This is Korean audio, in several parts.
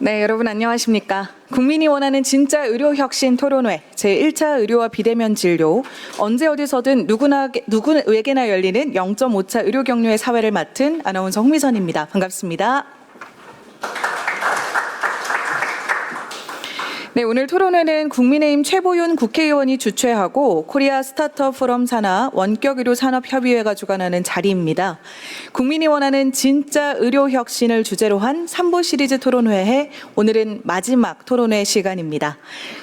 네, 여러분 안녕하십니까. 국민이 원하는 진짜 의료혁신 토론회 제1차 의료와 비대면 진료 언제 어디서든 누구에게나 열리는 0.5차 의료 경로의 사회를 맡은 아나운서 홍미선입니다. 반갑습니다. 네, 오늘 토론회는 국민의힘 최보윤 국회의원이 주최하고 코리아 스타트업 포럼 산하 원격의료산업협의회가 주관하는 자리입니다. 국민이 원하는 진짜 의료혁신을 주제로 한 3부 시리즈 토론회에 오늘은 마지막 토론회 시간입니다.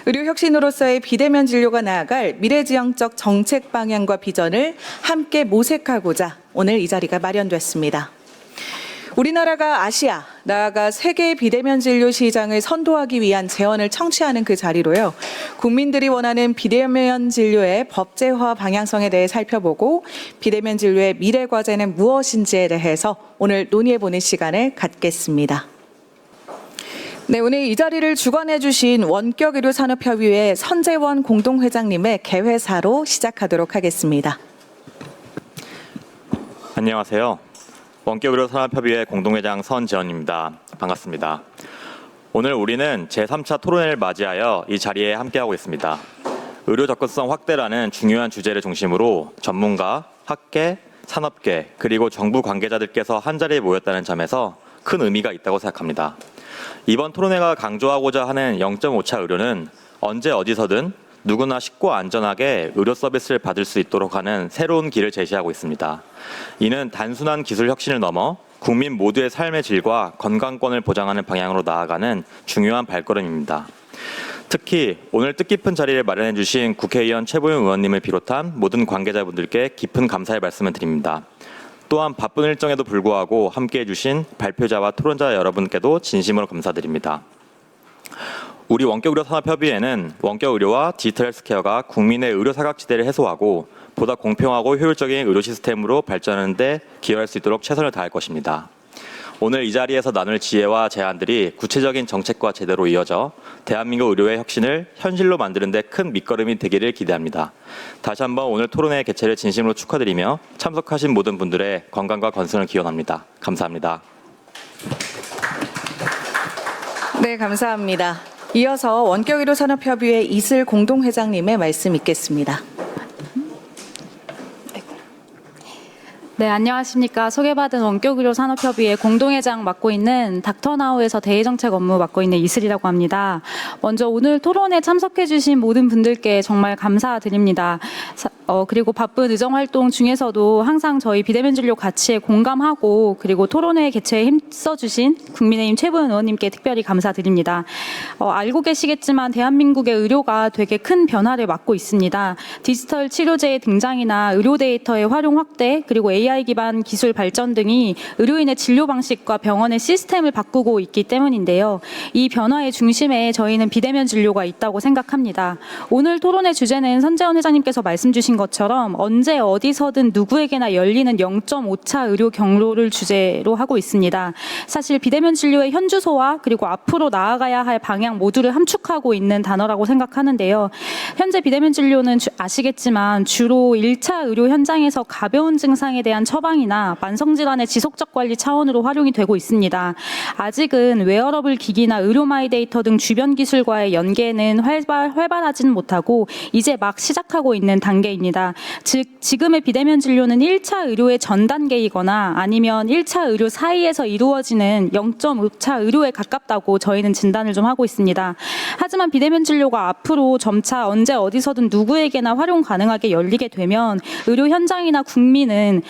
의료혁신으로서의 비대면 진료가 나아갈 미래지향적 정책 방향과 비전을 함께 모색하고자 오늘 이 자리가 마련됐습니다. 우리나라가 아시아, 나아가 세계 비대면 진료 시장을 선도하기 위한 제언을 청취하는 그 자리로요. 국민들이 원하는 비대면 진료의 법제화 방향성에 대해 살펴보고 비대면 진료의 미래 과제는 무엇인지에 대해서 오늘 논의해보는 시간을 갖겠습니다. 네, 오늘 이 자리를 주관해 주신 원격의료산업협의회 선재원 공동회장님의 개회사로 시작하도록 하겠습니다. 안녕하세요. 원격의료산업협의회 공동회장 선재원입니다. 반갑습니다. 오늘 우리는 제3차 토론회를 맞이하여 이 자리에 함께하고 있습니다. 의료 접근성 확대라는 중요한 주제를 중심으로 전문가, 학계, 산업계, 그리고 정부 관계자들께서 한자리에 모였다는 점에서 큰 의미가 있다고 생각합니다. 이번 토론회가 강조하고자 하는 0.5차 의료는 언제 어디서든 누구나 쉽고 안전하게 의료 서비스를 받을 수 있도록 하는 새로운 길을 제시하고 있습니다. 이는 단순한 기술 혁신을 넘어 국민 모두의 삶의 질과 건강권을 보장하는 방향으로 나아가는 중요한 발걸음입니다. 특히 오늘 뜻깊은 자리를 마련해 주신 국회의원 최보윤 의원님을 비롯한 모든 관계자분들께 깊은 감사의 말씀을 드립니다. 또한 바쁜 일정에도 불구하고 함께해 주신 발표자와 토론자 여러분께도 진심으로 감사드립니다. 우리 원격의료산업협의회는 원격의료와 디지털 헬스케어가 국민의 의료 사각지대를 해소하고 보다 공평하고 효율적인 의료 시스템으로 발전하는 데 기여할 수 있도록 최선을 다할 것입니다. 오늘 이 자리에서 나눌 지혜와 제안들이 구체적인 정책과 제대로 이어져 대한민국 의료의 혁신을 현실로 만드는 데 큰 밑거름이 되기를 기대합니다. 다시 한번 오늘 토론회 개최를 진심으로 축하드리며 참석하신 모든 분들의 건강과 건승을 기원합니다. 감사합니다. 네, 감사합니다. 이어서 원격의료산업협의회 이슬 공동회장님의 말씀 있겠습니다. 네, 안녕하십니까. 소개받은 원격의료산업협의회 공동회장 맡고 있는 닥터나우에서 대의정책 업무 맡고 있는 이슬이라고 합니다. 먼저 오늘 토론에 참석해 주신 모든 분들께 정말 감사드립니다. 그리고 바쁜 의정활동 중에서도 항상 저희 비대면 진료 가치에 공감하고 그리고 토론회 개최에 힘써주신 국민의힘 최보윤 의원님께 특별히 감사드립니다. 알고 계시겠지만 대한민국의 의료가 되게 큰 변화를 맞고 있습니다. 디지털 치료제의 등장이나 의료 데이터의 활용 확대 그리고 AI 기반 기술 발전 등이 의료인의 진료 방식과 병원의 시스템을 바꾸고 있기 때문인데요. 이 변화의 중심에 저희는 비대면 진료가 있다고 생각합니다. 오늘 토론의 주제는 선재원 회장님께서 말씀 주신 것처럼 언제 어디서든 누구에게나 열리는 0.5차 의료 경로를 주제로 하고 있습니다. 사실 비대면 진료의 현주소와 그리고 앞으로 나아가야 할 방향 모두를 함축하고 있는 단어라고 생각하는데요. 현재 비대면 진료는 아시겠지만 주로 1차 의료 현장에서 가벼운 증상에 대한 처방이나 만성질환의 지속적 관리 차원으로 활용이 되고 있습니다. 아직은 웨어러블 기기나 의료 마이데이터 등 주변 기술과의 연계는 활발하지는 못하고 이제 막 시작하고 있는 단계입니다. 즉 지금의 비대면 진료는 1차 의료의 전 단계이거나 아니면 1차 의료 사이에서 이루어지는 0.5차 의료에 가깝다고 저희는 진단을 좀 하고 있습니다. 하지만 비대면 진료가 앞으로 점차 언제 어디서든 누구에게나 활용 가능하게 열리게 되면 의료 현장이나 국민은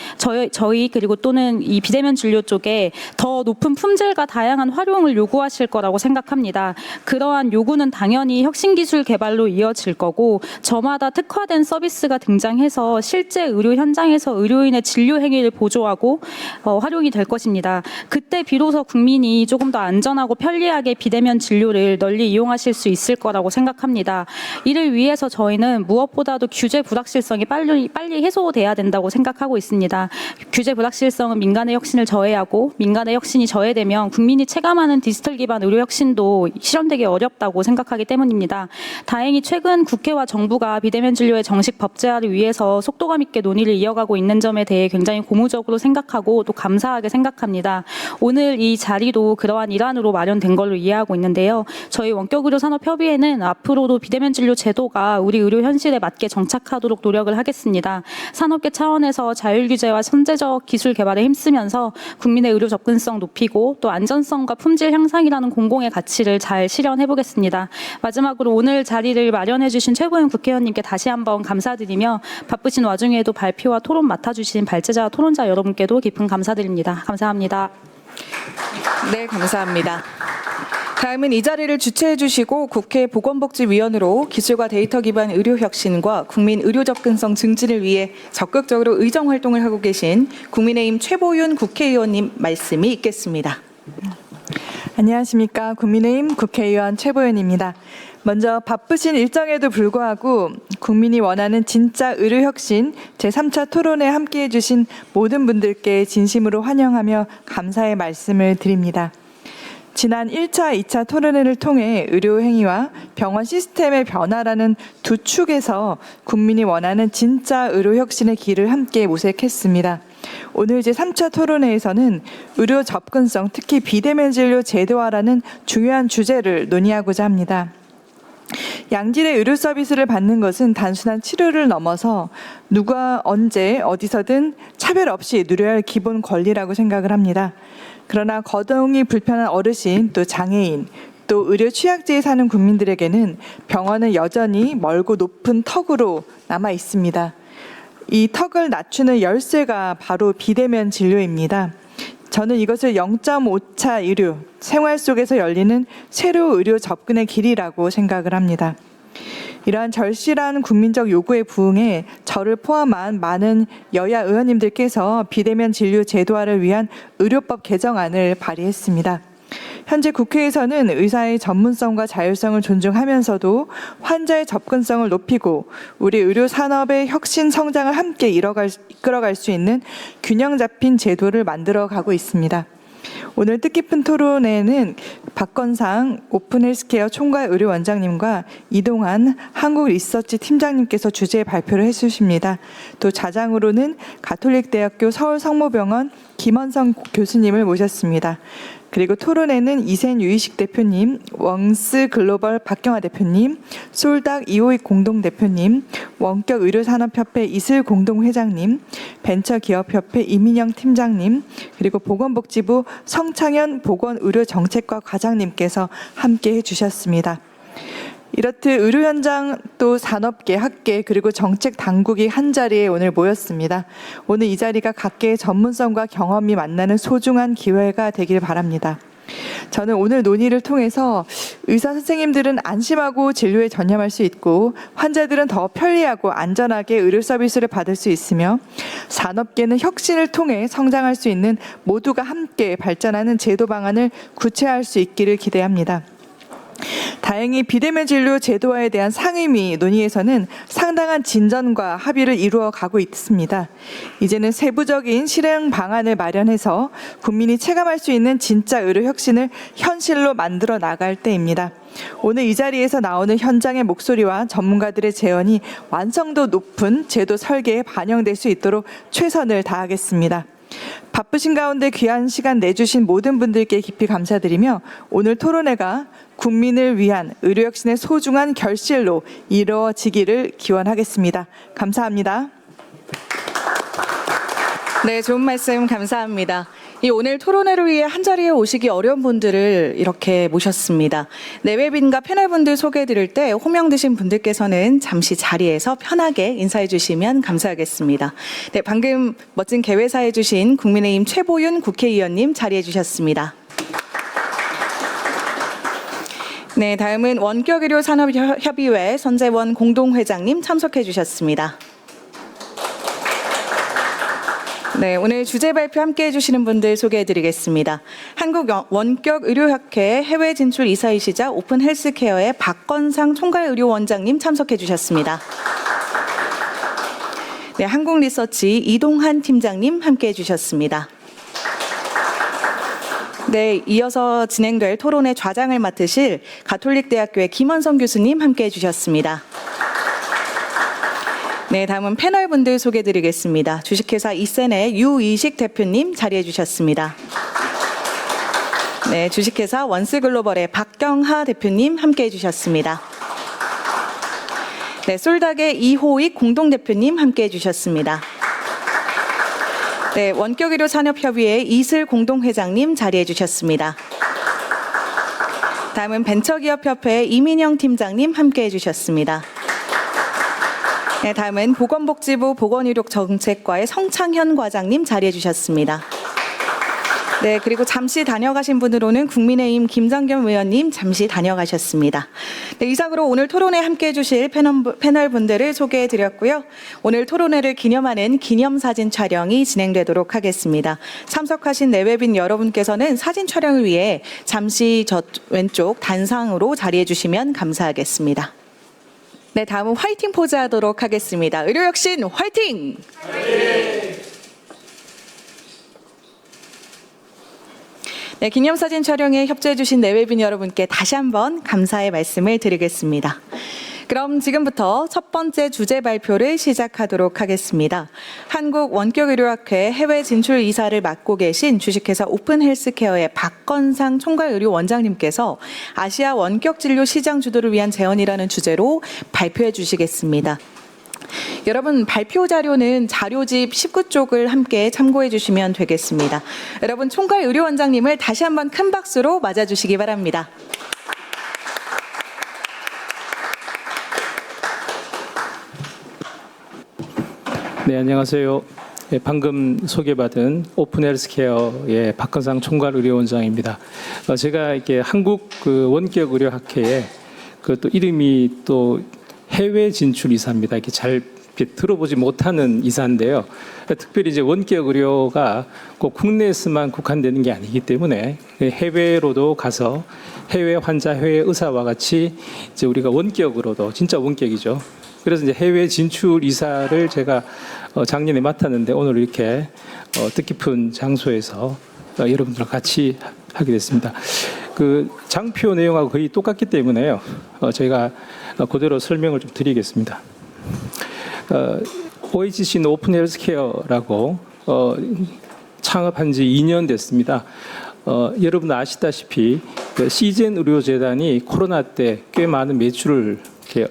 저희 그리고 또는 이 비대면 진료 쪽에 더 높은 품질과 다양한 활용을 요구하실 거라고 생각합니다. 그러한 요구는 당연히 혁신기술 개발로 이어질 거고 저마다 특화된 서비스가 등장해서 실제 의료 현장에서 의료인의 진료 행위를 보조하고 활용이 될 것입니다. 그때 비로소 국민이 조금 더 안전하고 편리하게 비대면 진료를 널리 이용하실 수 있을 거라고 생각합니다. 이를 위해서 저희는 무엇보다도 규제 불확실성이 빨리 해소돼야 된다고 생각하고 있습니다. 규제 불확실성은 민간의 혁신을 저해하고 민간의 혁신이 저해되면 국민이 체감하는 디지털 기반 의료 혁신도 실현되기 어렵다고 생각하기 때문입니다. 다행히 최근 국회와 정부가 비대면 진료의 정식 법제화 의료진들을 위해서 속도감 있게 논의를 이어가고 있는 점에 대해 굉장히 고무적으로 생각하고 또 감사하게 생각합니다. 오늘 이 자리도 그러한 일환으로 마련된 걸로 이해하고 있는데요. 저희 원격의료산업협의회는 앞으로도 비대면 진료 제도가 우리 의료 현실에 맞게 정착하도록 노력을 하겠습니다. 산업계 차원에서 자율 규제와 선제적 기술 개발에 힘쓰면서 국민의 의료 접근성 높이고 또 안전성과 품질 향상이라는 공공의 가치를 잘 실현해 보겠습니다. 마지막으로 오늘 자리를 마련해 주신 최고위원 국회의원님께 다시 한번 감사드리며 바쁘신 와중에도 발표와 토론 맡아주신 발제자와 토론자 여러분께도 깊은 감사드립니다. 감사합니다. 네, 감사합니다. 다음은 이 자리를 주최해 주시고 국회 보건복지위원으로 기술과 데이터 기반 의료 혁신과 국민 의료 접근성 증진을 위해 적극적으로 의정 활동을 하고 계신 국민의힘 최보윤 국회의원님 말씀이 있겠습니다. 안녕하십니까. 국민의힘 국회의원 최보윤입니다. 먼저 바쁘신 일정에도 불구하고 국민이 원하는 진짜 의료혁신 제3차 토론에 함께해 주신 모든 분들께 진심으로 환영하며 감사의 말씀을 드립니다. 지난 1차, 2차 토론회를 통해 의료행위와 병원 시스템의 변화라는 두 축에서 국민이 원하는 진짜 의료혁신의 길을 함께 모색했습니다. 오늘 제3차 토론회에서는 의료 접근성, 특히 비대면 진료 제도화라는 중요한 주제를 논의하고자 합니다. 양질의 의료 서비스를 받는 것은 단순한 치료를 넘어서 누가 언제 어디서든 차별 없이 누려야 할 기본 권리라고 생각을 합니다. 그러나 거동이 불편한 어르신, 또 장애인, 또 의료 취약지에 사는 국민들에게는 병원은 여전히 멀고 높은 턱으로 남아 있습니다. 이 턱을 낮추는 열쇠가 바로 비대면 진료입니다. 저는 이것을 0.5차 의료, 생활 속에서 열리는 새로운 의료 접근의 길이라고 생각을 합니다. 이러한 절실한 국민적 요구에 부응해 저를 포함한 많은 여야 의원님들께서 비대면 진료 제도화를 위한 의료법 개정안을 발의했습니다. 현재 국회에서는 의사의 전문성과 자율성을 존중하면서도 환자의 접근성을 높이고 우리 의료 산업의 혁신 성장을 함께 이끌어갈 수 있는 균형 잡힌 제도를 만들어가고 있습니다. 오늘 뜻깊은 토론회는 박건상 오픈헬스케어 총괄의료원장님과 이동환 한국리서치 팀장님께서 주제 발표를 해주십니다. 또 자장으로는 가톨릭대학교 서울성모병원 김원성 교수님을 모셨습니다. 그리고 토론회는 이센 유이식 대표님, 웡스 글로벌 박경화 대표님, 솔닥 이호익 공동대표님, 원격의료산업협회 이슬 공동회장님, 벤처기업협회 이민영 팀장님, 그리고 보건복지부 성창현 보건의료정책과 과장님께서 함께해 주셨습니다. 이렇듯 의료 현장 또 산업계, 학계 그리고 정책 당국이 한자리에 오늘 모였습니다. 오늘 이 자리가 각계의 전문성과 경험이 만나는 소중한 기회가 되길 바랍니다. 저는 오늘 논의를 통해서 의사 선생님들은 안심하고 진료에 전념할 수 있고 환자들은 더 편리하고 안전하게 의료 서비스를 받을 수 있으며 산업계는 혁신을 통해 성장할 수 있는 모두가 함께 발전하는 제도 방안을 구체화할 수 있기를 기대합니다. 다행히 비대면 진료 제도화에 대한 상임위 논의에서는 상당한 진전과 합의를 이루어 가고 있습니다. 이제는 세부적인 실행 방안을 마련해서 국민이 체감할 수 있는 진짜 의료 혁신을 현실로 만들어 나갈 때입니다. 오늘 이 자리에서 나오는 현장의 목소리와 전문가들의 제언이 완성도 높은 제도 설계에 반영될 수 있도록 최선을 다하겠습니다. 바쁘신 가운데 귀한 시간 내주신 모든 분들께 깊이 감사드리며 오늘 토론회가 국민을 위한 의료혁신의 소중한 결실로 이루어지기를 기원하겠습니다. 감사합니다. 네, 좋은 말씀 감사합니다. 이 오늘 토론회를 위해 한자리에 오시기 어려운 분들을 이렇게 모셨습니다. 내외빈과 패널분들 소개해드릴 때 호명되신 분들께서는 잠시 자리에서 편하게 인사해 주시면 감사하겠습니다. 네, 방금 멋진 개회사해 주신 국민의힘 최보윤 국회의원님 자리해 주셨습니다. 네, 다음은 원격의료산업협의회 선재원 공동회장님 참석해 주셨습니다. 네, 오늘 주제 발표 함께 해주시는 분들 소개해드리겠습니다. 한국원격의료학회 해외 진출 이사이시자 오픈헬스케어의 박건상 총괄의료원장님 참석해 주셨습니다. 네, 한국리서치 이동환 팀장님 함께 해주셨습니다. 네, 이어서 진행될 토론의 좌장을 맡으실 가톨릭대학교의 김원성 교수님 함께 해주셨습니다. 네, 다음은 패널 분들 소개드리겠습니다. 주식회사 이센의 유이식 대표님 자리해 주셨습니다. 네, 주식회사 원스글로벌의 박경하 대표님 함께해 주셨습니다. 네, 솔닥의 이호익 공동대표님 함께해 주셨습니다. 네, 원격의료산업협의회 이슬 공동회장님 자리해 주셨습니다. 다음은 벤처기업협회 이민영 팀장님 함께해 주셨습니다. 네, 다음은 보건복지부 보건의료정책과의 성창현 과장님 자리해 주셨습니다. 네, 그리고 잠시 다녀가신 분으로는 국민의힘 김정겸 의원님 잠시 다녀가셨습니다. 네, 이상으로 오늘 토론회 함께해 주실 패널 분들을 소개해 드렸고요. 오늘 토론회를 기념하는 기념사진 촬영이 진행되도록 하겠습니다. 참석하신 내외빈 여러분께서는 사진 촬영을 위해 잠시 저 왼쪽 단상으로 자리해 주시면 감사하겠습니다. 네, 다음은 화이팅 포즈 하도록 하겠습니다. 의료혁신 화이팅! 네, 기념사진 촬영에 협조해 주신 내외빈 여러분께 다시 한번 감사의 말씀을 드리겠습니다. 그럼 지금부터 첫 번째 주제 발표를 시작하도록 하겠습니다. 한국원격의료학회 해외 진출 이사를 맡고 계신 주식회사 오픈헬스케어의 박건상 총괄의료원장님께서 아시아 원격진료 시장 주도를 위한 제언이라는 주제로 발표해 주시겠습니다. 여러분, 발표 자료는 자료집 19쪽을 함께 참고해 주시면 되겠습니다. 여러분, 총괄의료원장님을 다시 한번 큰 박수로 맞아주시기 바랍니다. 네, 안녕하세요. 네, 방금 소개받은 오픈헬스케어의 박건상 총괄의료원장입니다. 제가 이렇게 한국 원격의료학회에 또 이름이 또 해외 진출 이사입니다. 이렇게 잘 들어보지 못하는 이사인데요. 특별히 이제 원격 의료가 꼭 국내에서만 국한되는 게 아니기 때문에 해외로도 가서 해외 환자, 해외 의사와 같이 이제 우리가 원격으로도 진짜 원격이죠. 그래서 이제 해외 진출 이사를 제가 작년에 맡았는데 오늘 이렇게 뜻깊은 장소에서 여러분들과 같이 하게 됐습니다. 그 장표 내용하고 거의 똑같기 때문에요. 저희가 그대로 설명을 좀 드리겠습니다. OHC는 오픈헬스케어라고 창업한 지 2년 됐습니다. 여러분 아시다시피 시젠 의료재단이 코로나 때 꽤 많은 매출을 이렇게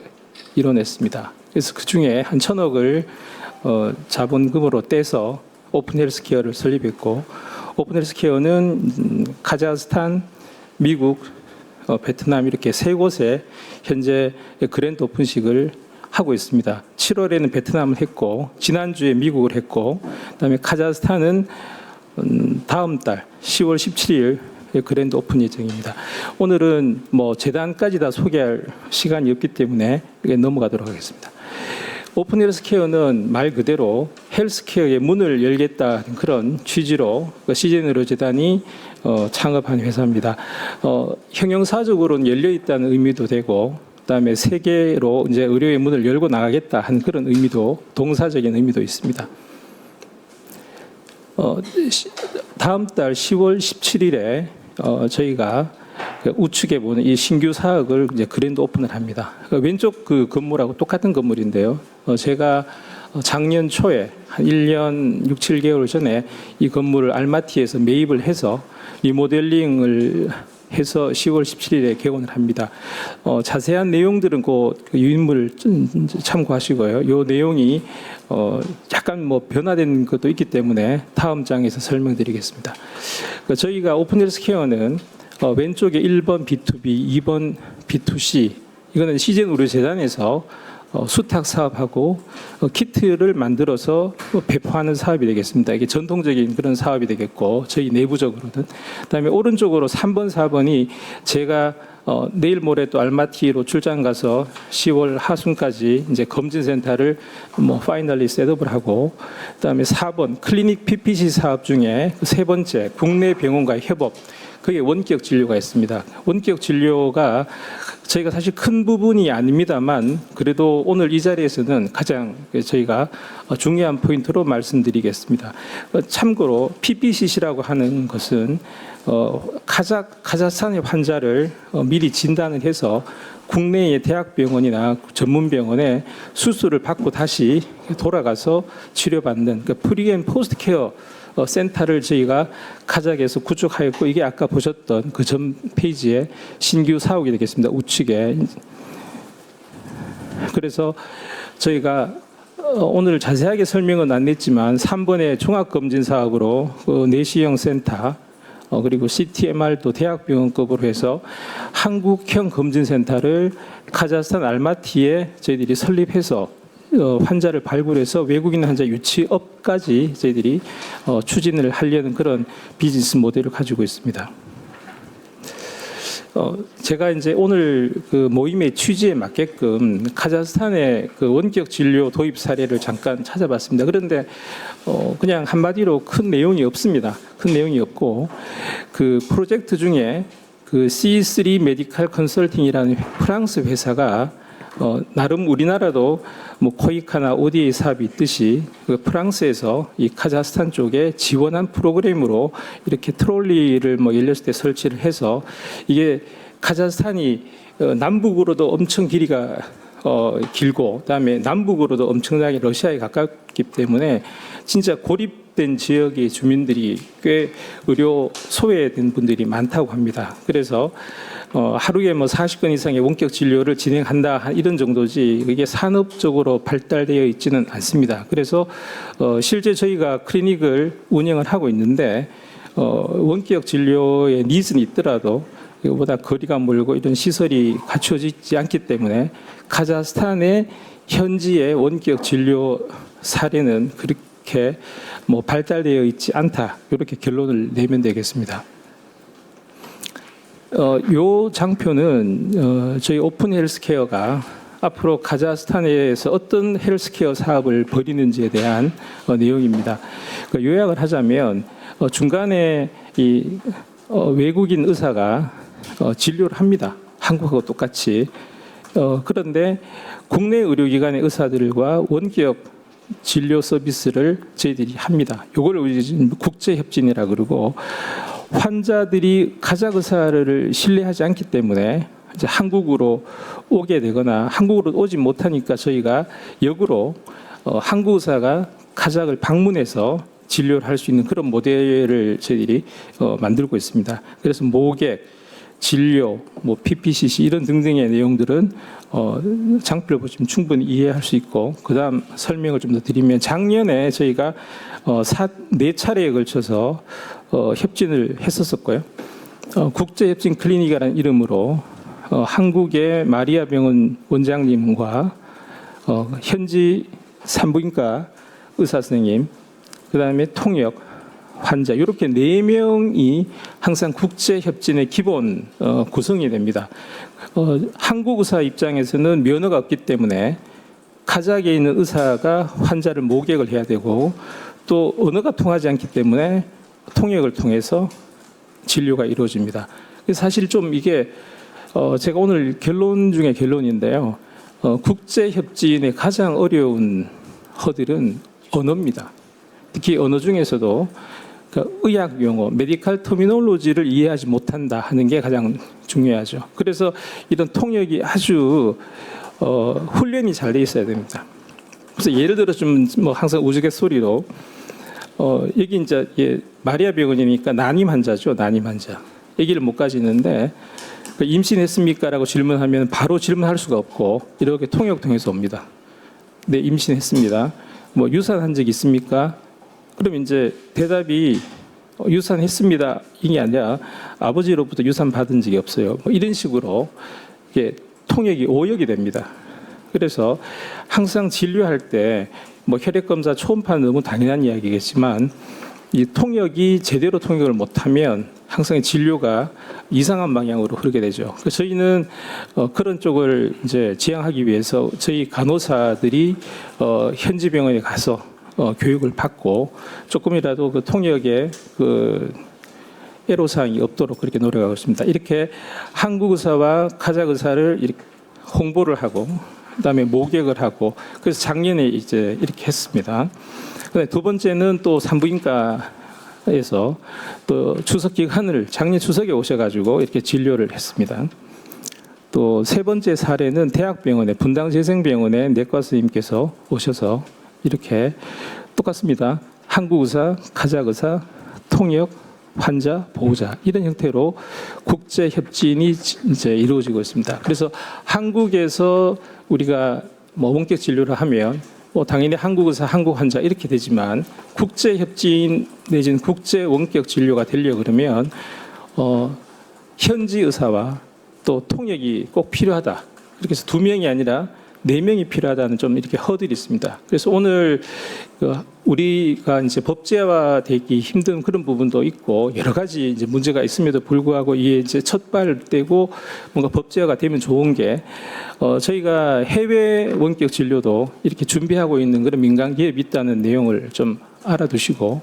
이뤄냈습니다. 그래서 그 중에 한 1,000억을 자본금으로 떼서 오픈헬스케어를 설립했고, 오픈헬스케어는 카자흐스탄, 미국, 베트남 이렇게 세 곳에 현재 그랜드 오픈식을 하고 있습니다. 7월에는 베트남을 했고, 지난주에 미국을 했고, 그다음에 카자흐스탄은 다음 달 10월 17일 그랜드 오픈 예정입니다. 오늘은 뭐 재단까지 다 소개할 시간이 없기 때문에 넘어가도록 하겠습니다. 오픈 헬스케어는 말 그대로 헬스케어의 문을 열겠다는 그런 취지로 시젠 의료재단이 창업한 회사입니다. 형용사적으로는 열려 있다는 의미도 되고, 그다음에 세계로 이제 의료의 문을 열고 나가겠다 하는 그런 의미도, 동사적인 의미도 있습니다. 다음 달 10월 17일에 저희가 우측에 보는 이 신규 사업을 이제 그랜드 오픈을 합니다. 왼쪽 그 건물하고 똑같은 건물인데요. 제가 작년 초에 한 1년 6, 7개월 전에 이 건물을 알마티에서 매입을 해서 리모델링을 해서 10월 17일에 개원을 합니다. 자세한 내용들은 그 유인물 참고하시고요. 이 내용이 약간 뭐 변화된 것도 있기 때문에 다음 장에서 설명드리겠습니다. 저희가 오픈헬스케어는 왼쪽에 1번 B2B, 2번 B2C, 이거는 시젠 의료재단에서 수탁 사업하고 키트를 만들어서 배포하는 사업이 되겠습니다. 이게 전통적인 그런 사업이 되겠고, 저희 내부적으로는. 그다음에 오른쪽으로 3번, 4번이 제가 내일 모레 또 알마티로 출장 가서 10월 하순까지 이제 검진센터를 뭐 파이널리 셋업을 하고, 그다음에 4번 클리닉 PPC 사업 중에 세 번째 국내 병원과의 협업, 그게 원격 진료가 있습니다. 원격 진료가 저희가 사실 큰 부분이 아닙니다만 그래도 오늘 이 자리에서는 가장 저희가 중요한 포인트로 말씀드리겠습니다. 참고로 PPCC라고 하는 것은 카자흐스탄의 환자를 미리 진단을 해서 국내의 대학병원이나 전문병원에 수술을 받고 다시 돌아가서 치료받는 그 프리 앤 포스트 케어 센터를 저희가 카자흐에서 구축하였고, 이게 아까 보셨던 그 전 페이지에 신규 사옥이 되겠습니다. 우측에. 그래서 저희가 오늘 자세하게 설명은 안 냈지만 3번의 종합검진 사업으로 그 내시형 센터, 그리고 CTMR도 대학병원급으로 해서 한국형 검진센터를 카자흐스탄 알마티에 저희들이 설립해서 환자를 발굴해서 외국인 환자 유치업까지 저희들이 추진을 하려는 그런 비즈니스 모델을 가지고 있습니다. 제가 이제 오늘 그 모임의 취지에 맞게끔 카자흐스탄의 그 원격 진료 도입 사례를 잠깐 찾아봤습니다. 그런데 그냥 한마디로 큰 내용이 없습니다. 큰 내용이 없고, 그 프로젝트 중에 그 C3 메디칼 컨설팅이라는 프랑스 회사가 나름 우리나라도 뭐 코이카나 ODA 사업이 있듯이 그 프랑스에서 이 카자흐스탄 쪽에 지원한 프로그램으로 이렇게 트롤리를 뭐 열렸을 때 설치를 해서, 이게 카자흐스탄이 남북으로도 엄청 길이가 길고, 그다음에 남북으로도 엄청나게 러시아에 가깝기 때문에 진짜 고립된 지역의 주민들이 꽤 의료 소외된 분들이 많다고 합니다. 그래서 하루에 뭐 40건 이상의 원격 진료를 진행한다 이런 정도지, 이게 산업적으로 발달되어 있지는 않습니다. 그래서 실제 저희가 클리닉을 운영을 하고 있는데 원격 진료의 니즈는 있더라도 이거보다 거리가 멀고 이런 시설이 갖춰지지 않기 때문에 카자흐스탄의 현지의 원격 진료 사례는 그렇게 뭐 발달되어 있지 않다, 이렇게 결론을 내면 되겠습니다. 요 장표는 저희 오픈 헬스케어가 앞으로 카자흐스탄에서 어떤 헬스케어 사업을 벌이는지에 대한 내용입니다. 요약을 하자면 중간에 이 외국인 의사가 진료를 합니다. 한국하고 똑같이. 그런데 국내 의료기관의 의사들과 원격 진료 서비스를 저희들이 합니다. 이걸 우리 국제협진이라 그러고, 환자들이 카자흐 의사를 신뢰하지 않기 때문에 이제 한국으로 오게 되거나 한국으로 오지 못하니까 저희가 역으로 한국 의사가 카자흐를 방문해서 진료를 할 수 있는 그런 모델을 저희들이 만들고 있습니다. 그래서 모객, 진료, 뭐 PPCC 이런 등등의 내용들은 장표를 보시면 충분히 이해할 수 있고, 그다음 설명을 좀 더 드리면, 작년에 저희가 4차례에 걸쳐서 협진을 했었고요. 국제협진 클리닉이라는 이름으로 한국의 마리아 병원 원장님과 현지 산부인과 의사 선생님, 그다음에 통역, 환자, 이렇게 4명이 항상 국제협진의 기본 구성이 됩니다. 한국 의사 입장에서는 면허가 없기 때문에 카자흐에 있는 의사가 환자를 모객을 해야 되고, 또 언어가 통하지 않기 때문에 통역을 통해서 진료가 이루어집니다. 사실 좀 이게 제가 오늘 결론 중에 결론인데요. 국제협진의 가장 어려운 허들은 언어입니다. 특히 언어 중에서도 그 의학 용어, 메디칼 터미놀로지를 이해하지 못한다 하는 게 가장 중요하죠. 그래서 이런 통역이 아주 훈련이 잘 돼 있어야 됩니다. 그래서 예를 들어 좀 뭐 항상 우스갯소리로 여기 이제 마리아 병원이니까 난임 환자죠, 난임 환자. 아기를 못 가지는데 임신했습니까라고 질문하면 바로 질문할 수가 없고 이렇게 통역 통해서 옵니다. 네, 임신했습니다. 뭐 유산한 적 있습니까? 그럼 이제 대답이 유산했습니다 이게 아니라 아버지로부터 유산 받은 적이 없어요. 뭐 이런 식으로 이게 통역이 오역이 됩니다. 그래서 항상 진료할 때 뭐 혈액 검사 초음파는 너무 당연한 이야기겠지만, 이 통역이 제대로 통역을 못하면 항상 진료가 이상한 방향으로 흐르게 되죠. 그래서 저희는 그런 쪽을 이제 지향하기 위해서 저희 간호사들이 현지 병원에 가서 교육을 받고 조금이라도 그 통역에 그 애로사항이 없도록 그렇게 노력하고 있습니다. 이렇게 한국 의사와 카자흐 의사를 이렇게 홍보를 하고, 그다음에 모객을 하고, 그래서 작년에 이제 이렇게 했습니다. 두 번째는 또 산부인과에서 또 추석 기간을 작년 추석에 오셔가지고 이렇게 진료를 했습니다. 또 세 번째 사례는 대학병원에 분당재생병원의 내과 선생님께서 오셔서 이렇게 똑같습니다. 한국 의사, 카자흐 의사, 통역, 환자, 보호자 이런 형태로 국제 협진이 이제 이루어지고 있습니다. 그래서 한국에서 우리가 뭐 원격 진료를 하면 뭐 당연히 한국 의사, 한국 환자 이렇게 되지만 국제 협진 내지는 국제 원격 진료가 되려 그러면 현지 의사와 또 통역이 꼭 필요하다. 이렇게 해서 2명이 아니라 4명이 필요하다는 좀 이렇게 허들이 있습니다. 그래서 오늘 우리가 이제 법제화되기 힘든 그런 부분도 있고 여러 가지 이제 문제가 있음에도 불구하고 이게 이제 첫 발을 떼고 뭔가 법제화가 되면 좋은 게 저희가 해외 원격 진료도 이렇게 준비하고 있는 그런 민간 기업이 있다는 내용을 좀 알아두시고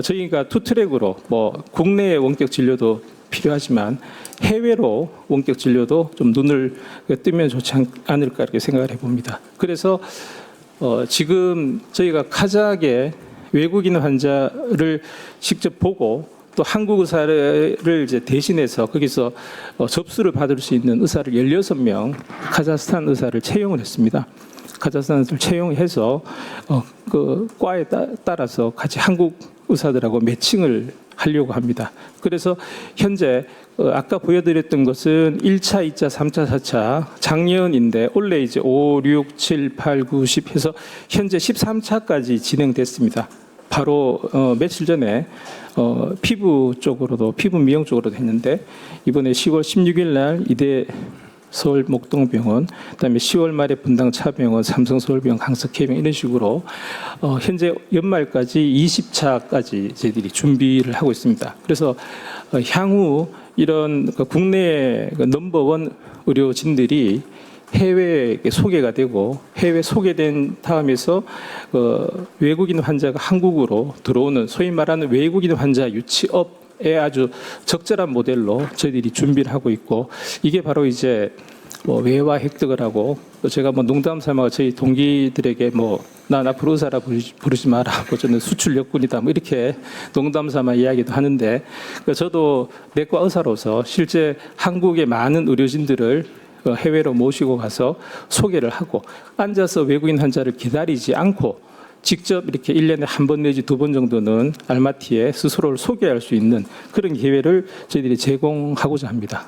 저희가 투트랙으로 뭐 국내 원격 진료도 필요하지만 해외로 원격 진료도 좀 눈을 뜨면 좋지 않을까 이렇게 생각을 해봅니다. 그래서 지금 저희가 카자흐의 외국인 환자를 직접 보고 또 한국 의사를 이제 대신해서 거기서 접수를 받을 수 있는 의사를 16명 카자흐스탄 의사를 채용을 했습니다. 카자흐스탄 의사를 채용해서 그 과에 따라서 같이 한국 의사들하고 매칭을 하려고 합니다. 그래서 현재 아까 보여드렸던 것은 1차, 2차, 3차, 4차 작년인데 올해 이제 5, 6, 7, 8, 9, 10 해서 현재 13차까지 진행됐습니다. 바로 며칠 전에 피부 쪽으로도 피부 미용 쪽으로도 했는데 이번에 10월 16일 날 이대 서울 목동병원, 그다음에 10월 말에 분당차병원, 삼성서울병원, 강석해병원 이런 식으로 현재 연말까지 20차까지 저희들이 준비를 하고 있습니다. 그래서 향후 이런 국내 넘버원 의료진들이 해외에 소개가 되고 해외 소개된 다음에서 외국인 환자가 한국으로 들어오는 소위 말하는 외국인 환자 유치업 에 아주 적절한 모델로 저희들이 준비를 하고 있고 이게 바로 이제 뭐 외화 획득을 하고 제가 뭐 농담 삼아 저희 동기들에게 뭐 난 앞으로 의사라 부르지 마라 뭐 저는 수출 역군이다 뭐 이렇게 농담 삼아 이야기도 하는데 저도 내과 의사로서 실제 한국의 많은 의료진들을 해외로 모시고 가서 소개를 하고 앉아서 외국인 환자를 기다리지 않고 직접 이렇게 1년에 한 번 내지 2번 정도는 알마티에 스스로를 소개할 수 있는 그런 기회를 저희들이 제공하고자 합니다.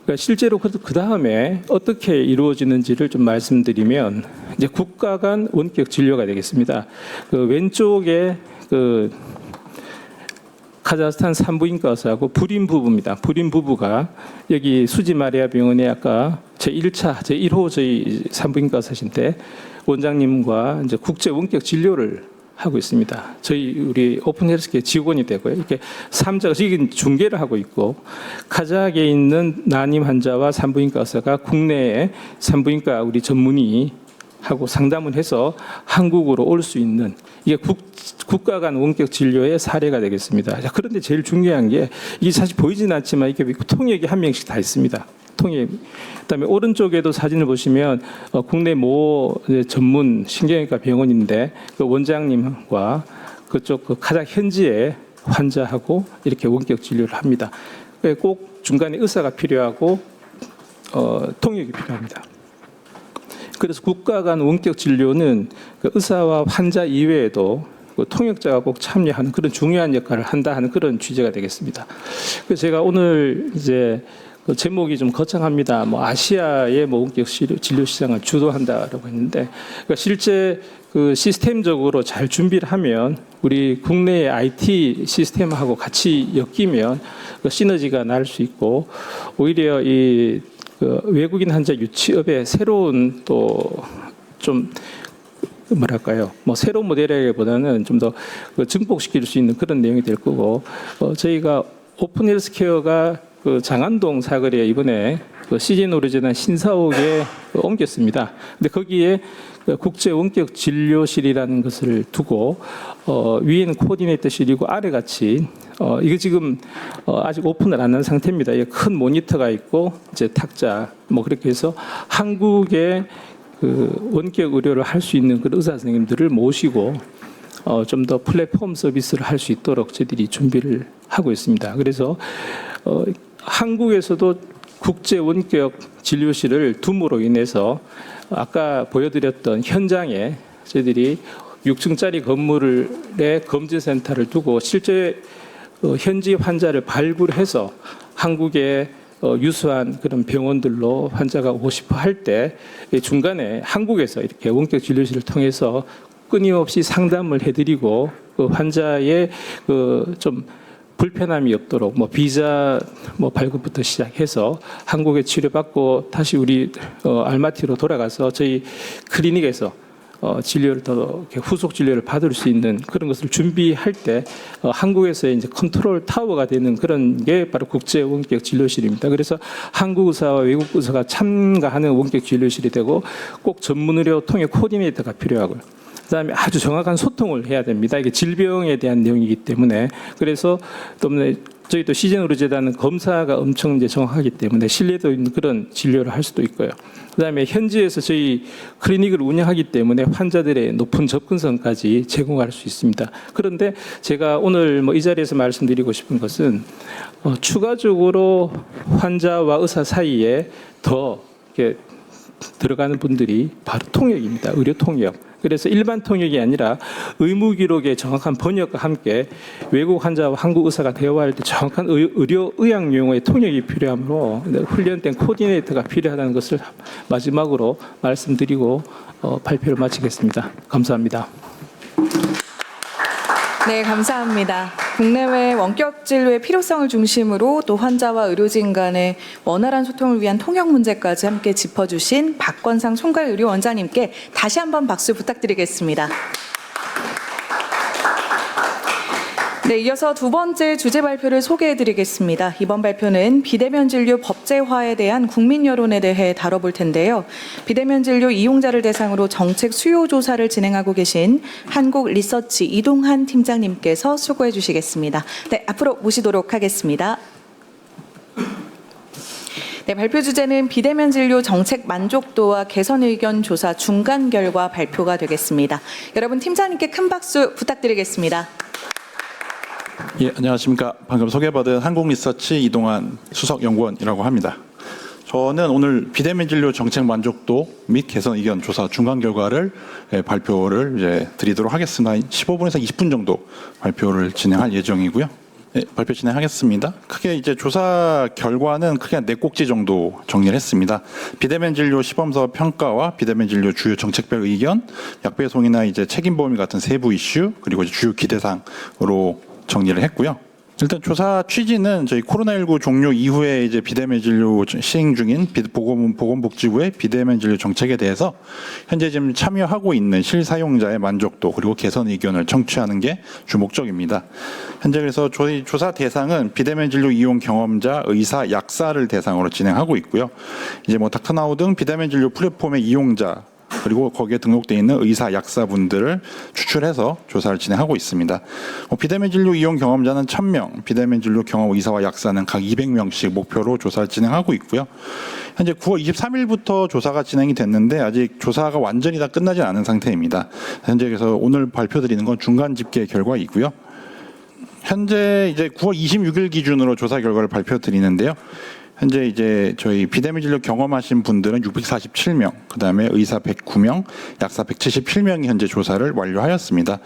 그러니까 실제로 그 다음에 어떻게 이루어지는지를 좀 말씀드리면 이제 국가 간 원격 진료가 되겠습니다. 그 왼쪽에 그 카자흐스탄 산부인과 의사하고 불임 부부입니다. 불임 부부가 여기 수지 마리아 병원에 아까 제1차, 제1호 저희 산부인과 의사신데 원장님과 이제 국제 원격 진료를 하고 있습니다. 저희 우리 오픈 헬스케어 직원이 되고요. 이렇게 3자가 지금 중계를 하고 있고 카자흐에 있는 난임 환자와 산부인과 의사가 국내에 산부인과 우리 전문의 하고 상담을 해서 한국으로 올 수 있는 이게 국가 간 원격 진료의 사례가 되겠습니다. 자, 그런데 제일 중요한 게 이게 사실 보이지는 않지만 이게 통역이 한 명씩 다 있습니다. 통역. 그다음에 오른쪽에도 사진을 보시면 국내 모 전문 신경외과 병원인데 그 원장님과 그쪽 그 가장 현지의 환자하고 이렇게 원격 진료를 합니다. 꼭 중간에 의사가 필요하고 통역이 필요합니다. 그래서 국가 간 원격 진료는 그 의사와 환자 이외에도 그 통역자가 꼭 참여하는 그런 중요한 역할을 한다 하는 그런 취지가 되겠습니다. 그래서 제가 오늘 이제 그 제목이 좀 거창합니다. 뭐 아시아의 뭐 원격 진료 시장을 주도한다라고 했는데 그러니까 실제 그 시스템적으로 잘 준비를 하면 우리 국내의 IT 시스템하고 같이 엮이면 그 시너지가 날 수 있고 오히려 이 그 외국인 환자 유치업의 새로운 또 좀 뭐랄까요? 뭐 새로운 모델이라기보다는 좀 더 증폭시킬 수 있는 그런 내용이 될 거고 저희가 오픈 헬스케어가 그 장안동 사거리에 이번에 그 CJ 노르재단 신사옥에 옮겼습니다. 근데 거기에 국제 원격 진료실이라는 것을 두고 위에는 코디네이터실이고 아래 같이 이게 지금 아직 오픈을 안 한 상태입니다. 이게 큰 모니터가 있고 이제 탁자 뭐 그렇게 해서 한국의 그 원격 의료를 할 수 있는 그런 의사 선생님들을 모시고 좀 더 플랫폼 서비스를 할 수 있도록 저희들이 준비를 하고 있습니다. 그래서 한국에서도 국제 원격 진료실을 둠으로 인해서 아까 보여드렸던 현장에 저희들이 6층짜리 건물에 검진센터를 두고 실제 현지 환자를 발굴해서 한국의 유수한 그런 병원들로 환자가 오고 싶어 할 때 중간에 한국에서 이렇게 원격 진료실을 통해서 끊임없이 상담을 해드리고 그 환자의 좀 불편함이 없도록 비자 발급부터 시작해서 한국에 치료받고 다시 우리 알마티로 돌아가서 저희 클리닉에서 진료를 더 이렇게 후속 진료를 받을 수 있는 그런 것을 준비할 때 한국에서의 이제 컨트롤 타워가 되는 그런 게 바로 국제 원격 진료실입니다. 그래서 한국 의사와 외국 의사가 참가하는 원격 진료실이 되고 꼭 전문 의료 통역 코디네이터가 필요하고요. 그다음에 아주 정확한 소통을 해야 됩니다. 이게 질병에 대한 내용이기 때문에 그래서 때문에 저희 또 시즌의료재단은 검사가 엄청 이제 정확하기 때문에 신뢰도 있는 그런 진료를 할 수도 있고요. 그다음에 현지에서 저희 클리닉을 운영하기 때문에 환자들의 높은 접근성까지 제공할 수 있습니다. 그런데 제가 오늘 이 자리에서 말씀드리고 싶은 것은 추가적으로 환자와 의사 사이에 더 이렇게 들어가는 분들이 바로 통역입니다. 의료 통역. 그래서 일반 통역이 아니라 의무 기록의 정확한 번역과 함께 외국 환자와 한국 의사가 대화할 때 정확한 의료 의학 용어의 통역이 필요하므로 훈련된 코디네이터가 필요하다는 것을 마지막으로 말씀드리고 발표를 마치겠습니다. 감사합니다. 네, 감사합니다. 국내외 원격 진료의 필요성을 중심으로 또 환자와 의료진 간의 원활한 소통을 위한 통역 문제까지 함께 짚어주신 박건상 총괄의료원장님께 다시 한번 박수 부탁드리겠습니다. 네, 이어서 두 번째 주제 발표를 소개해드리겠습니다. 이번 발표는 비대면 진료 법제화에 대한 국민 여론에 대해 다뤄볼 텐데요. 비대면 진료 이용자를 대상으로 정책 수요 조사를 진행하고 계신 한국 리서치 이동한 팀장님께서 수고해 주시겠습니다. 네, 앞으로 모시도록 하겠습니다. 네, 발표 주제는 비대면 진료 정책 만족도와 개선 의견 조사 중간 결과 발표가 되겠습니다. 여러분 팀장님께 큰 박수 부탁드리겠습니다. 예, 안녕하십니까. 방금 소개받은 한국리서치 이동환 수석연구원이라고 합니다. 저는 오늘 비대면 진료 정책 만족도 및 개선 의견 조사 중간 결과를 발표를 이제 드리도록 하겠습니다. 15분에서 20분 정도 발표를 진행할 예정이고요. 네, 발표 진행하겠습니다. 크게 이제 조사 결과는 크게 한 4꼭지 정도 정리를 했습니다. 비대면 진료 시범사업 평가와 비대면 진료 주요 정책별 의견, 약배송이나 이제 책임 범위 같은 세부 이슈, 그리고 이제 주요 기대사항으로 정리를 했고요. 일단 조사 취지는 저희 코로나19 종료 이후에 이제 비대면 진료 시행 중인 보건복지부의 비대면 진료 정책에 대해서 현재 지금 참여하고 있는 실사용자의 만족도 그리고 개선 의견을 청취하는 게 주 목적입니다. 현재 그래서 저희 조사 대상은 비대면 진료 이용 경험자, 의사, 약사를 대상으로 진행하고 있고요. 이제 닥터나우 등 비대면 진료 플랫폼의 이용자 그리고 거기에 등록되어 있는 의사, 약사분들을 추출해서 조사를 진행하고 있습니다. 비대면 진료 이용 경험자는 1000명, 비대면 진료 경험 의사와 약사는 각 200명씩 목표로 조사를 진행하고 있고요. 현재 9월 23일부터 조사가 진행이 됐는데 아직 조사가 완전히 다 끝나지 않은 상태입니다. 현재 그래서 오늘 발표드리는 건 중간 집계 결과이고요. 현재 이제 9월 26일 기준으로 조사 결과를 발표드리는데요. 현재 이제 저희 비대면 진료 경험하신 분들은 647명, 그다음에 의사 109명, 약사 177명이 현재 조사를 완료하였습니다.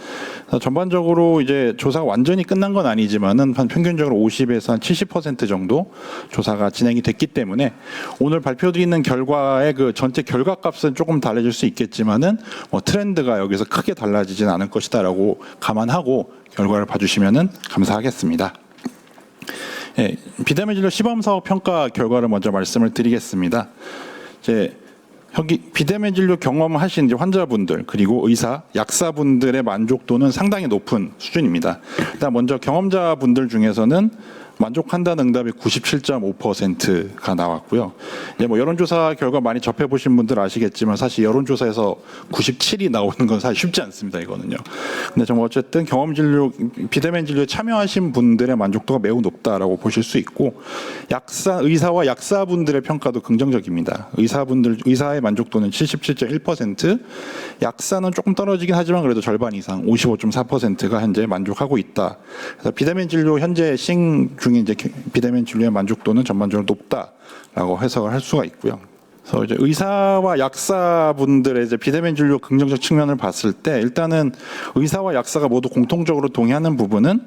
전반적으로 이제 조사가 완전히 끝난 건 아니지만은 한 평균적으로 50에서 한 70% 정도 조사가 진행이 됐기 때문에 오늘 발표드리는 결과의 그 전체 결과값은 조금 달라질 수 있겠지만은 트렌드가 여기서 크게 달라지진 않을 것이다라고 감안하고 결과를 봐주시면은 감사하겠습니다. 예, 비대면 진료 시범 사업 평가 결과를 먼저 말씀을 드리겠습니다. 이제 여기 비대면 진료 경험하신 이제 환자분들 그리고 의사, 약사분들의 만족도는 상당히 높은 수준입니다. 일단 먼저 경험자분들 중에서는 만족한다는 응답이 97.5%가 나왔고요. 이제 여론조사 결과 많이 접해보신 분들 아시겠지만 사실 여론조사에서 97이 나오는 건 사실 쉽지 않습니다. 이거는요. 근데 정말 어쨌든 경험 진료, 비대면 진료에 참여하신 분들의 만족도가 매우 높다라고 보실 수 있고 의사와 약사분들의 평가도 긍정적입니다. 의사의 만족도는 77.1%, 약사는 조금 떨어지긴 하지만 그래도 절반 이상 55.4%가 현재 만족하고 있다. 그래서 비대면 진료 현재 시행 중에 이제 비대면 진료의 만족도는 전반적으로 높다라고 해석을 할 수가 있고요. 그래서 이제 의사와 약사분들의 이제 비대면 진료 긍정적 측면을 봤을 때 일단은 의사와 약사가 모두 공통적으로 동의하는 부분은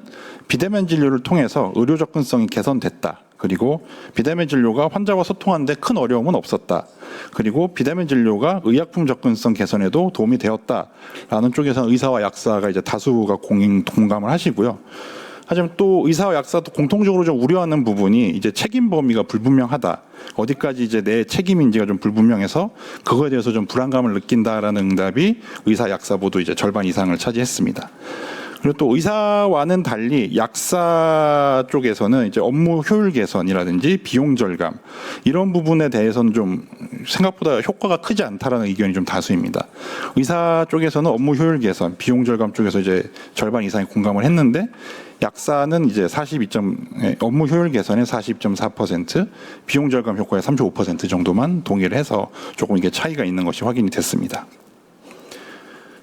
비대면 진료를 통해서 의료 접근성이 개선됐다. 그리고 비대면 진료가 환자와 소통하는데 큰 어려움은 없었다. 그리고 비대면 진료가 의약품 접근성 개선에도 도움이 되었다라는 쪽에서는 의사와 약사가 이제 다수가 공감을 하시고요. 하지만 또 의사와 약사도 공통적으로 좀 우려하는 부분이 이제 책임 범위가 불분명하다. 어디까지 이제 내 책임인지가 좀 불분명해서 그거에 대해서 좀 불안감을 느낀다라는 응답이 의사, 약사 모두 이제 절반 이상을 차지했습니다. 그리고 또 의사와는 달리 약사 쪽에서는 이제 업무 효율 개선이라든지 비용 절감 이런 부분에 대해서는 좀 생각보다 효과가 크지 않다라는 의견이 좀 다수입니다. 의사 쪽에서는 업무 효율 개선, 비용 절감 쪽에서 이제 절반 이상이 공감을 했는데 약사는 이제 업무 효율 개선의 40.4%, 비용 절감 효과의 35% 정도만 동의를 해서 조금 이게 차이가 있는 것이 확인이 됐습니다.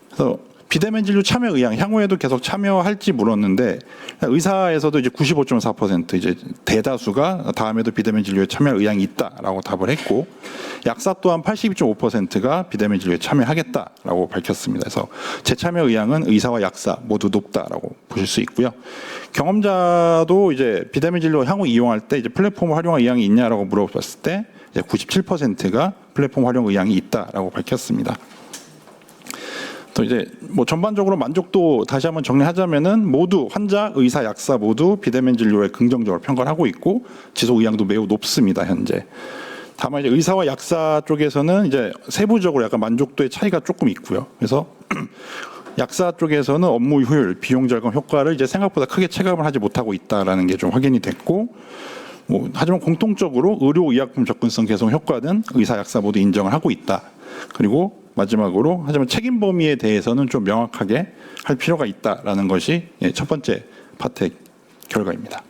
그래서 비대면 진료 참여 의향, 향후에도 계속 참여할지 물었는데 의사에서도 이제 95.4% 이제 대다수가 다음에도 비대면 진료에 참여할 의향이 있다라고 답을 했고 약사 또한 82.5%가 비대면 진료에 참여하겠다라고 밝혔습니다. 그래서 재참여 의향은 의사와 약사 모두 높다라고 보실 수 있고요. 경험자도 이제 비대면 진료 향후 이용할 때 이제 플랫폼 활용 의향이 있냐라고 물어봤을 때 이제 97%가 플랫폼 활용 의향이 있다라고 밝혔습니다. 또 이제 뭐 전반적으로 만족도 다시 한번 정리하자면은 모두 환자, 의사, 약사 모두 비대면 진료에 긍정적으로 평가를 하고 있고 지속 의향도 매우 높습니다, 현재. 다만 이제 의사와 약사 쪽에서는 이제 세부적으로 약간 만족도의 차이가 조금 있고요. 그래서 약사 쪽에서는 업무 효율, 비용 절감 효과를 이제 생각보다 크게 체감을 하지 못하고 있다라는 게 좀 확인이 됐고 하지만 공통적으로 의료 의약품 접근성 개선 효과는 의사, 약사 모두 인정을 하고 있다. 그리고 마지막으로 하지만 책임 범위에 대해서는 좀 명확하게 할 필요가 있다라는 것이 첫 번째 파트의 결과입니다.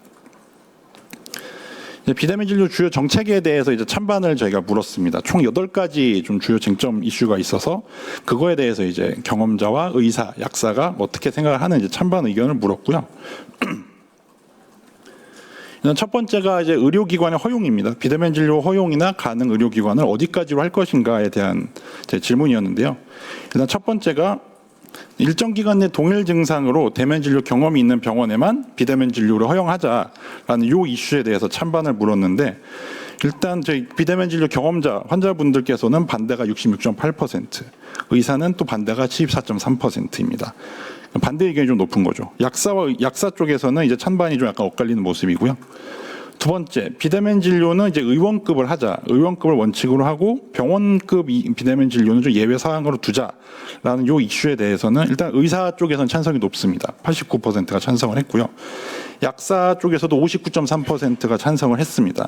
비대면 진료 주요 정책에 대해서 이제 찬반을 저희가 물었습니다. 총 8가지 좀 주요 쟁점 이슈가 있어서 그거에 대해서 이제 경험자와 의사, 약사가 어떻게 생각을 하는지 찬반 의견을 물었고요. 첫 번째가 이제 의료기관의 허용입니다. 비대면 진료 허용이나 가능 의료기관을 어디까지로 할 것인가에 대한 제 질문이었는데요. 일단 첫 번째가 일정 기간 내 동일 증상으로 대면 진료 경험이 있는 병원에만 비대면 진료를 허용하자라는 이 이슈에 대해서 찬반을 물었는데 일단 저희 비대면 진료 경험자 환자분들께서는 반대가 66.8%, 의사는 또 반대가 74.3%입니다. 반대 의견이 좀 높은 거죠. 약사 쪽에서는 이제 찬반이 좀 약간 엇갈리는 모습이고요. 두 번째, 비대면 진료는 이제 의원급을 하자, 의원급을 원칙으로 하고 병원급 비대면 진료는 좀 예외 사항으로 두자라는 이 이슈에 대해서는 일단 의사 쪽에서는 찬성이 높습니다. 89%가 찬성을 했고요. 약사 쪽에서도 59.3%가 찬성을 했습니다.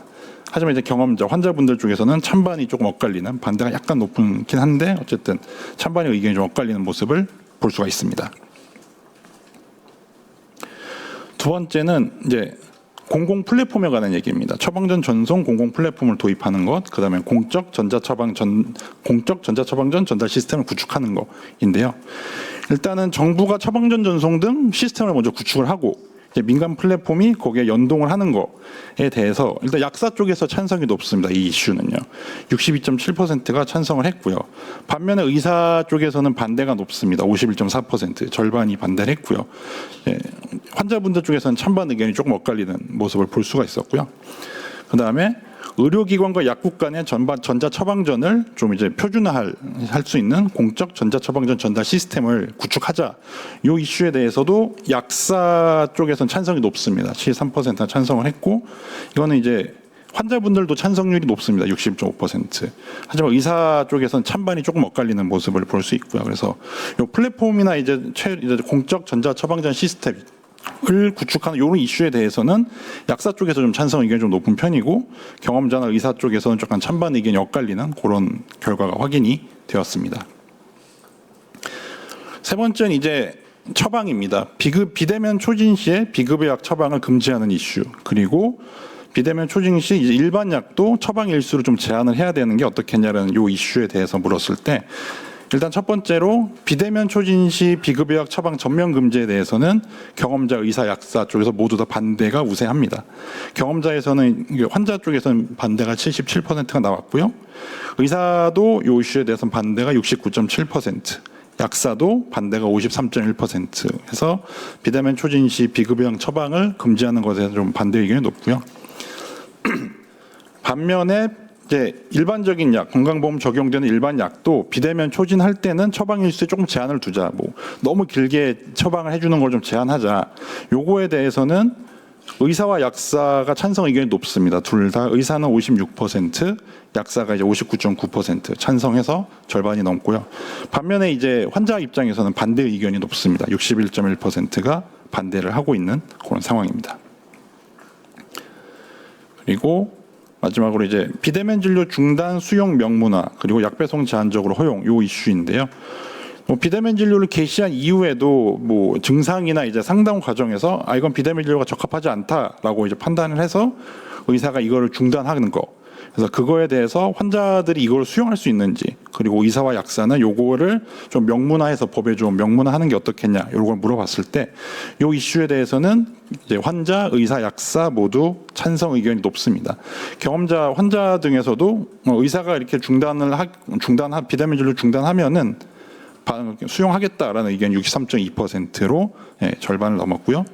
하지만 이제 경험자, 환자분들 쪽에서는 찬반이 조금 엇갈리는, 반대가 약간 높긴 한데 어쨌든 찬반의 의견이 좀 엇갈리는 모습을 볼 수가 있습니다. 두 번째는 이제 공공 플랫폼에 관한 얘기입니다. 처방전 전송 공공 플랫폼을 도입하는 것, 그다음에 공적 전자 처방전 전달 시스템을 구축하는 것인데요. 일단은 정부가 처방전 전송 등 시스템을 먼저 구축을 하고 이제 민간 플랫폼이 거기에 연동을 하는 것에 대해서 일단 약사 쪽에서 찬성이 높습니다. 이 이슈는요. 62.7%가 찬성을 했고요. 반면에 의사 쪽에서는 반대가 높습니다. 51.4%, 절반이 반대를 했고요. 환자분들 쪽에서는 찬반 의견이 조금 엇갈리는 모습을 볼 수가 있었고요. 그다음에 의료기관과 약국 간의 전자 처방전을 좀 이제 표준화할 수 있는 공적 전자 처방전 전달 시스템을 구축하자. 이 이슈에 대해서도 약사 쪽에서는 찬성이 높습니다. 73%가 찬성을 했고, 이거는 이제 환자분들도 찬성률이 높습니다. 60.5%. 하지만 의사 쪽에서는 찬반이 조금 엇갈리는 모습을 볼 수 있고요. 그래서 이 플랫폼이나 이제 공적 전자 처방전 시스템 을 구축하는 이런 이슈에 대해서는 약사 쪽에서 좀 찬성 의견이 좀 높은 편이고 경험자나 의사 쪽에서는 약간 찬반 의견이 엇갈리는 그런 결과가 확인이 되었습니다. 세 번째는 이제 처방입니다. 비대면 초진 시에 비급여 약 처방을 금지하는 이슈, 그리고 비대면 초진 시 이제 일반 약도 처방 일수를 좀 제한을 해야 되는 게 어떻겠냐라는 이 이슈에 대해서 물었을 때 일단 첫 번째로 비대면 초진 시 비급여약 처방 전면 금지에 대해서는 경험자, 의사, 약사 쪽에서 모두 다 반대가 우세합니다. 경험자에서는 환자 쪽에서는 반대가 77%가 나왔고요. 의사도 이 이슈에 대해서는 반대가 69.7%, 약사도 반대가 53.1% 해서 비대면 초진 시 비급여약 처방을 금지하는 것에 대해서 좀 반대 의견이 높고요. 반면에 이제 일반적인 약, 건강보험 적용되는 일반 약도 비대면 초진할 때는 처방 일수에 조금 제한을 두자. 뭐 너무 길게 처방을 해주는 걸 좀 제한하자. 요거에 대해서는 의사와 약사가 찬성 의견이 높습니다. 둘 다 의사는 56%, 약사가 이제 59.9% 찬성해서 절반이 넘고요. 반면에 이제 환자 입장에서는 반대 의견이 높습니다. 61.1%가 반대를 하고 있는 그런 상황입니다. 그리고 마지막으로 이제 비대면 진료 중단 수용 명문화 그리고 약 배송 제한적으로 허용 요 이슈인데요. 비대면 진료를 개시한 이후에도 뭐 증상이나 이제 상담 과정에서 이건 비대면 진료가 적합하지 않다라고 이제 판단을 해서 의사가 이거를 중단하는 거. 그래서 그거에 대해서 환자들이 이걸 수용할 수 있는지 그리고 의사와 약사는 요거를 좀 명문화해서 법에 좀 명문화하는 게 어떻겠냐 이런 걸 물어봤을 때 요 이슈에 대해서는 이제 환자, 의사, 약사 모두 찬성 의견이 높습니다. 경험자, 환자 등에서도 의사가 이렇게 비대면 진료 중단하면은 수용하겠다라는 의견이 63.2%로 절반을 넘었고요.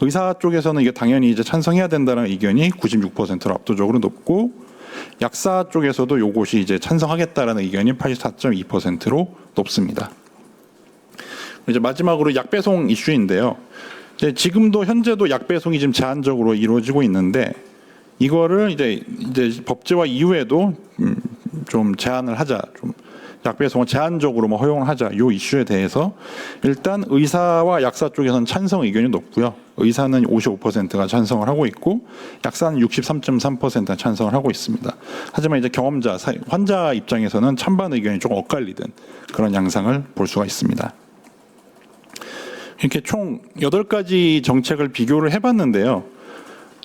의사 쪽에서는 이게 당연히 이제 찬성해야 된다는 의견이 96%로 압도적으로 높고 약사 쪽에서도 요것이 이제 찬성하겠다라는 의견이 84.2%로 높습니다. 이제 마지막으로 약 배송 이슈인데요. 이제 지금도 현재도 약 배송이 지금 제한적으로 이루어지고 있는데 이거를 이제 법제화 이후에도 좀 제한을 하자, 좀 약 배송을 제한적으로 뭐 허용하자 요 이슈에 대해서 일단 의사와 약사 쪽에서는 찬성 의견이 높고요. 의사는 55%가 찬성을 하고 있고 약사는 63.3%가 찬성을 하고 있습니다. 하지만 이제 경험자, 환자 입장에서는 찬반 의견이 조금 엇갈리는 그런 양상을 볼 수가 있습니다. 이렇게 총 8가지 정책을 비교를 해봤는데요.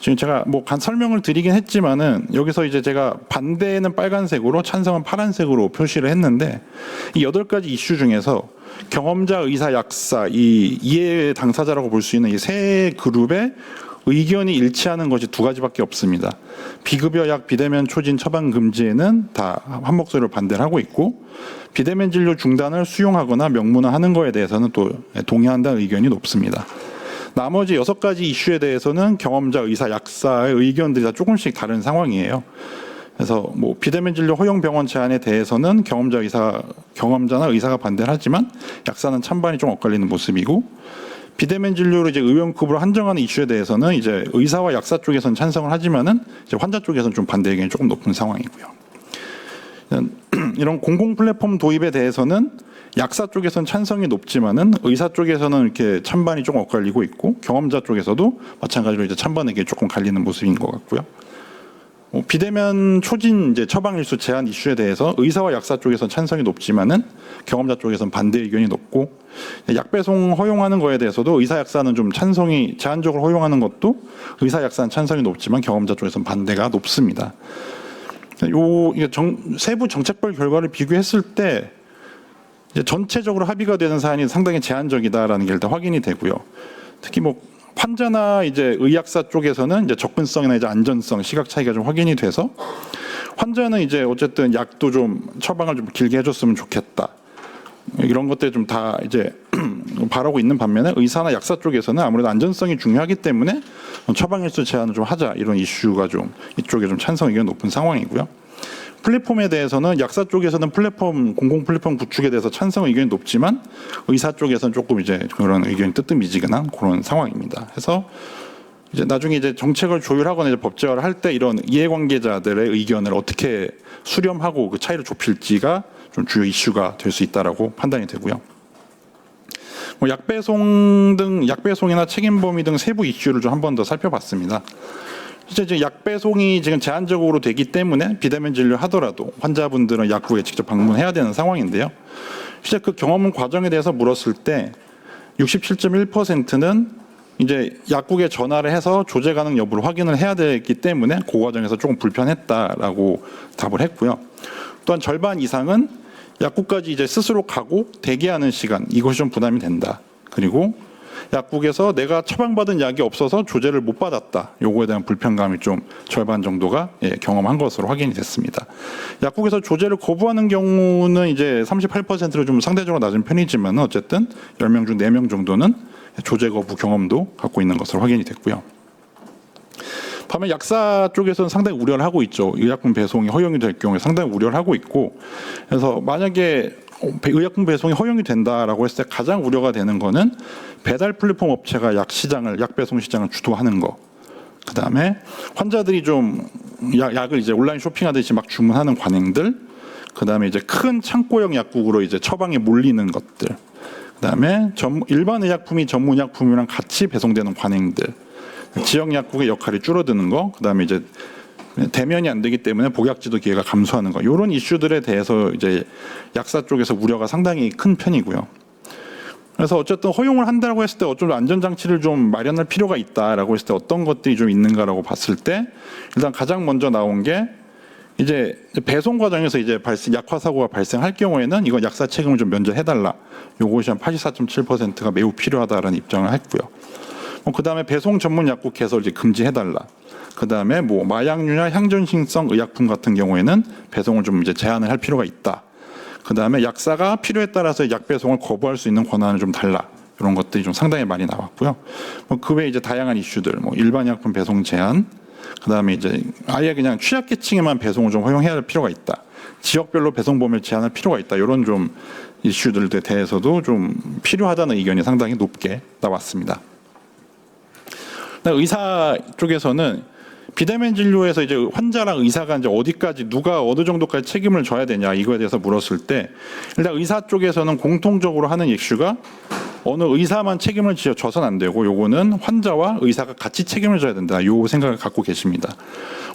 지금 제가 뭐 설명을 드리긴 했지만은 여기서 이제 제가 반대는 빨간색으로 찬성은 파란색으로 표시를 했는데 이 8가지 이슈 중에서 경험자, 의사, 약사 이 이해 당사자라고 볼 수 있는 이 세 그룹의 의견이 일치하는 것이 2가지밖에 없습니다. 비급여약 비대면 초진 처방 금지에는 다 한 목소리로 반대를 하고 있고 비대면 진료 중단을 수용하거나 명문화하는 거에 대해서는 또 동의한다는 의견이 높습니다. 나머지 6가지 이슈에 대해서는 경험자, 의사, 약사의 의견들이 다 조금씩 다른 상황이에요. 그래서 뭐 비대면 진료 허용 병원 제한에 대해서는 경험자나 의사가 반대를 하지만 약사는 찬반이 좀 엇갈리는 모습이고 비대면 진료를 이제 의원급으로 한정하는 이슈에 대해서는 이제 의사와 약사 쪽에서는 찬성을 하지만은 이제 환자 쪽에서는 좀 반대 의견이 조금 높은 상황이고요. 이런 공공 플랫폼 도입에 대해서는 약사 쪽에서는 찬성이 높지만은 의사 쪽에서는 이렇게 찬반이 조금 엇갈리고 있고 경험자 쪽에서도 마찬가지로 이제 찬반 의견이 조금 갈리는 모습인 것 같고요. 비대면 초진 이제 처방일수 제한 이슈에 대해서 의사와 약사 쪽에서는 찬성이 높지만은 경험자 쪽에서는 반대 의견이 높고 약 배송 허용하는 거에 대해서도 의사 약사는 좀 찬성이 제한적으로 허용하는 것도 의사 약사는 찬성이 높지만 경험자 쪽에서는 반대가 높습니다. 세부 정책별 결과를 비교했을 때 이제 전체적으로 합의가 되는 사안이 상당히 제한적이다라는 게 일단 확인이 되고요. 특히 뭐 환자나 이제 의약사 쪽에서는 이제 접근성이나 이제 안전성, 시각 차이가 좀 확인이 돼서 환자는 이제 어쨌든 약도 좀 처방을 좀 길게 해줬으면 좋겠다. 이런 것들 좀 다 이제 바라고 있는 반면에 의사나 약사 쪽에서는 아무래도 안전성이 중요하기 때문에 처방일수 제한을 좀 하자 이런 이슈가 좀 이쪽에 좀 찬성 의견이 높은 상황이고요. 플랫폼에 대해서는 약사 쪽에서는 공공 플랫폼 구축에 대해서 찬성 의견이 높지만 의사 쪽에서는 조금 이제 그런 의견이 뜨뜻미지근한 그런 상황입니다. 그래서 이제 나중에 이제 정책을 조율하거나 이제 법제화를 할 때 이런 이해관계자들의 의견을 어떻게 수렴하고 그 차이를 좁힐지가 좀 주요 이슈가 될 수 있다라고 판단이 되고요. 뭐 약배송이나 책임 범위 등 세부 이슈를 좀 한 번 더 살펴봤습니다. 이제 약 배송이 지금 제한적으로 되기 때문에 비대면 진료 하더라도 환자분들은 약국에 직접 방문해야 되는 상황인데요. 실제 그 경험 과정에 대해서 물었을 때 67.1%는 이제 약국에 전화를 해서 조제 가능 여부를 확인을 해야 되기 때문에 그 과정에서 조금 불편했다라고 답을 했고요. 또한 절반 이상은 약국까지 이제 스스로 가고 대기하는 시간, 이것이 좀 부담이 된다. 그리고 약국에서 내가 처방받은 약이 없어서 조제를 못 받았다. 요거에 대한 불편감이 좀 절반 정도가 경험한 것으로 확인이 됐습니다. 약국에서 조제를 거부하는 경우는 이제 38%로 좀 상대적으로 낮은 편이지만 어쨌든 10명 중 4명 정도는 조제 거부 경험도 갖고 있는 것으로 확인이 됐고요. 반면 약사 쪽에서는 상당히 우려를 하고 있죠. 의약품 배송이 허용이 될 경우에 상당히 우려를 하고 있고, 그래서 만약에 의약품 배송이 허용이 된다라고 했을 때 가장 우려가 되는 거는 배달 플랫폼 업체가 약 배송 시장을 주도하는 거. 그 다음에 환자들이 좀 약을 이제 온라인 쇼핑하듯이 막 주문하는 관행들. 그 다음에 이제 큰 창고형 약국으로 이제 처방이 몰리는 것들. 그 다음에 일반 의약품이 전문 의약품이랑 같이 배송되는 관행들. 지역 약국의 역할이 줄어드는 거, 그다음에 이제 대면이 안 되기 때문에 복약지도 기회가 감소하는 거, 이런 이슈들에 대해서 이제 약사 쪽에서 우려가 상당히 큰 편이고요. 그래서 어쨌든 허용을 한다고 했을 때 어쩌면 안전장치를 좀 마련할 필요가 있다라고 했을 때 어떤 것들이 좀 있는가라고 봤을 때 일단 가장 먼저 나온 게 이제 배송 과정에서 이제 약화 사고가 발생할 경우에는 이건 약사 책임을 좀 면제해달라. 요것이 한 84.7%가 매우 필요하다라는 입장을 했고요. 그 다음에 배송 전문 약국 개설 이제 금지해달라. 그 다음에 뭐 마약류나 향전신성 의약품 같은 경우에는 배송을 좀 이제 제한을 할 필요가 있다. 그 다음에 약사가 필요에 따라서 약 배송을 거부할 수 있는 권한을 좀 달라. 이런 것들이 좀 상당히 많이 나왔고요. 그 외에 이제 다양한 이슈들, 뭐 일반 약품 배송 제한, 그 다음에 이제 아예 그냥 취약계층에만 배송을 좀 허용해야 할 필요가 있다. 지역별로 배송 범위를 제한할 필요가 있다. 이런 좀 이슈들에 대해서도 좀 필요하다는 의견이 상당히 높게 나왔습니다. 의사 쪽에서는 비대면 진료에서 이제 환자랑 의사가 이제 어디까지 누가 어느 정도까지 책임을 져야 되냐 이거에 대해서 물었을 때 일단 의사 쪽에서는 공통적으로 하는 이슈가 어느 의사만 책임을 져서는 안 되고 요거는 환자와 의사가 같이 책임을 져야 된다. 요 생각을 갖고 계십니다.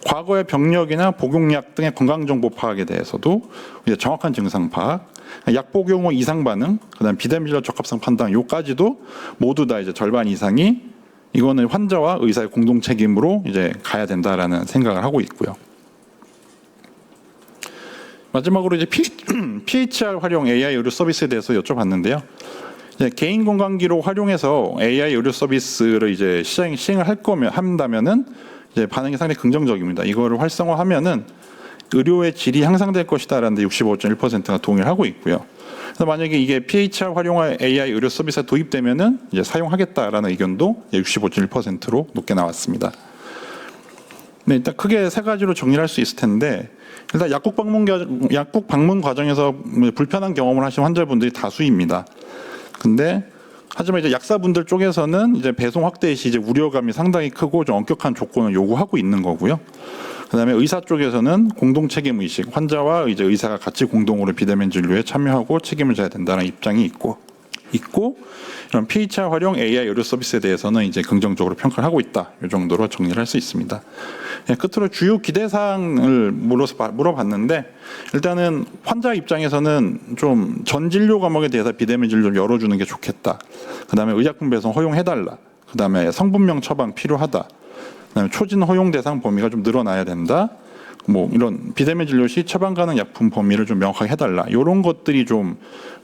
과거의 병력이나 복용약 등의 건강 정보 파악에 대해서도 이제 정확한 증상 파악, 약 복용 후 이상 반응, 그다음 비대면 진료 적합성 판단 요까지도 모두 다 이제 절반 이상이 이거는 환자와 의사의 공동 책임으로 이제 가야 된다라는 생각을 하고 있고요. 마지막으로 이제 PHR 활용 AI 의료 서비스에 대해서 여쭤봤는데요. 이제 개인 건강기록 활용해서 AI 의료 서비스를 이제 시행을 한다면은 이제 반응이 상당히 긍정적입니다. 이거를 활성화하면은 의료의 질이 향상될 것이다라는 데 65.1%가 동의를 하고 있고요. 그래서 만약에 이게 PHR 활용한 AI 의료 서비스가 도입되면은 이제 사용하겠다라는 의견도 65.1%로 높게 나왔습니다. 네, 일단 크게 세 가지로 정리할 수 있을 텐데 일단 약국 방문 과정에서 불편한 경험을 하신 환자분들이 다수입니다. 근데 하지만 이제 약사분들 쪽에서는 이제 배송 확대 시 이제 우려감이 상당히 크고 좀 엄격한 조건을 요구하고 있는 거고요. 그다음에 의사 쪽에서는 공동 책임 의식, 환자와 이제 의사가 같이 공동으로 비대면 진료에 참여하고 책임을 져야 된다는 입장이 있고 이런 PHR 활용 AI 의료 서비스에 대해서는 이제 긍정적으로 평가를 하고 있다. 이 정도로 정리를 할 수 있습니다. 예, 끝으로 주요 기대 사항을 물어봤는데 일단은 환자 입장에서는 좀 전 진료 과목에 대해서 비대면 진료를 열어주는 게 좋겠다. 그다음에 의약품 배송 허용해달라. 그다음에 성분명 처방 필요하다. 그다음에 초진 허용 대상 범위가 좀 늘어나야 된다. 뭐 이런 비대면 진료 시 처방 가능 약품 범위를 좀 명확하게 해달라. 이런 것들이 좀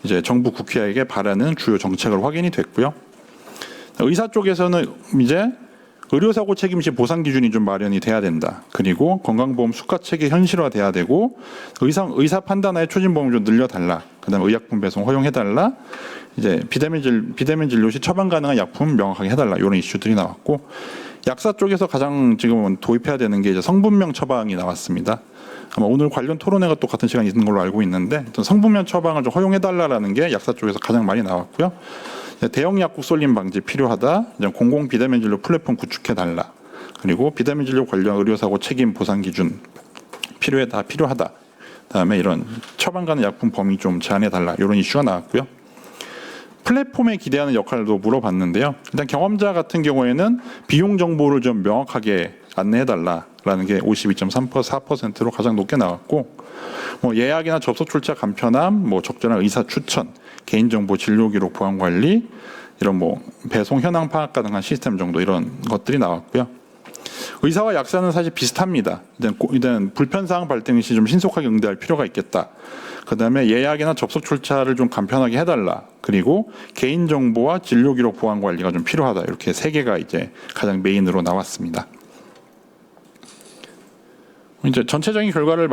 이제 정부 국회에게 바라는 주요 정책으로 확인이 됐고요. 의사 쪽에서는 이제 의료사고 책임 시 보상 기준이 좀 마련이 돼야 된다. 그리고 건강보험 수가 체계 현실화돼야 되고 의사 판단하에 초진 범위 좀 늘려달라. 그다음에 의약품 배송 허용해달라. 이제 비대면 진료 시 처방 가능한 약품 명확하게 해달라. 이런 이슈들이 나왔고. 약사 쪽에서 가장 지금 도입해야 되는 게 이제 성분명 처방이 나왔습니다. 아마 오늘 관련 토론회가 또 같은 시간에 있는 걸로 알고 있는데 성분명 처방을 좀 허용해달라는 게 약사 쪽에서 가장 많이 나왔고요. 대형 약국 쏠림 방지 필요하다. 공공 비대면 진료 플랫폼 구축해달라. 그리고 비대면 진료 관련 의료사고 책임 보상 기준 필요하다. 그다음에 이런 처방 가능 약품 범위 좀 제한해달라. 이런 이슈가 나왔고요. 플랫폼에 기대하는 역할도 물어봤는데요. 일단 경험자 같은 경우에는 비용 정보를 좀 명확하게 안내해달라라는 게 52.4%로 가장 높게 나왔고, 뭐 예약이나 접속 출처 간편함, 뭐 적절한 의사 추천, 개인정보 진료기록 보안 관리, 이런 뭐 배송 현황 파악 가능한 시스템 정도 이런 것들이 나왔고요. 의사와 약사는 사실 비슷합니다. 일단 불편 사항 발생 시 좀 신속하게 응대할 필요가 있겠다. 그다음에 예약이나 접속 절차를 좀 간편하게 해달라. 그리고 개인정보와 진료기록 보안 관리가 좀 필요하다. 이렇게 세 개가 이제 가장 메인으로 나왔습니다. 이제 전체적인 결과를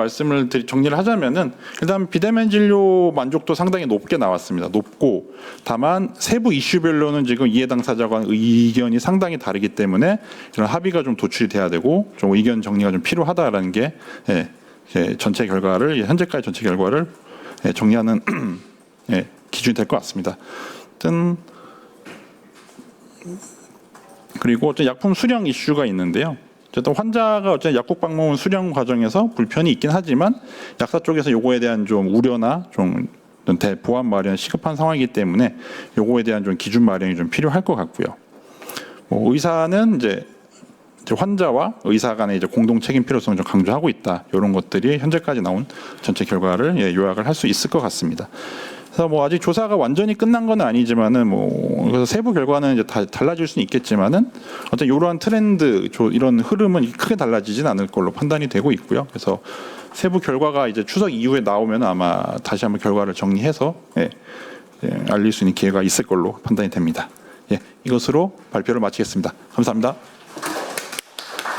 정리를 하자면은 일단 비대면 진료 만족도 상당히 높게 나왔습니다. 높고 다만 세부 이슈별로는 지금 이해 당사자 간 의견이 상당히 다르기 때문에 이런 합의가 좀 도출이 돼야 되고 좀 의견 정리가 좀 필요하다라는 게 전체 결과를 현재까지 전체 결과를 정리하는 기준이 될 것 같습니다. 하여튼 그리고 약품 수령 이슈가 있는데요. 어쨌든 환자가 어쨌든 약국 방문 수령 과정에서 불편이 있긴 하지만 약사 쪽에서 요거에 대한 좀 우려나 좀 대보안 마련 시급한 상황이기 때문에 요거에 대한 좀 기준 마련이 좀 필요할 것 같고요. 뭐 의사는 이제 환자와 의사 간의 이제 공동 책임 필요성을 좀 강조하고 있다. 이런 것들이 현재까지 나온 전체 결과를 요약을 할 수 있을 것 같습니다. 그래서 뭐 아직 조사가 완전히 끝난 건 아니지만은 뭐 그래서 세부 결과는 이제 다 달라질 수는 있겠지만은 어떤 이러한 트렌드, 이런 흐름은 크게 달라지진 않을 걸로 판단이 되고 있고요. 그래서 세부 결과가 이제 추석 이후에 나오면 아마 다시 한번 결과를 정리해서 알릴 수 있는 기회가 있을 걸로 판단이 됩니다. 이것으로 발표를 마치겠습니다. 감사합니다.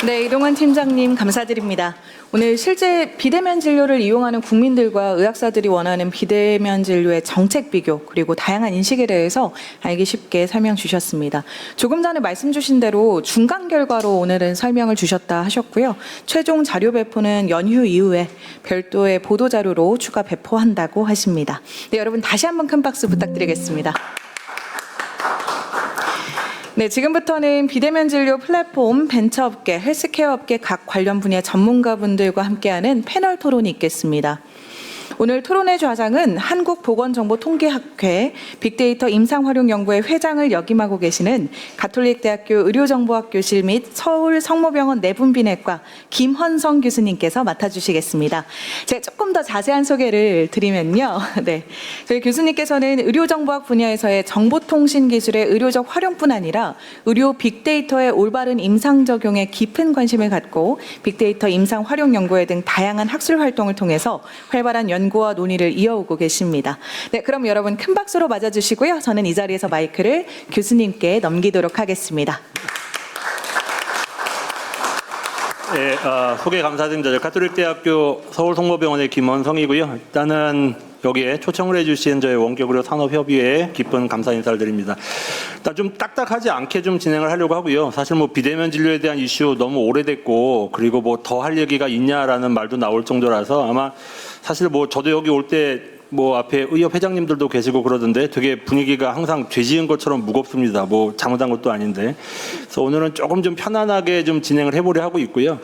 네, 이동환 팀장님 감사드립니다. 오늘 실제 비대면 진료를 이용하는 국민들과 의학사들이 원하는 비대면 진료의 정책 비교 그리고 다양한 인식에 대해서 알기 쉽게 설명 주셨습니다. 조금 전에 말씀 주신 대로 중간 결과로 오늘은 설명을 주셨다 하셨고요. 최종 자료 배포는 연휴 이후에 별도의 보도 자료로 추가 배포한다고 하십니다. 네, 여러분 다시 한번 큰 박수 부탁드리겠습니다. 네, 지금부터는 비대면 진료 플랫폼, 벤처업계, 헬스케어업계 각 관련 분야 전문가분들과 함께하는 패널 토론이 있겠습니다. 오늘 토론의 좌장은 한국보건정보통계학회 빅데이터 임상활용연구회 회장을 역임하고 계시는 가톨릭대학교 의료정보학교실 및 서울성모병원 내분비내과 김헌성 교수님께서 맡아주시겠습니다. 제가 조금 더 자세한 소개를 드리면요. 네, 저희 교수님께서는 의료정보학 분야에서의 정보통신기술의 의료적 활용뿐 아니라 의료 빅데이터의 올바른 임상 적용에 깊은 관심을 갖고 빅데이터 임상 활용 연구회 등 다양한 학술 활동을 통해서 활발한 연구와 논의를 이어오고 계십니다. 네, 그럼 여러분 큰 박수로 맞아주시고요. 저는 이 자리에서 마이크를 교수님께 넘기도록 하겠습니다. 네, 소개 감사드립니다. 가톨릭대학교 서울성모병원의 김원성이고요. 일단은 여기에 초청을 해주신 저희 원격의료 산업협의회에 깊은 감사 인사를 드립니다. 일단 좀 딱딱하지 않게 좀 진행을 하려고 하고요. 사실 뭐 비대면 진료에 대한 이슈 너무 오래됐고 그리고 뭐 더 할 얘기가 있냐라는 말도 나올 정도라서 아마 사실 뭐 저도 여기 올 때 뭐 앞에 의협 회장님들도 계시고 그러던데 되게 분위기가 항상 죄 지은 것처럼 무겁습니다. 뭐 잘못한 것도 아닌데. 그래서 오늘은 조금 좀 편안하게 좀 진행을 해보려 하고 있고요.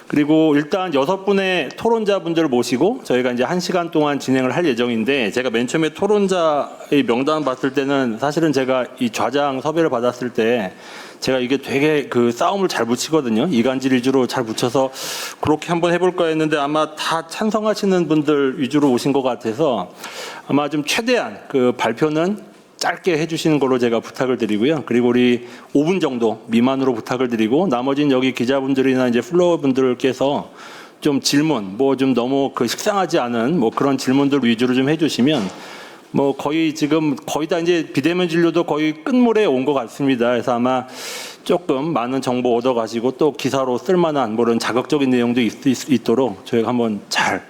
그리고 일단 6분의 토론자분들을 모시고 저희가 이제 1시간 동안 진행을 할 예정인데 제가 맨 처음에 토론자의 명단 봤을 때는 사실은 제가 이 좌장 섭외를 받았을 때 제가 이게 되게 그 싸움을 잘 붙이거든요. 이간질 위주로 잘 붙여서 그렇게 한번 해볼까 했는데 아마 다 찬성하시는 분들 위주로 오신 것 같아서 아마 좀 최대한 그 발표는 짧게 해주시는 걸로 제가 부탁을 드리고요. 그리고 우리 5분 정도 미만으로 부탁을 드리고 나머지는 여기 기자분들이나 이제 플로어 분들께서 좀 질문, 뭐 좀 너무 그 식상하지 않은 뭐 그런 질문들 위주로 좀 해주시면 뭐 거의 지금 거의 다 이제 비대면 진료도 거의 끝물에 온 것 같습니다. 그래서 아마 조금 많은 정보 얻어가시고 또 기사로 쓸만한 뭐 그런 자극적인 내용도 있도록 저희가 한번 잘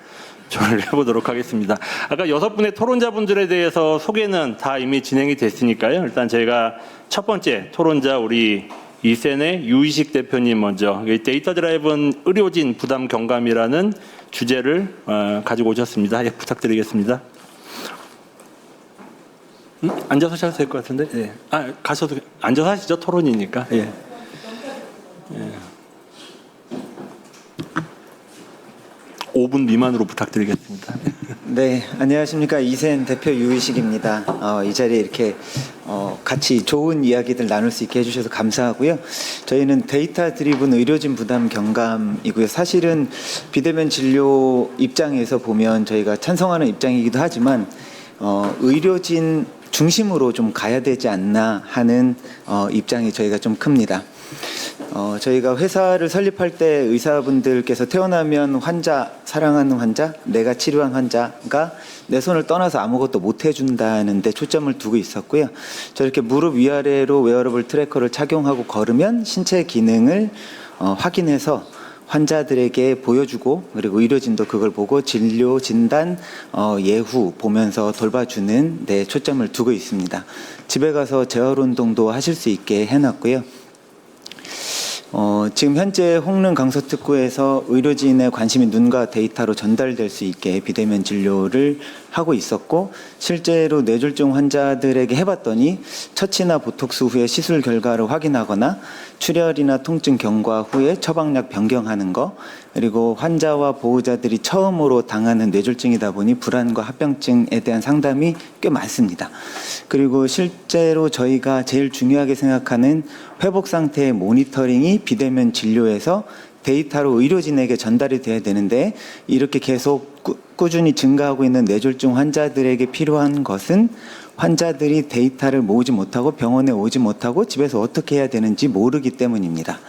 조율을 해보도록 하겠습니다. 아까 6분의 토론자분들에 대해서 소개는 다 이미 진행이 됐으니까요. 일단 저희가 첫 번째 토론자 우리 이센의 유이식 대표님 먼저 데이터 드라이브는 의료진 부담 경감이라는 주제를 가지고 오셨습니다. 예, 부탁드리겠습니다. 앉아서 하셔도 될 것 같은데. 예. 가셔도 앉아서 하시죠. 토론이니까. 예. 예. 5분 미만으로 부탁드리겠습니다. 네, 안녕하십니까. 이센 대표 유의식입니다. 이 자리에 이렇게 같이 좋은 이야기들 나눌 수 있게 해주셔서 감사하고요. 저희는 데이터 드리븐 의료진 부담 경감이고요. 사실은 비대면 진료 입장에서 보면 저희가 찬성하는 입장이기도 하지만 의료진 중심으로 좀 가야 되지 않나 하는 입장이 저희가 좀 큽니다. 저희가 회사를 설립할 때 의사분들께서 태어나면 환자, 사랑하는 환자, 내가 치료한 환자가 내 손을 떠나서 아무것도 못 해준다는 데 초점을 두고 있었고요. 저렇게 무릎 위아래로 웨어러블 트래커를 착용하고 걸으면 신체 기능을 확인해서 환자들에게 보여주고, 그리고 의료진도 그걸 보고 진료, 진단, 예후 보면서 돌봐주는 데 초점을 두고 있습니다. 집에 가서 재활 운동도 하실 수 있게 해놨고요. 지금 현재 홍릉 강서특구에서 의료진의 관심이 눈과 데이터로 전달될 수 있게 비대면 진료를 하고 있었고, 실제로 뇌졸중 환자들에게 해봤더니 처치나 보톡스 후에 시술 결과를 확인하거나 출혈이나 통증 경과 후에 처방약 변경하는 거, 그리고 환자와 보호자들이 처음으로 당하는 뇌졸중이다 보니 불안과 합병증에 대한 상담이 꽤 많습니다. 그리고 실제로 저희가 제일 중요하게 생각하는 회복 상태의 모니터링이 비대면 진료에서 데이터로 의료진에게 전달이 돼야 되는데, 이렇게 계속 꾸준히 증가하고 있는 뇌졸중 환자들에게 필요한 것은 환자들이 데이터를 모으지 못하고 병원에 오지 못하고 집에서 어떻게 해야 되는지 모르기 때문입니다.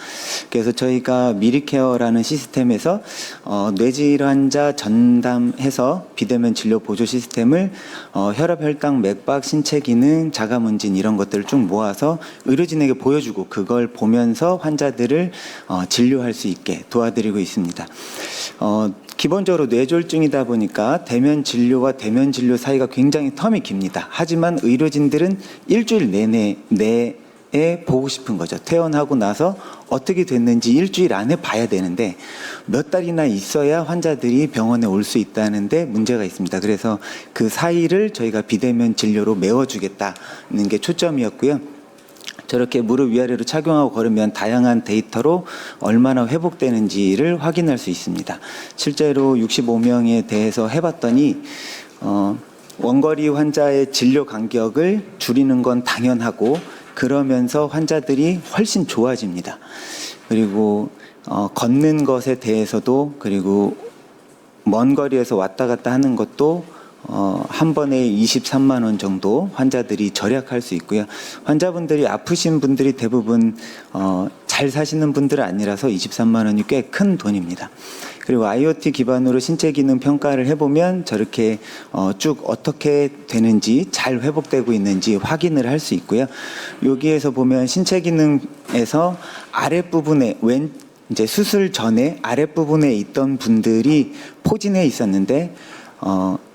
그래서 저희가 미리케어라는 시스템에서 뇌질 환자 전담해서 비대면 진료 보조 시스템을 혈압, 혈당, 맥박, 신체 기능, 자가문진 이런 것들을 쭉 모아서 의료진에게 보여주고, 그걸 보면서 환자들을 진료할 수 있게 도와드리고 있습니다. 기본적으로 뇌졸중이다 보니까 대면 진료와 대면 진료 사이가 굉장히 텀이 깁니다. 하지만 의료진들은 일주일 내에 보고 싶은 거죠. 퇴원하고 나서 어떻게 됐는지 일주일 안에 봐야 되는데 몇 달이나 있어야 환자들이 병원에 올 수 있다는데 문제가 있습니다. 그래서 그 사이를 저희가 비대면 진료로 메워주겠다는 게 초점이었고요. 저렇게 무릎 위아래로 착용하고 걸으면 다양한 데이터로 얼마나 회복되는지를 확인할 수 있습니다. 실제로 65명에 대해서 해봤더니 원거리 환자의 진료 간격을 줄이는 건 당연하고, 그러면서 환자들이 훨씬 좋아집니다. 그리고 걷는 것에 대해서도, 그리고 먼 거리에서 왔다 갔다 하는 것도 한 번에 23만 원 정도 환자들이 절약할 수 있고요. 환자분들이 아프신 분들이 대부분 잘 사시는 분들은 아니라서 23만 원이 꽤 큰 돈입니다. 그리고 IoT 기반으로 신체 기능 평가를 해보면 저렇게 쭉 어떻게 되는지, 잘 회복되고 있는지 확인을 할 수 있고요. 여기에서 보면 신체 기능에서 아랫부분에 이제 수술 전에 아랫부분에 있던 분들이 포진해 있었는데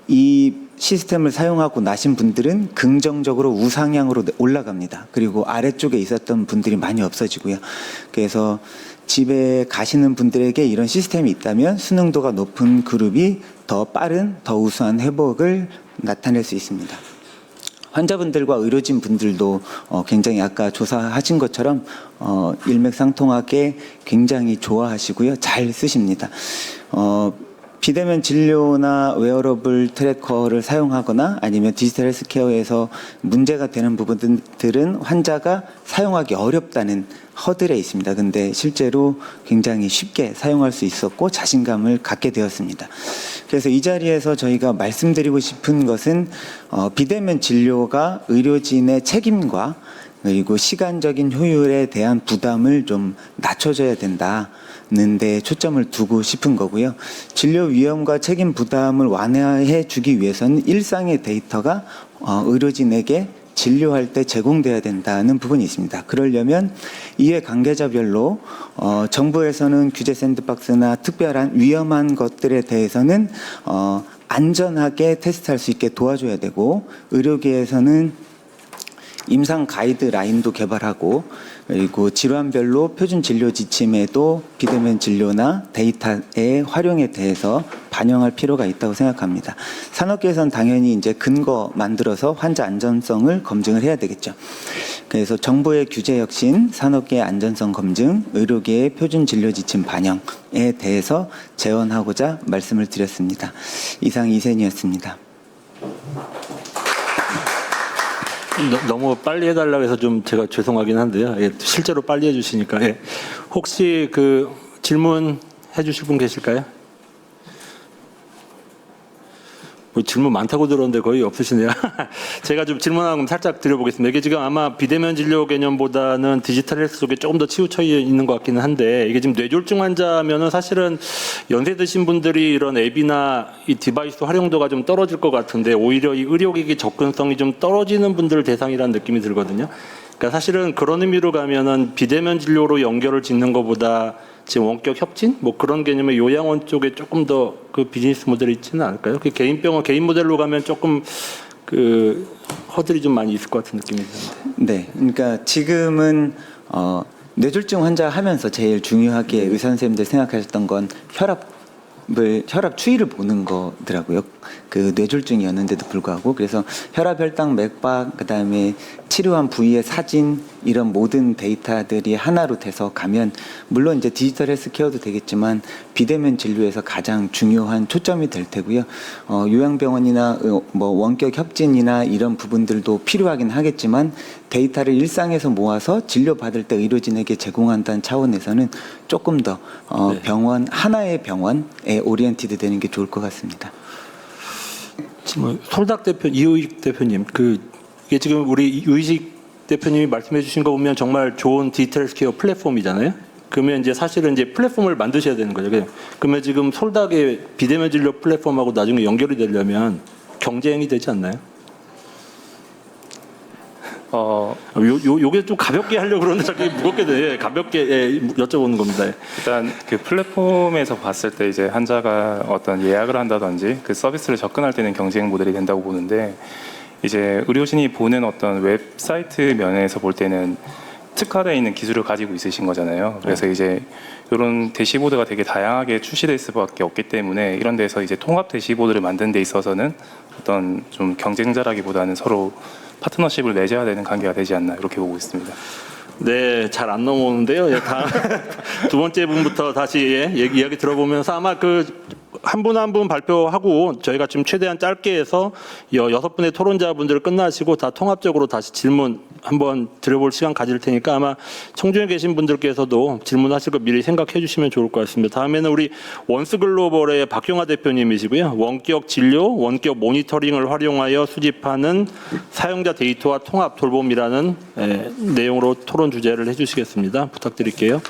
이 시스템을 사용하고 나신 분들은 긍정적으로 우상향으로 올라갑니다. 그리고 아래쪽에 있었던 분들이 많이 없어지고요. 그래서 집에 가시는 분들에게 이런 시스템이 있다면 수능도가 높은 그룹이 더 빠른, 더 우수한 회복을 나타낼 수 있습니다. 환자분들과 의료진 분들도 굉장히 아까 조사하신 것처럼 일맥상통하게 굉장히 좋아하시고요. 잘 쓰십니다. 비대면 진료나 웨어러블 트래커를 사용하거나 아니면 디지털 헬스케어에서 문제가 되는 부분들은 환자가 사용하기 어렵다는 허들에 있습니다. 근데 실제로 굉장히 쉽게 사용할 수 있었고 자신감을 갖게 되었습니다. 그래서 이 자리에서 저희가 말씀드리고 싶은 것은 비대면 진료가 의료진의 책임과 그리고 시간적인 효율에 대한 부담을 좀 낮춰줘야 된다는 데 초점을 두고 싶은 거고요. 진료 위험과 책임 부담을 완화해 주기 위해서는 일상의 데이터가 의료진에게 진료할 때 제공돼야 된다는 부분이 있습니다. 그러려면 이해 관계자별로 정부에서는 규제 샌드박스나 특별한 위험한 것들에 대해서는 안전하게 테스트할 수 있게 도와줘야 되고, 의료계에서는 임상 가이드라인도 개발하고, 그리고 질환별로 표준 진료 지침에도 비대면 진료나 데이터의 활용에 대해서 반영할 필요가 있다고 생각합니다. 산업계에서는 당연히 이제 근거 만들어서 환자 안전성을 검증을 해야 되겠죠. 그래서 정부의 규제 혁신, 산업계의 안전성 검증, 의료계의 표준 진료 지침 반영에 대해서 제언하고자 말씀을 드렸습니다. 이상 이센이었습니다. 너무 빨리 해달라고 해서 좀 제가 죄송하긴 한데요. 예, 실제로 빨리 해주시니까. 예. 혹시 그 질문 해주실 분 계실까요? 뭐 질문 많다고 들었는데 거의 없으시네요. 제가 좀 질문 하나 살짝 드려보겠습니다. 이게 지금 아마 비대면 진료 개념보다는 디지털 헬스 쪽에 조금 더 치우쳐 있는 것 같기는 한데, 이게 지금 뇌졸중 환자면은 사실은 연세 드신 분들이 이런 앱이나 이 디바이스 활용도가 좀 떨어질 것 같은데, 오히려 이 의료기기 접근성이 좀 떨어지는 분들 대상이라는 느낌이 들거든요. 그러니까 사실은 그런 의미로 가면은 비대면 진료로 연결을 짓는 것보다 지금 원격 협진 뭐 그런 개념의 요양원 쪽에 조금 더 그 비즈니스 모델이 있지는 않을까요? 그 개인 병원 개인 모델로 가면 조금 그 허들이 좀 많이 있을 것 같은 느낌이 드는데. 네, 그러니까 지금은 뇌졸중 환자 하면서 제일 중요하게 의사 선생님들 생각하셨던 건 혈압 추이를 보는 거더라고요. 그 뇌졸중이었는데도 불구하고. 그래서 혈압, 혈당, 맥박, 그다음에 치료한 부위의 사진, 이런 모든 데이터들이 하나로 돼서 가면, 물론 이제 디지털 헬스케어도 되겠지만 비대면 진료에서 가장 중요한 초점이 될 테고요. 요양병원이나 뭐 원격 협진이나 이런 부분들도 필요하긴 하겠지만, 데이터를 일상에서 모아서 진료받을 때 의료진에게 제공한다는 차원에서는 조금 더 네. 병원, 하나의 병원에 오리엔티드 되는 게 좋을 것 같습니다. 지금 솔닥 대표, 이의식 대표님, 이게 지금 우리 이의식 대표님이 말씀해주신 거 보면 정말 좋은 디지털 헬스케어 플랫폼이잖아요. 그러면 이제 사실은 이제 플랫폼을 만드셔야 되는 거죠. 그러면 지금 솔닥의 비대면 진료 플랫폼하고 나중에 연결이 되려면 경쟁이 되지 않나요? 요게 좀 가볍게 하려고 그러는데 자꾸 무겁게 돼. 가볍게 여쭤보는 겁니다. 일단 그 플랫폼에서 봤을 때 이제 환자가 어떤 예약을 한다든지 그 서비스를 접근할 때는 경쟁 모델이 된다고 보는데, 이제 의료진이 보는 어떤 웹사이트 면에서 볼 때는 특화되어 있는 기술을 가지고 있으신 거잖아요. 그래서 이제 이런 대시보드가 되게 다양하게 출시될 수밖에 없기 때문에, 이런 데서 이제 통합 대시보드를 만든 데 있어서는 어떤 좀 경쟁자라기보다는 서로 파트너십을 맺어야 되는 관계가 되지 않나, 이렇게 보고 있습니다. 네, 잘 안 넘어오는데요. 다음 두 번째 분부터 다시 이야기 들어보면서 아마 한 분 한 분 발표하고 저희가 지금 최대한 짧게 해서 6분의 토론자분들 끝나시고 다 통합적으로 다시 질문 한번 드려볼 시간 가질 테니까, 아마 청중에 계신 분들께서도 질문하실 거 미리 생각해 주시면 좋을 것 같습니다. 다음에는 우리 원스글로벌의 박경화 대표님이시고요. 원격 진료, 원격 모니터링을 활용하여 수집하는 사용자 데이터와 통합 돌봄이라는 내용으로 토론 주제를 해주시겠습니다. 부탁드릴게요.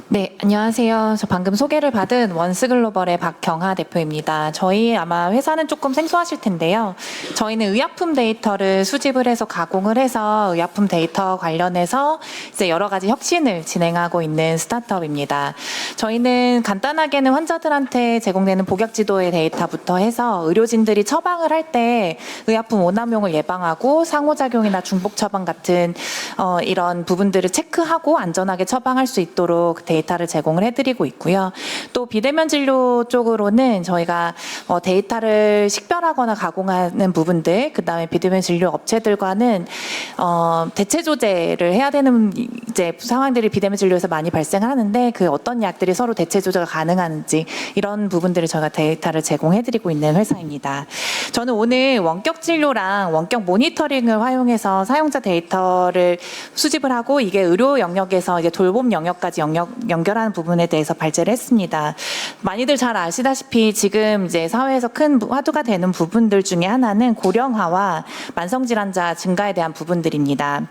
네, 안녕하세요. 저 방금 소개를 받은 원스글로벌의 박경하 대표입니다. 저희 아마 회사는 조금 생소하실 텐데요. 저희는 의약품 데이터를 수집을 해서 가공을 해서 의약품 데이터 관련해서 이제 여러 가지 혁신을 진행하고 있는 스타트업입니다. 저희는 간단하게는 환자들한테 제공되는 복약 지도의 데이터부터 해서 의료진들이 처방을 할 때 의약품 오남용을 예방하고 상호작용이나 중복 처방 같은 이런 부분들을 체크하고 안전하게 처방할 수 있도록 데이터를 제공을 해드리고 있고요. 또 비대면 진료 쪽으로는 저희가 데이터를 식별하거나 가공하는 부분들, 그다음에 비대면 진료 업체들과는 대체 조제를 해야 되는 이제 상황들이 비대면 진료에서 많이 발생하는데, 그 어떤 약들이 서로 대체 조제가 가능한지 이런 부분들을 저희가 데이터를 제공해드리고 있는 회사입니다. 저는 오늘 원격 진료랑 원격 모니터링을 활용해서 사용자 데이터를 수집을 하고, 이게 의료 영역에서 이제 돌봄 영역까지 연결하는 부분에 대해서 발제를 했습니다. 많이들 잘 아시다시피 지금 이제 사회에서 큰 화두가 되는 부분들 중에 하나는 고령화와 만성질환자 증가에 대한 부분들입니다.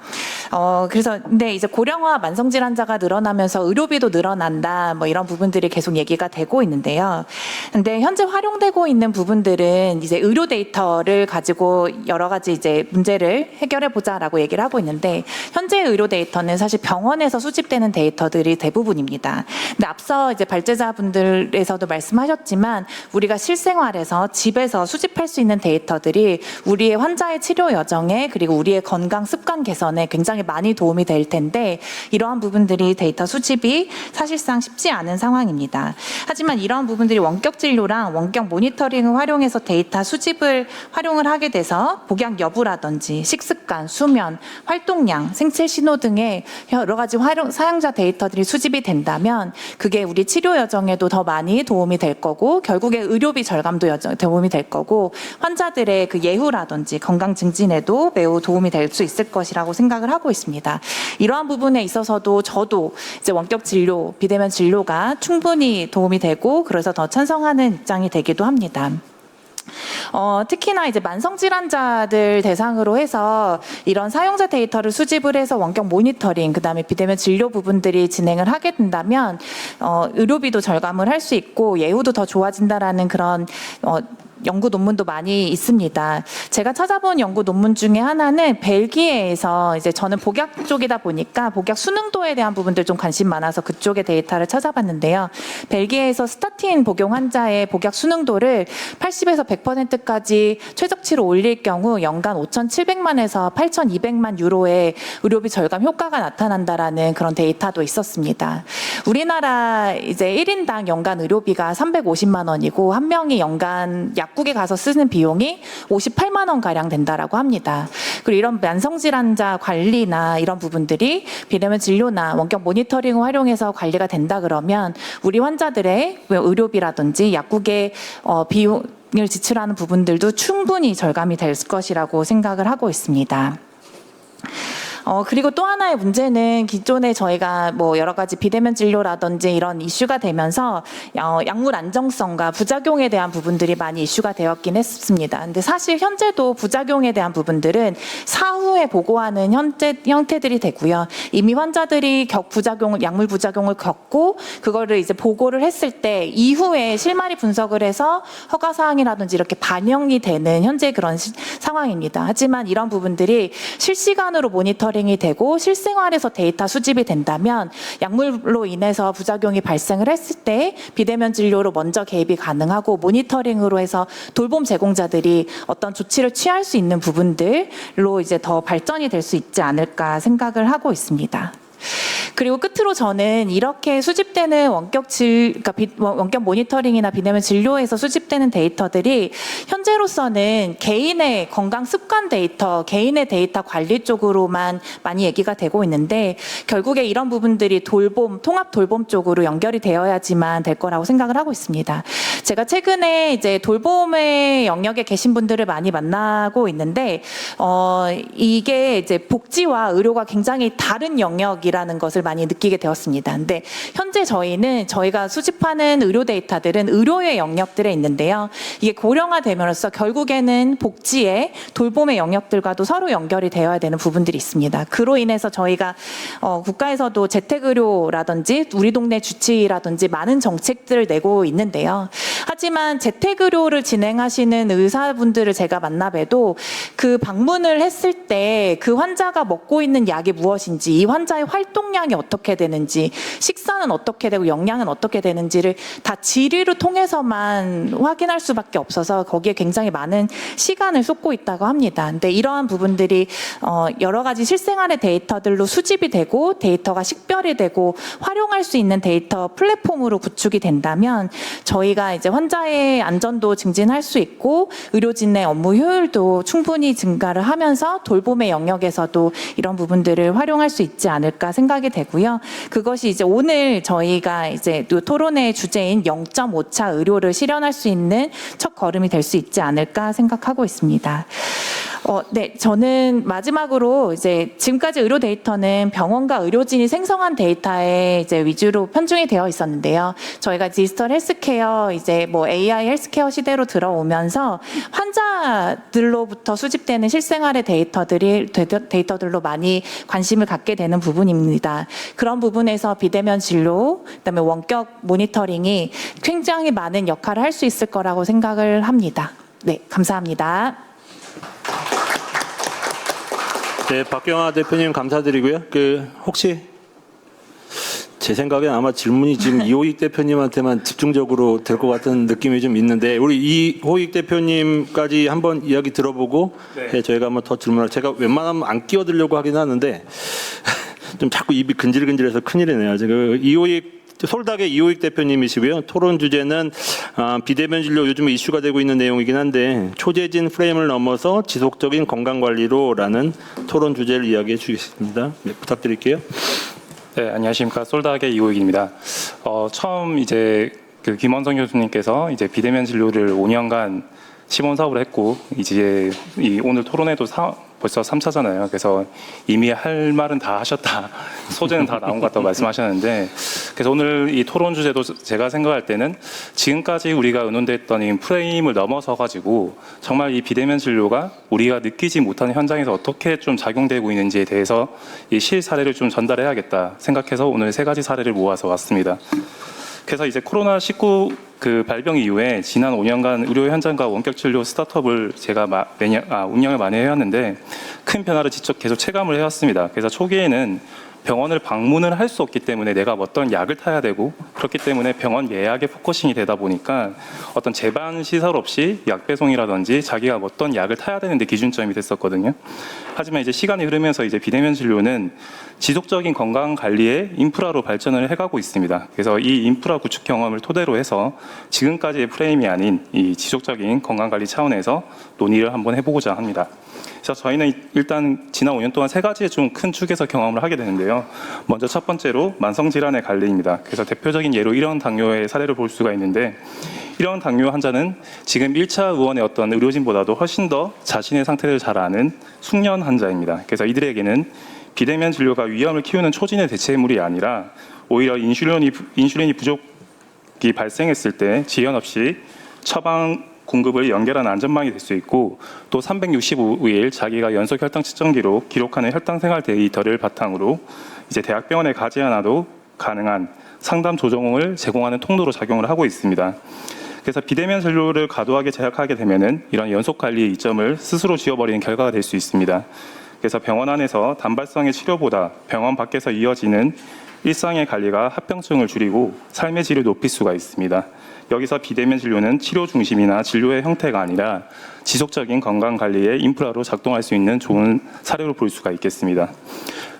그래서 근데 이제 고령화 만성질환자가 늘어나면서 의료비도 늘어난다, 뭐 이런 부분들이 계속 얘기가 되고 있는데요. 근데 현재 활용되고 있는 부분들은 이제 의료 데이터를 가지고 여러 가지 이제 문제를 해결해 보자라고 얘기를 하고 있는데, 현재 의료 데이터는 사실 병원에서 수집되는 데이터들이 대부분입니다. 근데 앞서 이제 발제자분들에서도 말씀하셨지만, 우리가 실생활에서 집에서 수집할 수 있는 데이터들이 우리의 환자의 치료 여정에, 그리고 우리의 건강 습관 개선에 굉장히 많이 도움이 될 텐데, 이러한 부분들이 데이터 수집이 사실상 쉽지 않은 상황입니다. 하지만 이러한 부분들이 원격 진료랑 원격 모니터링을 활용해서 데이터 수집을 활용을 하게 돼서 복약 여부라든지 식습관, 수면, 활동량, 생체 신호 등의 여러 가지 사용자 데이터들이 수집이 된다면 그게 우리 치료 여정에도 더 많이 도움이 될 거고, 결국에 의료비 절감도 도움이 될 거고, 환자들의 그 예후라든지 건강 증진에도 매우 도움이 될 수 있을 것이라고 생각을 하고 있습니다. 이러한 부분에 있어서도 저도 이제 원격 진료, 비대면 진료가 충분히 도움이 되고, 그래서 더 찬성하는 입장이 되기도 합니다. 특히나 이제 만성 질환자들 대상으로 해서 이런 사용자 데이터를 수집을 해서 원격 모니터링, 그다음에 비대면 진료 부분들이 진행을 하게 된다면 의료비도 절감을 할 수 있고 예후도 더 좋아진다라는 그런 연구 논문도 많이 있습니다. 제가 찾아본 연구 논문 중에 하나는 벨기에에서 이제 저는 복약 쪽이다 보니까 복약 수능도에 대한 부분들 좀 관심 많아서 그쪽의 데이터를 찾아봤는데요. 벨기에에서 스타틴 복용 환자의 복약 수능도를 80에서 100%까지 최적치로 올릴 경우 연간 5,700만에서 8,200만 유로의 의료비 절감 효과가 나타난다라는 그런 데이터도 있었습니다. 우리나라 이제 1인당 연간 의료비가 350만 원이고 한 명이 연간 약국에 가서 쓰는 비용이 58만 원 가량 된다라고 합니다. 그리고 이런 만성 질환자 관리나 이런 부분들이 비대면 진료나 원격 모니터링을 활용해서 관리가 된다 그러면 우리 환자들의 의료비라든지 약국의 비용을 지출하는 부분들도 충분히 절감이 될 것이라고 생각을 하고 있습니다. 그리고 또 하나의 문제는 기존에 저희가 뭐 여러 가지 비대면 진료라든지 이런 이슈가 되면서 약물 안정성과 부작용에 대한 부분들이 많이 이슈가 되었긴 했습니다. 근데 사실 현재도 부작용에 대한 부분들은 사후에 보고하는 형태들이 되고요. 이미 환자들이 약물 부작용을 겪고 그거를 이제 보고를 했을 때 이후에 실마리 분석을 해서 허가 사항이라든지 이렇게 반영이 되는 현재 그런 상황입니다. 하지만 이런 부분들이 실시간으로 모니터링이 되고 실생활에서 데이터 수집이 된다면 약물로 인해서 부작용이 발생을 했을 때 비대면 진료로 먼저 개입이 가능하고 모니터링으로 해서 돌봄 제공자들이 어떤 조치를 취할 수 있는 부분들로 이제 더 발전이 될 수 있지 않을까 생각을 하고 있습니다. 그리고 끝으로 저는 이렇게 수집되는 원격 모니터링이나 비대면 진료에서 수집되는 데이터들이 현재로서는 개인의 건강 습관 데이터, 개인의 데이터 관리 쪽으로만 많이 얘기가 되고 있는데 결국에 이런 부분들이 통합 돌봄 쪽으로 연결이 되어야지만 될 거라고 생각을 하고 있습니다. 제가 최근에 이제 돌봄의 영역에 계신 분들을 많이 만나고 있는데 이게 이제 복지와 의료가 굉장히 다른 영역이라는 것을 많이 느끼게 되었습니다. 근데 현재 저희가 수집하는 의료 데이터들은 의료의 영역들에 있는데요. 이게 고령화되면서 결국에는 복지의 돌봄의 영역들과도 서로 연결이 되어야 되는 부분들이 있습니다. 그로 인해서 저희가 국가에서도 재택의료라든지 우리 동네 주치의라든지 많은 정책들을 내고 있는데요. 하지만 재택의료를 진행하시는 의사분들을 제가 만나봬도 그 방문을 했을 때 그 환자가 먹고 있는 약이 무엇인지, 이 환자의 활동량이 어떻게 되는지, 식사는 어떻게 되고 영양은 어떻게 되는지를 다 질의를 통해서만 확인할 수밖에 없어서 거기에 굉장히 많은 시간을 쏟고 있다고 합니다. 근데 이러한 부분들이 여러 가지 실생활의 데이터들로 수집이 되고 데이터가 식별이 되고 활용할 수 있는 데이터 플랫폼으로 구축이 된다면 저희가 이제 환자의 안전도 증진할 수 있고 의료진의 업무 효율도 충분히 증가를 하면서 돌봄의 영역에서도 이런 부분들을 활용할 수 있지 않을까 생각이 되고요. 그것이 이제 오늘 저희가 이제 토론의 주제인 0.5차 의료를 실현할 수 있는 첫 걸음이 될 수 있지 않을까 생각하고 있습니다. 네, 저는 마지막으로 이제 지금까지 의료 데이터는 병원과 의료진이 생성한 데이터에 이제 위주로 편중이 되어 있었는데요. 저희가 디지털 헬스케어 이제 뭐 AI 헬스케어 시대로 들어오면서 환자들로부터 수집되는 실생활의 데이터들로 많이 관심을 갖게 되는 부분입니다. 그런 부분에서 비대면 진료, 그다음에 원격 모니터링이 굉장히 많은 역할을 할 수 있을 거라고 생각을 합니다. 네, 감사합니다. 네, 박경화 대표님 감사드리고요. 혹시 제 생각엔 아마 질문이 지금 이호익 대표님한테만 집중적으로 될 것 같은 느낌이 좀 있는데 우리 이호익 대표님까지 한번 이야기 들어보고 네, 저희가 한번 더 질문을 제가 웬만하면 안 끼어들려고 하긴 하는데 좀 자꾸 입이 근질근질해서 큰일이네요. 지금 솔닥의 이호익 대표님이시고요. 토론 주제는 비대면 진료 요즘 이슈가 되고 있는 내용이긴 한데 초재진 프레임을 넘어서 지속적인 건강관리로라는 토론 주제를 이야기해 주겠습니다. 네, 부탁드릴게요. 네, 안녕하십니까. 솔닥의 이호익입니다. 처음 이제 김원성 교수님께서 이제 비대면 진료를 5년간 시범 사업을 했고 이제 오늘 토론회도 벌써 3차잖아요. 그래서 이미 할 말은 다 하셨다. 소재는 다 나온 것 같다고 말씀하셨는데, 그래서 오늘 이 토론 주제도 제가 생각할 때는 지금까지 우리가 의논됐던 이 프레임을 넘어서 가지고 정말 이 비대면 진료가 우리가 느끼지 못하는 현장에서 어떻게 좀 작용되고 있는지에 대해서 이 실사례를 좀 전달해야겠다 생각해서 오늘 3가지 사례를 모아서 왔습니다. 그래서 이제 코로나19 그 발병 이후에 지난 5년간 의료 현장과 원격 진료 스타트업을 제가 운영을 많이 해왔는데 큰 변화를 직접 계속 체감을 해왔습니다. 그래서 초기에는 병원을 방문을 할 수 없기 때문에 내가 어떤 약을 타야 되고, 그렇기 때문에 병원 예약에 포커싱이 되다 보니까 어떤 제반 시설 없이 약 배송이라든지 자기가 어떤 약을 타야 되는데 기준점이 됐었거든요. 하지만 이제 시간이 흐르면서 이제 비대면 진료는 지속적인 건강 관리의 인프라로 발전을 해가고 있습니다. 그래서 이 인프라 구축 경험을 토대로 해서 지금까지의 프레임이 아닌 이 지속적인 건강 관리 차원에서 논의를 한번 해보고자 합니다. 그래서 저희는 일단 지난 5년 동안 3가지의 좀 큰 축에서 경험을 하게 되는데요. 먼저 첫 번째로 만성질환의 관리입니다. 그래서 대표적인 예로 1형 당뇨의 사례를 볼 수가 있는데, 1형 당뇨 환자는 지금 1차 의원의 어떤 의료진보다도 훨씬 더 자신의 상태를 잘 아는 숙련 환자입니다. 그래서 이들에게는 비대면 진료가 위험을 키우는 초진의 대체물이 아니라 오히려 인슐린이 부족이 발생했을 때 지연 없이 처방 공급을 연결하는 안전망이 될 수 있고, 또 365일 자기가 연속 혈당 측정기로 기록하는 혈당 생활 데이터를 바탕으로 이제 대학병원에 가지 않아도 가능한 상담 조정을 제공하는 통로로 작용을 하고 있습니다. 그래서 비대면 진료를 과도하게 제약하게 되면은 이런 연속 관리의 이점을 스스로 지워버리는 결과가 될 수 있습니다. 그래서 병원 안에서 단발성의 치료보다 병원 밖에서 이어지는 일상의 관리가 합병증을 줄이고 삶의 질을 높일 수가 있습니다. 여기서 비대면 진료는 치료 중심이나 진료의 형태가 아니라 지속적인 건강 관리의 인프라로 작동할 수 있는 좋은 사례로 볼 수가 있겠습니다.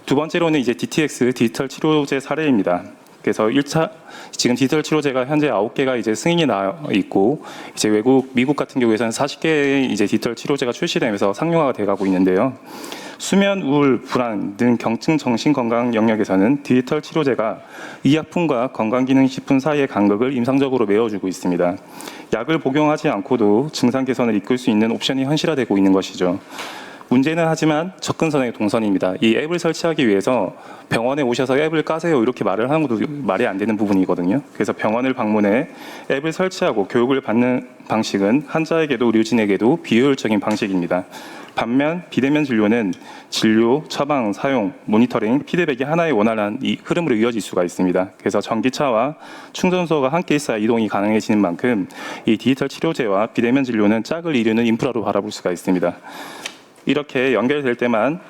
두 번째로는 이제 DTX 디지털 치료제 사례입니다. 그래서 1차 지금 디지털 치료제가 현재 9개가 이제 승인이 나 있고, 이제 미국 같은 경우에서는 40개의 이제 디지털 치료제가 출시되면서 상용화가 돼가고 있는데요. 수면, 우울, 불안 등 경증 정신건강 영역에서는 디지털 치료제가 의약품과 건강기능식품 사이의 간극을 임상적으로 메워주고 있습니다. 약을 복용하지 않고도 증상 개선을 이끌 수 있는 옵션이 현실화되고 있는 것이죠. 문제는 하지만 접근선의 동선입니다. 이 앱을 설치하기 위해서 병원에 오셔서 앱을 까세요 이렇게 말을 하는 것도 말이 안 되는 부분이거든요. 그래서 병원을 방문해 앱을 설치하고 교육을 받는 방식은 환자에게도 의료진에게도 비효율적인 방식입니다. 반면 비대면 진료는 진료, 처방, 사용, 모니터링, 피드백이 하나의 원활한 이 흐름으로 이어질 수가 있습니다. 그래서 전기차와 충전소가 함께 있어야 이동이 가능해지는 만큼 이 디지털 치료제와 비대면 진료는 짝을 이루는 인프라로 바라볼 수가 있습니다. 이렇게 연결될 때만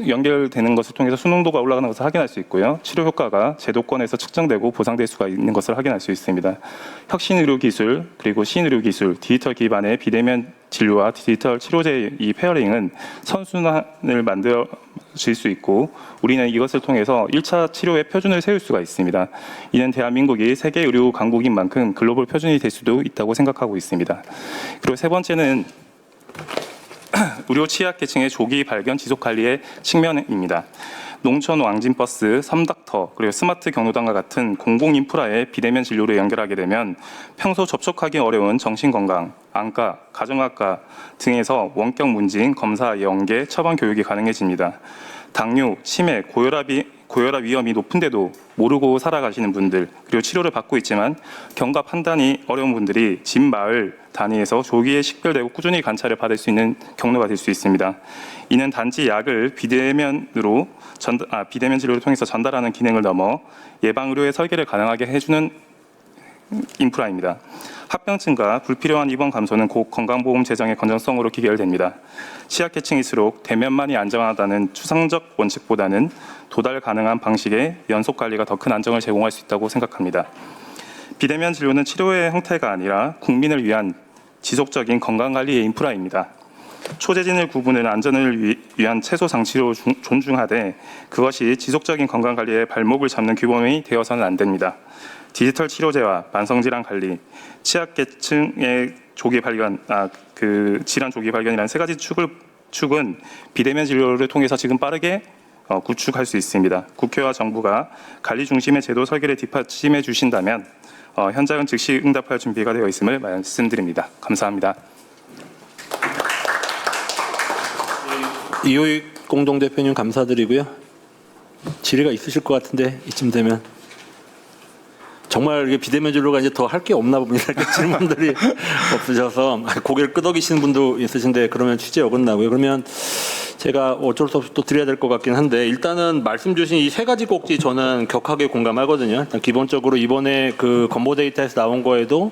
연결되는 것을 통해서 수능도가 올라가는 것을 확인할 수 있고요. 치료 효과가 제도권에서 측정되고 보상될 수가 있는 것을 확인할 수 있습니다. 혁신의료기술 그리고 신의료기술, 디지털 기반의 비대면 진료와 디지털 치료제의 이 페어링은 선순환을 만들어질 수 있고, 우리는 이것을 통해서 1차 치료의 표준을 세울 수가 있습니다. 이는 대한민국이 세계 의료 강국인 만큼 글로벌 표준이 될 수도 있다고 생각하고 있습니다. 그리고 세 번째는 의료 취약계층의 조기 발견 지속 관리의 측면입니다. 농촌 왕진버스, 섬닥터, 그리고 스마트 경로당과 같은 공공 인프라에 비대면 진료를 연결하게 되면 평소 접촉하기 어려운 정신건강, 안과, 가정학과 등에서 원격 문진, 검사, 연계, 처방 교육이 가능해집니다. 당뇨, 치매, 고혈압 위험이 높은데도 모르고 살아가시는 분들, 그리고 치료를 받고 있지만 경과 판단이 어려운 분들이 집, 마을 단위에서 조기에 식별되고 꾸준히 관찰을 받을 수 있는 경로가 될 수 있습니다. 이는 단지 약을 비대면 진료를 통해서 전달하는 기능을 넘어 예방의료의 설계를 가능하게 해주는 인프라입니다. 합병증과 불필요한 입원 감소는 곧 건강보험 재정의 건전성으로 기결됩니다. 취약계층일수록 대면만이 안전하다는 추상적 원칙보다는 도달 가능한 방식의 연속 관리가 더 큰 안정을 제공할 수 있다고 생각합니다. 비대면 진료는 치료의 형태가 아니라 국민을 위한 지속적인 건강관리의 인프라입니다. 초재진을 구분은 안전을 위한 최소 장치로 존중하되 그것이 지속적인 건강관리의 발목을 잡는 규범이 되어서는 안 됩니다. 디지털 치료제와 만성질환 관리, 취약계층의 조기 발견, 질환 조기 발견이라는 3가지 축은 비대면 진료를 통해서 지금 빠르게 구축할 수 있습니다. 국회와 정부가 관리 중심의 제도 설계를 뒷받침해 주신다면 현장은 즉시 응답할 준비가 되어 있음을 말씀드립니다. 감사합니다. 이호익 공동대표님 감사드리고요. 질의가 있으실 것 같은데 이쯤 되면 정말 이게 비대면 진료가 이제 더 할 게 없나 봅니다. 이렇게 질문들이 없으셔서 고개를 끄덕이시는 분도 있으신데 그러면 취지에 어긋나고요. 그러면 제가 어쩔 수 없이 또 드려야 될 것 같긴 한데 일단은 말씀 주신 이 세 가지 꼭지 저는 격하게 공감하거든요. 일단 기본적으로 이번에 그 건보 데이터에서 나온 거에도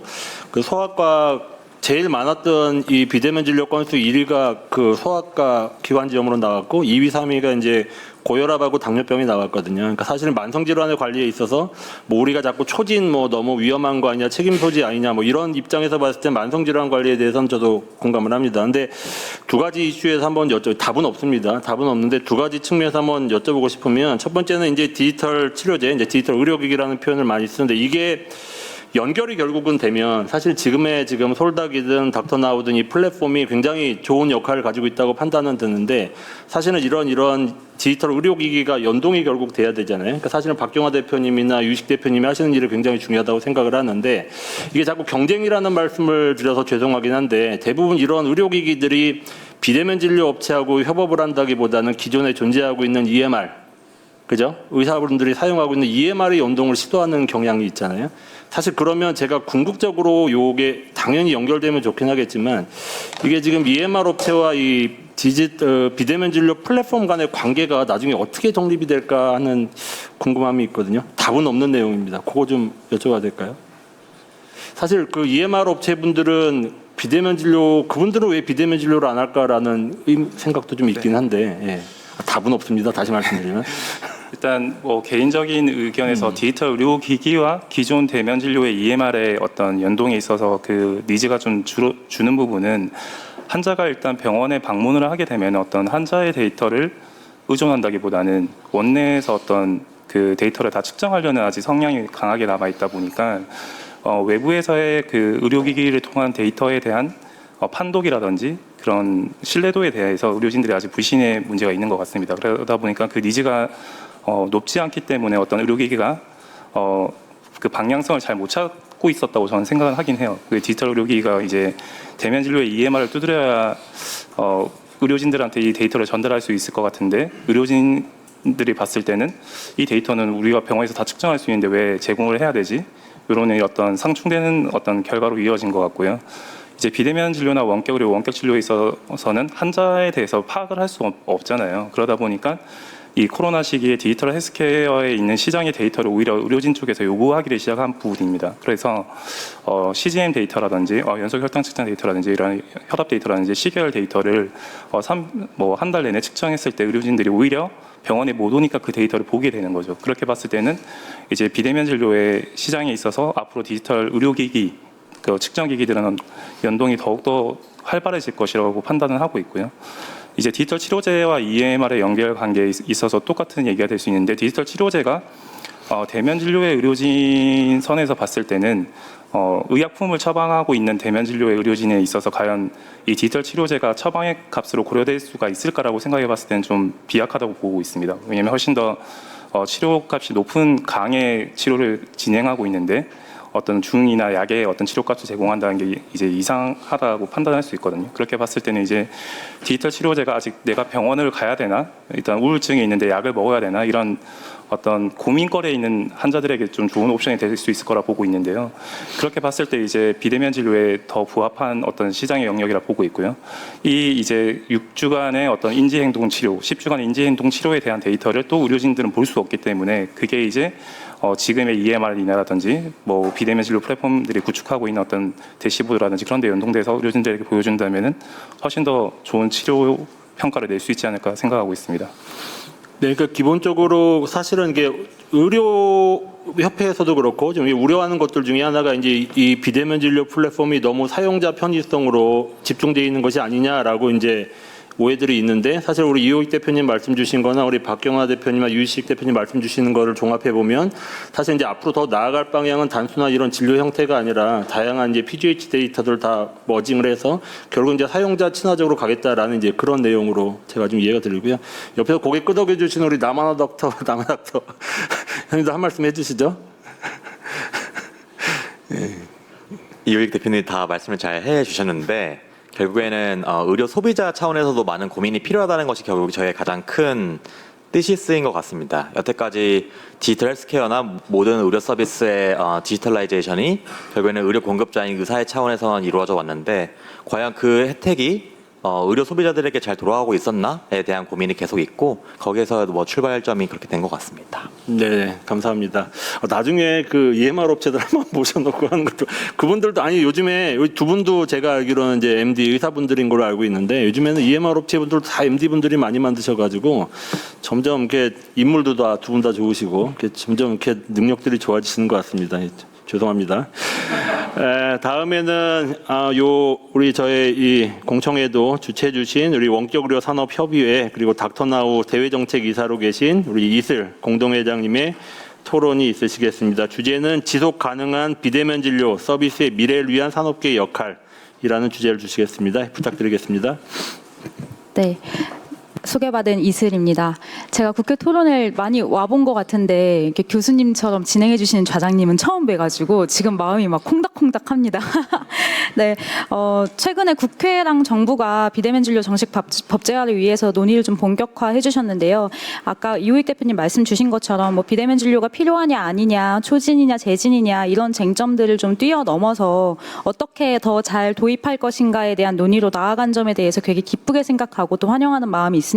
그 소아과 제일 많았던 이 비대면 진료 건수 1위가 그 소아과 기관지염으로 나왔고 2위, 3위가 이제 고혈압하고 당뇨병이 나왔거든요. 그러니까 사실은 만성 질환의 관리에 있어서 뭐 우리가 자꾸 초진 뭐 너무 위험한 거 아니냐, 책임 소지 아니냐 뭐 이런 입장에서 봤을 때 만성 질환 관리에 대해서는 저도 공감을 합니다. 근데 두 가지 이슈에서 한번 답은 없습니다. 답은 없는데 두 가지 측면에서 한번 여쭤보고 싶으면 첫 번째는 이제 디지털 치료제, 이제 디지털 의료기기라는 표현을 많이 쓰는데 이게 연결이 결국은 되면 사실 지금 솔닥이든 닥터나우든 이 플랫폼이 굉장히 좋은 역할을 가지고 있다고 판단은 드는데 사실은 이런 디지털 의료기기가 연동이 결국 돼야 되잖아요. 그러니까 사실은 박경화 대표님이나 유식 대표님이 하시는 일이 굉장히 중요하다고 생각을 하는데 이게 자꾸 경쟁이라는 말씀을 드려서 죄송하긴 한데 대부분 이런 의료기기들이 비대면 진료 업체하고 협업을 한다기보다는 기존에 존재하고 있는 EMR, 그죠? 의사분들이 사용하고 있는 EMR의 연동을 시도하는 경향이 있잖아요. 사실 그러면 제가 궁극적으로 요게 당연히 연결되면 좋긴 하겠지만 이게 지금 EMR 업체와 이 비대면 진료 플랫폼 간의 관계가 나중에 어떻게 정립이 될까 하는 궁금함이 있거든요. 답은 없는 내용입니다. 그거 좀 여쭤봐도 될까요? 사실 그 EMR 업체분들은 비대면 진료, 그분들은 왜 비대면 진료를 안 할까라는 생각도 좀 있긴 한데 예. 답은 없습니다. 다시 말씀드리면. 일단 뭐 개인적인 의견에서 디지털 의료기기와 기존 대면 진료의 EMR의 어떤 연동에 있어서 그 니즈가 좀 주는 부분은 환자가 일단 병원에 방문을 하게 되면 어떤 환자의 데이터를 의존한다기보다는 원내에서 어떤 그 데이터를 다 측정하려는 아직 성향이 강하게 남아 있다 보니까 외부에서의 그 의료기기를 통한 데이터에 대한 판독이라든지 그런 신뢰도에 대해서 의료진들이 아직 불신의 문제가 있는 것 같습니다. 그러다 보니까 그 니즈가 높지 않기 때문에 어떤 의료기기가 그 방향성을 잘 못 찾고 있었다고 저는 생각을 하긴 해요. 그 디지털 의료기기가 이제 대면 진료의 EMR을 두드려야 의료진들한테 이 데이터를 전달할 수 있을 것 같은데 의료진들이 봤을 때는 이 데이터는 우리가 병원에서 다 측정할 수 있는데 왜 제공을 해야 되지? 이런 어떤 상충되는 어떤 결과로 이어진 것 같고요. 이제 비대면 진료나 원격 의료, 원격 진료에 있어서는 환자에 대해서 파악을 할 수 없잖아요. 그러다 보니까 이 코로나 시기에 디지털 헬스케어에 있는 시장의 데이터를 오히려 의료진 쪽에서 요구하기를 시작한 부분입니다. 그래서 CGM 데이터라든지 연속 혈당 측정 데이터라든지 이런 혈압 데이터라든지 시계열 데이터를 한 달 내내 측정했을 때 의료진들이 오히려 병원에 못 오니까 그 데이터를 보게 되는 거죠. 그렇게 봤을 때는 이제 비대면 진료의 시장에 있어서 앞으로 디지털 의료기기 그 측정기기들은 연동이 더욱더 활발해질 것이라고 판단을 하고 있고요. 이제 디지털 치료제와 EMR의 연결 관계에 있어서 똑같은 얘기가 될 수 있는데 디지털 치료제가 대면 진료의 의료진 선에서 봤을 때는 의약품을 처방하고 있는 대면 진료의 의료진에 있어서 과연 이 디지털 치료제가 처방의 값으로 고려될 수가 있을까라고 생각해 봤을 때는 좀 비약하다고 보고 있습니다. 왜냐하면 훨씬 더 치료값이 높은 강의 치료를 진행하고 있는데 어떤 중이나 약의 어떤 치료값을 제공한다는 게 이제 이상하다고 판단할 수 있거든요. 그렇게 봤을 때는 이제 디지털 치료제가 아직 내가 병원을 가야 되나, 일단 우울증이 있는데 약을 먹어야 되나 이런 어떤 고민거리에 있는 환자들에게 좀 좋은 옵션이 될 수 있을 거라 보고 있는데요. 그렇게 봤을 때 이제 비대면 진료에 더 부합한 어떤 시장의 영역이라 보고 있고요. 이 이제 6주간의 어떤 인지행동 치료, 10주간의 인지행동 치료에 대한 데이터를 또 의료진들은 볼 수 없기 때문에 그게 이제 지금의 EMR이라든지 뭐 비대면 진료 플랫폼들이 구축하고 있는 어떤 대시보드라든지 그런 데 연동돼서 의료진들에게 보여준다면은 훨씬 더 좋은 치료 평가를 낼 수 있지 않을까 생각하고 있습니다. 네, 그러니까 기본적으로 사실은 이게 의료협회에서도 그렇고 좀 우려하는 것들 중에 하나가 이제 이 비대면 진료 플랫폼이 너무 사용자 편의성으로 집중되어 있는 것이 아니냐라고 이제 오해들이 있는데 사실 우리 이호익 대표님 말씀 주신 거나 우리 박경화 대표님과 유희식 대표님 말씀 주시는 거를 종합해 보면 사실 이제 앞으로 더 나아갈 방향은 단순한 이런 진료 형태가 아니라 다양한 이제 PGH 데이터들 다 머징을 해서 결국 이제 사용자 친화적으로 가겠다라는 이제 그런 내용으로 제가 좀 이해가 들고요. 옆에서 고개 끄덕여 주신 우리 남하나 닥터 형님도 한 말씀 해 주시죠. 이효익 대표님이 다 말씀을 잘 해주셨는데 결국에는 의료 소비자 차원에서도 많은 고민이 필요하다는 것이 결국 저의 가장 큰 뜻이 쓰인 것 같습니다. 여태까지 디지털 헬스케어나 모든 의료 서비스의 디지털라이제이션이 결국에는 의료 공급자인 의사의 차원에서만 이루어져 왔는데 과연 그 혜택이 의료 소비자들에게 잘 돌아가고 있었나에 대한 고민이 계속 있고 거기에서 뭐 출발점이 그렇게 된 것 같습니다. 네, 감사합니다. 나중에 그 EMR 업체들 한번 모셔놓고 하는 것도 그분들도 아니 요즘에 두 분도 제가 알기로는 이제 MD 의사분들인 걸로 알고 있는데 요즘에는 EMR 업체분들도 다 MD 분들이 많이 만드셔가지고 점점 이렇게 인물도 다 두 분 다 좋으시고 이렇게 점점 이렇게 능력들이 좋아지시는 것 같습니다. 죄송합니다. 다음에는 우리 저의 이 공청회도 주최해 주신 우리 원격의료 산업협의회 그리고 닥터나우 대외정책이사로 계신 우리 이슬 공동회장님의 토론이 있으시겠습니다. 주제는 지속 가능한 비대면 진료 서비스의 미래를 위한 산업계의 역할이라는 주제를 주시겠습니다. 부탁드리겠습니다. 네. 소개받은 이슬입니다. 제가 국회 토론을 많이 와본 것 같은데 이렇게 교수님처럼 진행해 주시는 좌장님은 처음 뵈가지고 지금 마음이 막 콩닥콩닥합니다. 네, 최근에 국회랑 정부가 비대면 진료 정식 법제화를 위해서 논의를 좀 본격화해 주셨는데요. 아까 이효익 대표님 말씀 주신 것처럼 뭐 비대면 진료가 필요하냐 아니냐, 초진이냐 재진이냐 이런 쟁점들을 좀 뛰어넘어서 어떻게 더 잘 도입할 것인가에 대한 논의로 나아간 점에 대해서 되게 기쁘게 생각하고 또 환영하는 마음이 있습니다.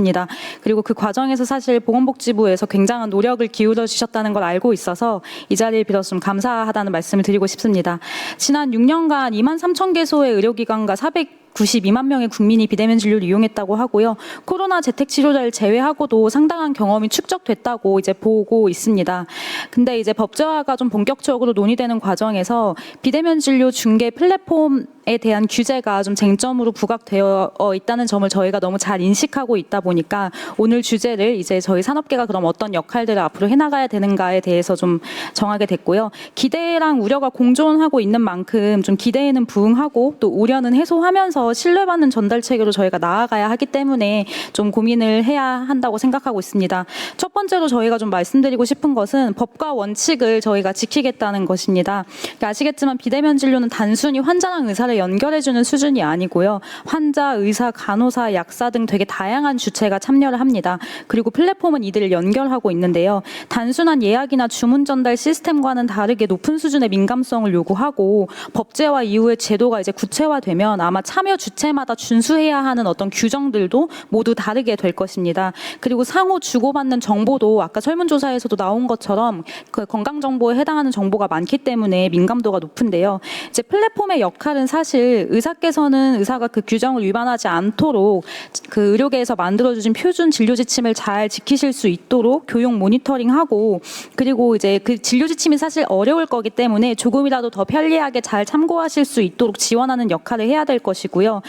그리고 그 과정에서 사실 보건복지부에서 굉장한 노력을 기울여 주셨다는 걸 알고 있어서 이 자리를 빌어서 좀 감사하다는 말씀을 드리고 싶습니다. 지난 6년간 23,000개소의 의료기관과 492만 명의 국민이 비대면 진료를 이용했다고 하고요. 코로나 재택 치료자를 제외하고도 상당한 경험이 축적됐다고 이제 보고 있습니다. 근데 이제 법제화가 좀 본격적으로 논의되는 과정에서 비대면 진료 중개 플랫폼에 대한 규제가 좀 쟁점으로 부각되어 있다는 점을 저희가 너무 잘 인식하고 있다 보니까 오늘 주제를 이제 저희 산업계가 그럼 어떤 역할들을 앞으로 해나가야 되는가에 대해서 좀 정하게 됐고요. 기대랑 우려가 공존하고 있는 만큼 좀 기대에는 부응하고 또 우려는 해소하면서 신뢰받는 전달 체계로 저희가 나아가야 하기 때문에 좀 고민을 해야 한다고 생각하고 있습니다. 첫 번째로 저희가 좀 말씀드리고 싶은 것은 법과 원칙을 저희가 지키겠다는 것입니다. 그러니까 아시겠지만 비대면 진료는 단순히 환자랑 의사를 연결해주는 수준이 아니고요. 환자, 의사, 간호사, 약사 등 되게 다양한 주체가 참여를 합니다. 그리고 플랫폼은 이들을 연결하고 있는데요. 단순한 예약이나 주문 전달 시스템과는 다르게 높은 수준의 민감성을 요구하고 법제화 이후에 제도가 이제 구체화되면 아마 참여 주체마다 준수해야 하는 어떤 규정들도 모두 다르게 될 것입니다. 그리고 상호 주고받는 정보도 아까 설문조사에서도 나온 것처럼 그 건강정보에 해당하는 정보가 많기 때문에 민감도가 높은데요. 이제 플랫폼의 역할은 사실 의사께서는 의사가 그 규정을 위반하지 않도록 그 의료계에서 만들어주신 표준 진료 지침을 잘 지키실 수 있도록 교육 모니터링하고 그리고 이제 그 진료 지침이 사실 어려울 거기 때문에 조금이라도 더 편리하게 잘 참고하실 수 있도록 지원하는 역할을 해야 될 것이고요.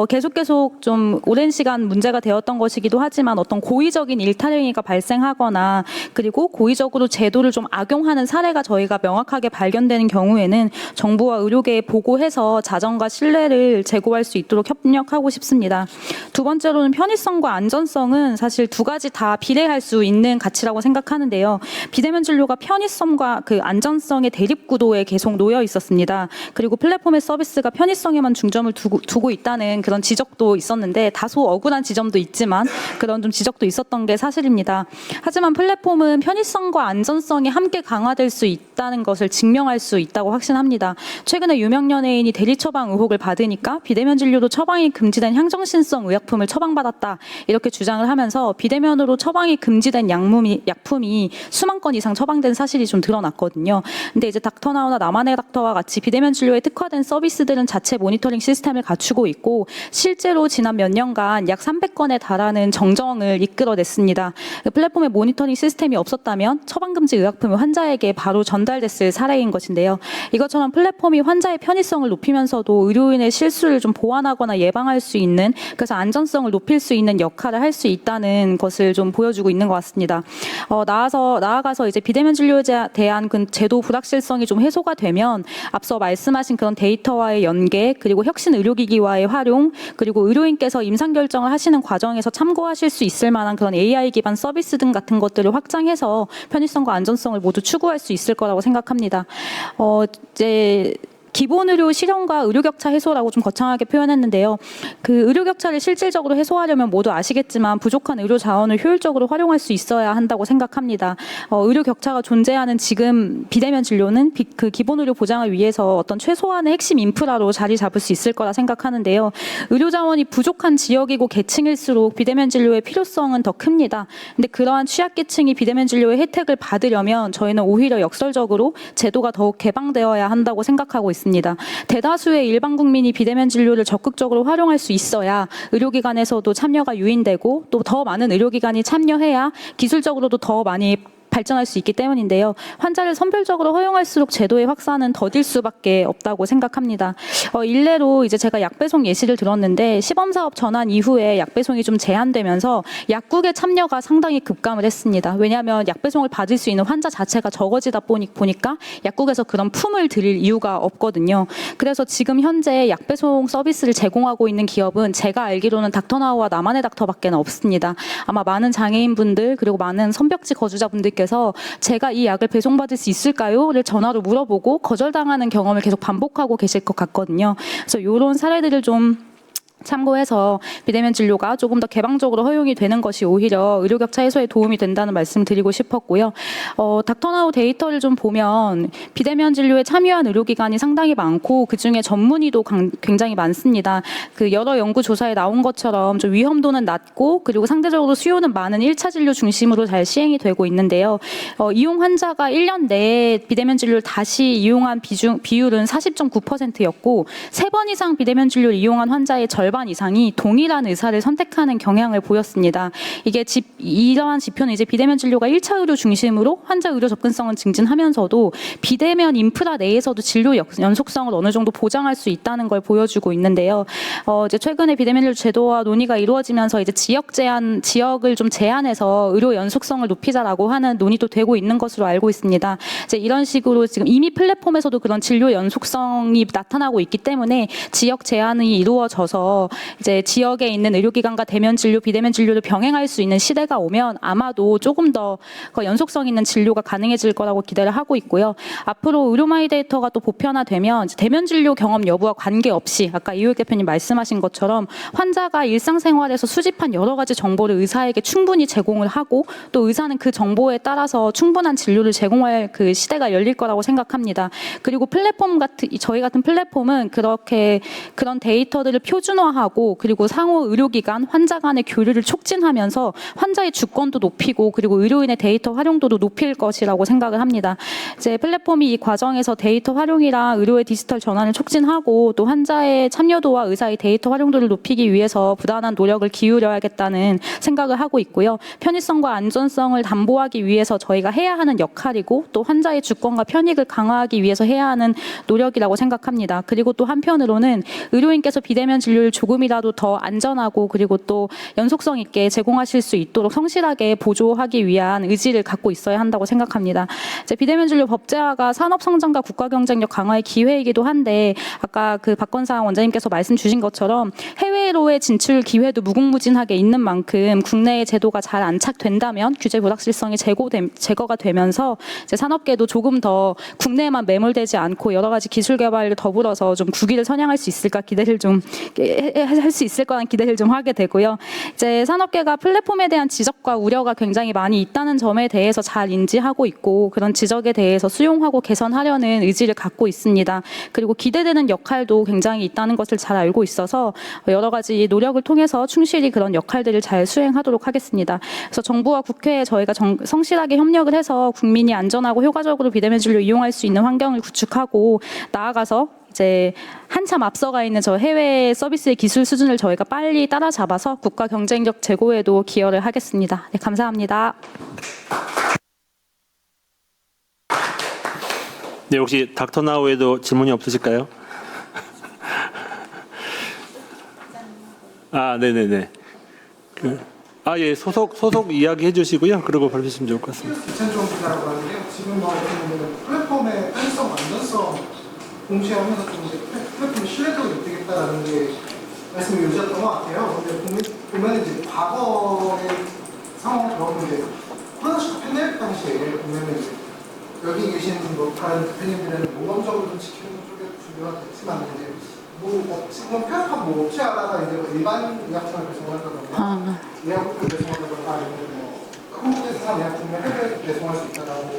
계속 좀 오랜 시간 문제가 되었던 것이기도 하지만 어떤 고의적인 일탈행위가 발생하거나 그리고 고의적으로 제도를 좀 악용하는 사례가 저희가 명확하게 발견되는 경우에는 정부와 의료계에 보고해서 자정과 신뢰를 제고할 수 있도록 협력하고 싶습니다. 두 번째로는 편의성과 안전성은 사실 두 가지 다 비례할 수 있는 가치라고 생각하는데요. 비대면 진료가 편의성과 그 안전성의 대립구도에 계속 놓여 있었습니다. 그리고 플랫폼의 서비스가 편의성에만 중점을 두고 있다는 그런 지적도 있었는데 다소 억울한 지점도 있지만 그런 좀 지적도 있었던 게 사실입니다. 하지만 플랫폼은 편의성과 안전성이 함께 강화될 수 있다는 것을 증명할 수 있다고 확신합니다. 최근에 유명 연예인이 대리 처방 의혹을 받으니까 비대면 진료도 처방이 금지된 향정신성 의약품을 처방받았다 이렇게 주장을 하면서 비대면으로 처방이 금지된 약품이 수만 건 이상 처방된 사실이 좀 드러났거든요. 근데 이제 닥터나우나 나만의 닥터와 같이 비대면 진료에 특화된 서비스들은 자체 모니터링 시스템을 갖추고 있고 실제로 지난 몇 년간 약 300건에 달하는 정정을 이끌어냈습니다. 플랫폼의 모니터링 시스템이 없었다면 처방금지 의약품이 환자에게 바로 전달됐을 사례인 것인데요. 이것처럼 플랫폼이 환자의 편의성을 높이면서도 의료인의 실수를 좀 보완하거나 예방할 수 있는 그래서 안전성을 높일 수 있는 역할을 할 수 있다는 것을 좀 보여주고 있는 것 같습니다. 나아가서 이제 비대면 진료에 대한 그 제도 불확실성이 좀 해소가 되면 앞서 말씀하신 그런 데이터와의 연계 그리고 혁신 의료기기 의료기기와의 활용, 그리고 의료인께서 임상 결정을 하시는 과정에서 참고하실 수 있을 만한 그런 AI 기반 서비스 등 같은 것들을 확장해서 편의성과 안전성을 모두 추구할 수 있을 거라고 생각합니다. 이제 기본 의료 실현과 의료 격차 해소라고 좀 거창하게 표현했는데요. 그 의료 격차를 실질적으로 해소하려면 모두 아시겠지만 부족한 의료 자원을 효율적으로 활용할 수 있어야 한다고 생각합니다. 의료 격차가 존재하는 지금 비대면 진료는 그 기본 의료 보장을 위해서 어떤 최소한의 핵심 인프라로 자리 잡을 수 있을 거라 생각하는데요. 의료 자원이 부족한 지역이고 계층일수록 비대면 진료의 필요성은 더 큽니다. 근데 그러한 취약계층이 비대면 진료의 혜택을 받으려면 저희는 오히려 역설적으로 제도가 더욱 개방되어야 한다고 생각하고 있습니다. 대다수의 일반 국민이 비대면 진료를 적극적으로 활용할 수 있어야 의료기관에서도 참여가 유인되고 또 더 많은 의료기관이 참여해야 기술적으로도 더 많이 발전할 수 있기 때문인데요. 환자를 선별적으로 허용할수록 제도의 확산은 더딜 수밖에 없다고 생각합니다. 일례로 이제 제가 약배송 예시를 들었는데 시범사업 전환 이후에 약배송이 좀 제한되면서 약국의 참여가 상당히 급감을 했습니다. 왜냐하면 약배송을 받을 수 있는 환자 자체가 적어지다 보니까 약국에서 그런 품을 들일 이유가 없거든요. 그래서 지금 현재 약배송 서비스를 제공하고 있는 기업은 제가 알기로는 닥터나우와 나만의 닥터밖에 없습니다. 아마 많은 장애인분들 그리고 많은 선벽지 거주자분들께서 제가 이 약을 배송받을 수 있을까요?를 전화로 물어보고 거절당하는 경험을 계속 반복하고 계실 것 같거든요. 그래서 이런 사례들을 좀 참고해서 비대면 진료가 조금 더 개방적으로 허용이 되는 것이 오히려 의료 격차 해소에 도움이 된다는 말씀 드리고 싶었고요. 닥터나우 데이터를 좀 보면 비대면 진료에 참여한 의료기관이 상당히 많고 그중에 전문의도 굉장히 많습니다. 그 여러 연구 조사에 나온 것처럼 좀 위험도는 낮고 그리고 상대적으로 수요는 많은 1차 진료 중심으로 잘 시행이 되고 있는데요. 이용 환자가 1년 내에 비대면 진료를 다시 이용한 비율은 40.9%였고 3번 이상 비대면 진료를 이용한 환자의 절반 이상이 동일한 의사를 선택하는 경향을 보였습니다. 이러한 지표는 이제 비대면 진료가 1차 의료 중심으로 환자 의료 접근성은 증진하면서도 비대면 인프라 내에서도 진료 연속성을 어느 정도 보장할 수 있다는 걸 보여주고 있는데요. 이제 최근에 비대면 진료 제도와 논의가 이루어지면서 이제 지역을 좀 제한해서 의료 연속성을 높이자라고 하는 논의도 되고 있는 것으로 알고 있습니다. 이제 이런 식으로 지금 이미 플랫폼에서도 그런 진료 연속성이 나타나고 있기 때문에 지역 제한이 이루어져서 이제 지역에 있는 의료기관과 대면 진료, 비대면 진료를 병행할 수 있는 시대가 오면 아마도 조금 더 연속성 있는 진료가 가능해질 거라고 기대를 하고 있고요. 앞으로 의료 마이 데이터가 또 보편화되면 대면 진료 경험 여부와 관계없이 아까 이효익 대표님 말씀하신 것처럼 환자가 일상생활에서 수집한 여러 가지 정보를 의사에게 충분히 제공을 하고 또 의사는 그 정보에 따라서 충분한 진료를 제공할 그 시대가 열릴 거라고 생각합니다. 그리고 저희 같은 플랫폼은 그런 데이터들을 표준화하고 그리고 상호 의료기관, 환자 간의 교류를 촉진하면서 환자의 주권도 높이고 그리고 의료인의 데이터 활용도도 높일 것이라고 생각을 합니다. 이제 플랫폼이 이 과정에서 데이터 활용이랑 의료의 디지털 전환을 촉진하고 또 환자의 참여도와 의사의 데이터 활용도를 높이기 위해서 부단한 노력을 기울여야겠다는 생각을 하고 있고요. 편의성과 안전성을 담보하기 위해서 저희가 해야 하는 역할이고 또 환자의 주권과 편익을 강화하기 위해서 해야 하는 노력이라고 생각합니다. 그리고 또 한편으로는 의료인께서 비대면 진료를 조금이라도 더 안전하고 그리고 또 연속성 있게 제공하실 수 있도록 성실하게 보조하기 위한 의지를 갖고 있어야 한다고 생각합니다. 이제 비대면 진료 법제화가 산업 성장과 국가 경쟁력 강화의 기회이기도 한데 아까 그 박건상 원장님께서 말씀 주신 것처럼 해외로의 진출 기회도 무궁무진하게 있는 만큼 국내의 제도가 잘 안착된다면 규제 불확실성이 제거가 되면서 이제 산업계도 조금 더 국내에만 매몰되지 않고 여러 가지 기술 개발을 더불어서 좀 국위를 선양할 수 있을까 기대를 좀 할 수 있을 거란 기대를 좀 하게 되고요. 이제 산업계가 플랫폼에 대한 지적과 우려가 굉장히 많이 있다는 점에 대해서 잘 인지하고 있고 그런 지적에 대해서 수용하고 개선하려는 의지를 갖고 있습니다. 그리고 기대되는 역할도 굉장히 있다는 것을 잘 알고 있어서 여러 가지 노력을 통해서 충실히 그런 역할들을 잘 수행하도록 하겠습니다. 그래서 정부와 국회에 저희가 성실하게 협력을 해서 국민이 안전하고 효과적으로 비대면 진료 이용할 수 있는 환경을 구축하고 나아가서 이제 한참 앞서가 있는 저 해외 서비스의 기술 수준을 저희가 빨리 따라잡아서 국가 경쟁력 제고에도 기여를 하겠습니다. 네, 감사합니다. 네, 혹시 닥터나우에도 질문이 없으실까요? 네네네. 예, 소속 이야기 해주시고요. 그리고 발표하시면 좋을 것 같습니다. 이찬종 기자라고 하는데요. 지금 같은 경우는 플랫폼의 편의성, 안전성 동시에 하면서 좀 이제 플랫폼이 신뢰도를 높이겠다라는 게 말씀을 요지였던 것 같아요. 근데 보면 이제 과거의 상황을 보면 이제 코로나19 팬데믹 당시에 보면 이제 여기 계신 뭐 다른 대표님들은 모범적으로 좀 지키는 쪽에 준비가 됐지만 이제 지금 폐업한 뭐 업체 하나가 이제 일반 의약품을 배송한다던가 의약품을 배송한다던가 아니면 뭐 한국에서 의약품을 해외에 배송할 수 있다라고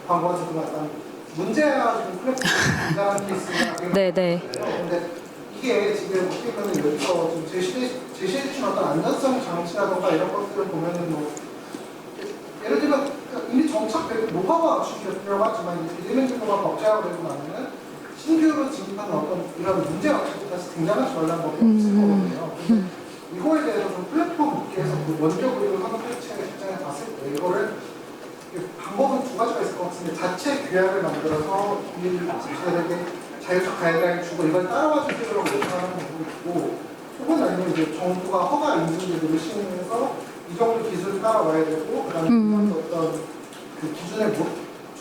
광고가 지금 약간 문제가 좀 플랫폼이 굉장한 케이스가 네네. 근데 이게 지금 어떻게 보면 여기서 좀 제시해 주신 어떤 안전성 장치라던가 이런 것들을 보면은 뭐 예를 들면 이미 정착되고 노하우가 갖추기가 필요하지만 비대면적으로 법제화가 되고 나면은 신규로 진입하는 어떤 이런 문제 갖추기 다시 등장하지 말라는 법이 없을 거거든요. 근데 이거에 대해서 좀 플랫폼 업계에서 그 원격으로 산업 혁신의 입장에 봤을 때 이거를 방법은 두 가지가 있을 것 같은데 자체 규약을 만들어서 국민들에게 자율적 가이드라인 주고 이걸 따라와 주시라고 요청하는 부분이 있고 혹은 아니면 이제 정부가 허가 인증제도를 시행해서 이 정도 기술을 따라와야 되고 그다음에 어떤 그 기준을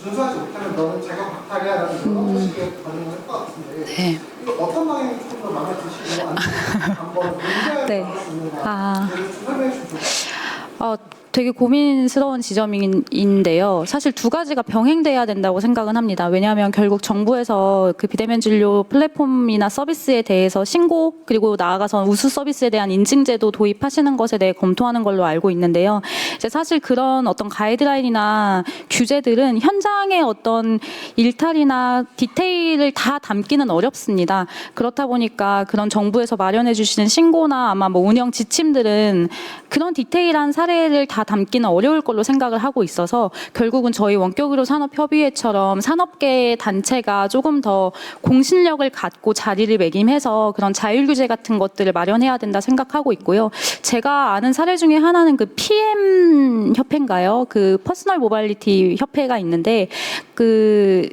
준수하지 못하면 너는 자격 박탈이야라는 그런 식의 반응을 할 것 같은데 이거 어떤 방향이 조금 더 마음에 드시고 아니면 한번 문제를 나올 수 있는가 좀 설명해 주시면 좋을 것 같아요. 되게 고민스러운 지점인데요. 사실 두 가지가 병행돼야 된다고 생각은 합니다. 왜냐하면 결국 정부에서 그 비대면 진료 플랫폼이나 서비스에 대해서 신고 그리고 나아가서 우수 서비스에 대한 인증제도 도입하시는 것에 대해 검토하는 걸로 알고 있는데요. 이제 사실 그런 어떤 가이드라인이나 규제들은 현장의 어떤 일탈이나 디테일을 다 담기는 어렵습니다. 그렇다 보니까 그런 정부에서 마련해 주시는 신고나 아마 뭐 운영 지침들은 그런 디테일한 사례를 다 담기는 어려울 걸로 생각을 하고 있어서 결국은 저희 원격의료 산업협의회처럼 산업계 단체가 조금 더 공신력을 갖고 자리를 매김해서 그런 자율규제 같은 것들을 마련해야 된다 생각하고 있고요. 제가 아는 사례 중에 하나는 그 PM 협회인가요? 그 퍼스널 모빌리티 협회가 있는데 그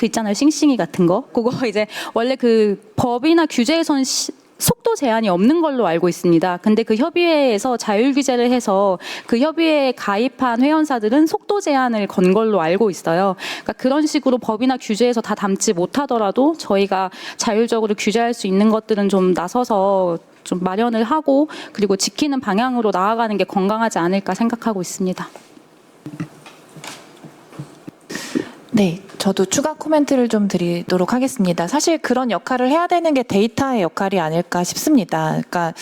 있잖아요. 싱싱이 같은 거. 그거 이제 원래 그 법이나 규제에서는 속도 제한이 없는 걸로 알고 있습니다. 근데 그 협의회에서 자율 규제를 해서 그 협의회에 가입한 회원사들은 속도 제한을 건 걸로 알고 있어요. 그러니까 그런 식으로 법이나 규제에서 다 담지 못하더라도 저희가 자율적으로 규제할 수 있는 것들은 좀 나서서 좀 마련을 하고 그리고 지키는 방향으로 나아가는 게 건강하지 않을까 생각하고 있습니다. 네, 저도 추가 코멘트를 좀 드리도록 하겠습니다. 사실 그런 역할을 해야 되는 게 데이터의 역할이 아닐까 싶습니다. 그러니까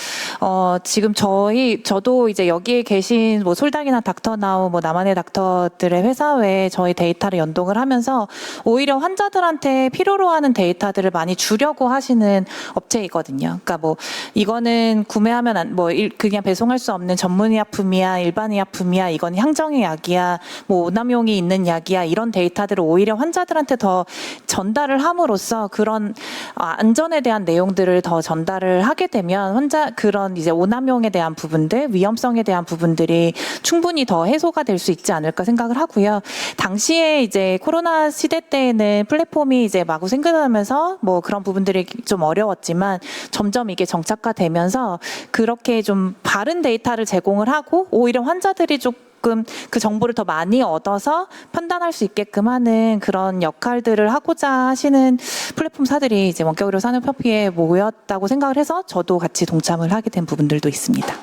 지금 저도 이제 여기에 계신 뭐 솔닥이나 닥터나우, 뭐 나만의 닥터들의 회사 외에 저희 데이터를 연동을 하면서 오히려 환자들한테 필요로 하는 데이터들을 많이 주려고 하시는 업체이거든요. 그러니까 뭐 이거는 구매하면 그냥 배송할 수 없는 전문 의약품이야, 일반 의약품이야, 이건 향정의 약이야, 뭐 오남용이 있는 약이야 이런 데이터들을 오히려 환자들한테 더 전달을 함으로써 그런 안전에 대한 내용들을 더 전달을 하게 되면 그런 이제 오남용에 대한 부분들, 위험성에 대한 부분들이 충분히 더 해소가 될 수 있지 않을까 생각을 하고요. 당시에 이제 코로나 시대 때에는 플랫폼이 이제 마구 생겨나면서 뭐 그런 부분들이 좀 어려웠지만 점점 이게 정착화되면서 그렇게 좀 바른 데이터를 제공을 하고 오히려 환자들이 조금 그 정보를 더 많이 얻어서 판단할 수 있게끔 하는 그런 역할들을 하고자 하시는 플랫폼사들이 이제 원격의료 산업협의회에 모였다고 생각을 해서 저도 같이 동참을 하게 된 부분들도 있습니다.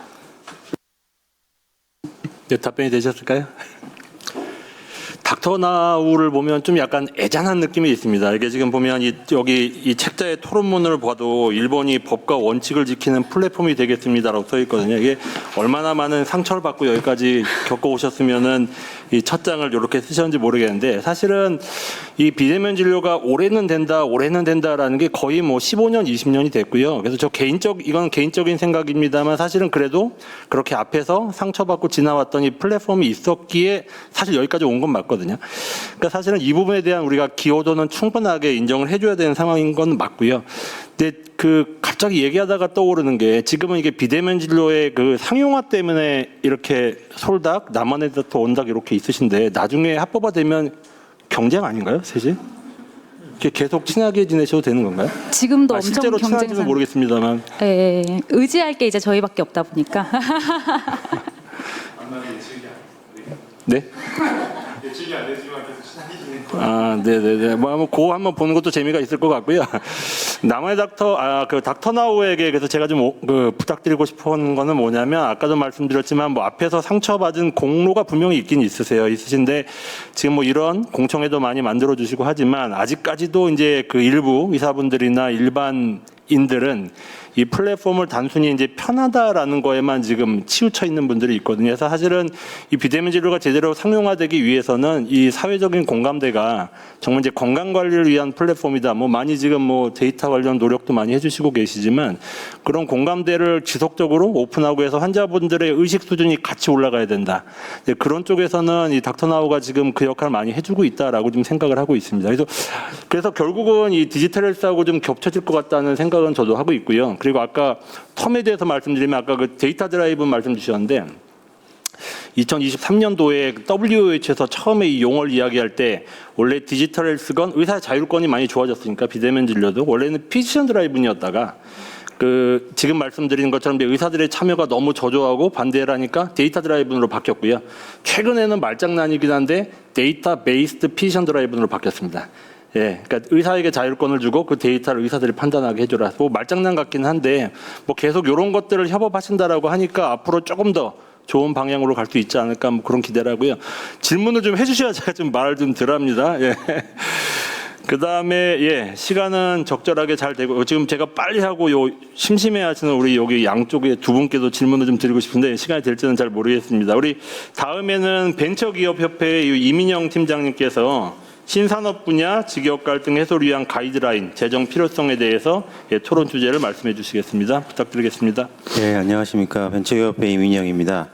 네, 답변이 되셨을까요? 닥터나우를 보면 좀 약간 애잔한 느낌이 있습니다. 이게 지금 보면 여기 이 책자의 토론문을 봐도 일본이 법과 원칙을 지키는 플랫폼이 되겠습니다라고 써 있거든요. 이게 얼마나 많은 상처를 받고 여기까지 겪어오셨으면은 이 첫 장을 이렇게 쓰셨는지 모르겠는데 사실은 이 비대면 진료가 올해는 된다라는 게 거의 뭐 15년, 20년이 됐고요. 그래서 이건 개인적인 생각입니다만 사실은 그래도 그렇게 앞에서 상처받고 지나왔던 이 플랫폼이 있었기에 사실 여기까지 온 건 맞거든요. 그러니까 사실은 이 부분에 대한 우리가 기여도는 충분하게 인정을 해줘야 되는 상황인 건 맞고요. 근데 갑자기 얘기하다가 떠오르는 게 지금은 이게 비대면 진료의 그 상용화 때문에 이렇게 솔닥, 나만의 닥터, 원닥 이렇게 있으신데 나중에 합법화 되면 경쟁 아닌가요, 셋이? 이렇게 계속 친하게 지내셔도 되는 건가요? 지금도 엄청 실제로 친한지는 경쟁상. 모르겠습니다만. 예, 의지할 게 이제 저희밖에 없다 보니까. 네? 예측이 안 되지만 계속 친해지는 거. 아, 네네네. 뭐 그거 한번 보는 것도 재미가 있을 것 같고요. 남의 닥터나우에게 그래서 제가 좀 부탁드리고 싶은 거는 뭐냐면 아까도 말씀드렸지만 뭐 앞에서 상처받은 공로가 분명히 있으신데 지금 뭐 이런 공청회도 많이 만들어 주시고 하지만 아직까지도 이제 그 일부 의사분들이나 일반인들은 이 플랫폼을 단순히 이제 편하다라는 거에만 지금 치우쳐 있는 분들이 있거든요. 그래서 사실은 이 비대면 진료가 제대로 상용화되기 위해서는 이 사회적인 공감대가 정말 이제 건강 관리를 위한 플랫폼이다. 뭐 많이 지금 뭐 데이터 관련 노력도 많이 해주시고 계시지만 그런 공감대를 지속적으로 오픈하고 해서 환자분들의 의식 수준이 같이 올라가야 된다. 이제 그런 쪽에서는 이 닥터나우가 지금 그 역할을 많이 해주고 있다라고 좀 생각을 하고 있습니다. 그래서 결국은 이 디지털 헬스하고 좀 겹쳐질 것 같다는 생각은 저도 하고 있고요. 그리고 아까 텀에 대해서 말씀드리면 아까 그 데이터 드라이브 말씀 주셨는데 2023년도에 WHO에서 처음에 이 용어를 이야기할 때 원래 디지털 헬스건 의사 자율권이 많이 좋아졌으니까 비대면 진료도 원래는 피지션 드라이브였다가 그 지금 말씀드린 것처럼 의사들의 참여가 너무 저조하고 반대를 하니까 데이터 드라이브로 바뀌었고요. 최근에는 말장난이긴 한데 데이터 베이스드 피지션 드라이브로 바뀌었습니다. 예, 그러니까 의사에게 자율권을 주고 그 데이터를 의사들이 판단하게 해줘라. 뭐 말장난 같긴 한데 뭐 계속 이런 것들을 협업하신다라고 하니까 앞으로 조금 더 좋은 방향으로 갈 수 있지 않을까 뭐 그런 기대를 하고요. 질문을 좀 해주셔야 제가 좀 말을 좀 덜합니다. 예. 그 다음에 시간은 적절하게 잘 되고 지금 제가 빨리 하고 심심해하시는 우리 여기 양쪽에 두 분께도 질문을 좀 드리고 싶은데 시간이 될지는 잘 모르겠습니다. 우리 다음에는 벤처기업협회의 이민영 팀장님께서 신산업 분야 직역 갈등 해소를 위한 가이드라인 제정 필요성에 대해서 토론 주제를 말씀해 주시겠습니다. 부탁드리겠습니다. 네, 안녕하십니까. 벤처기업회 이민영입니다.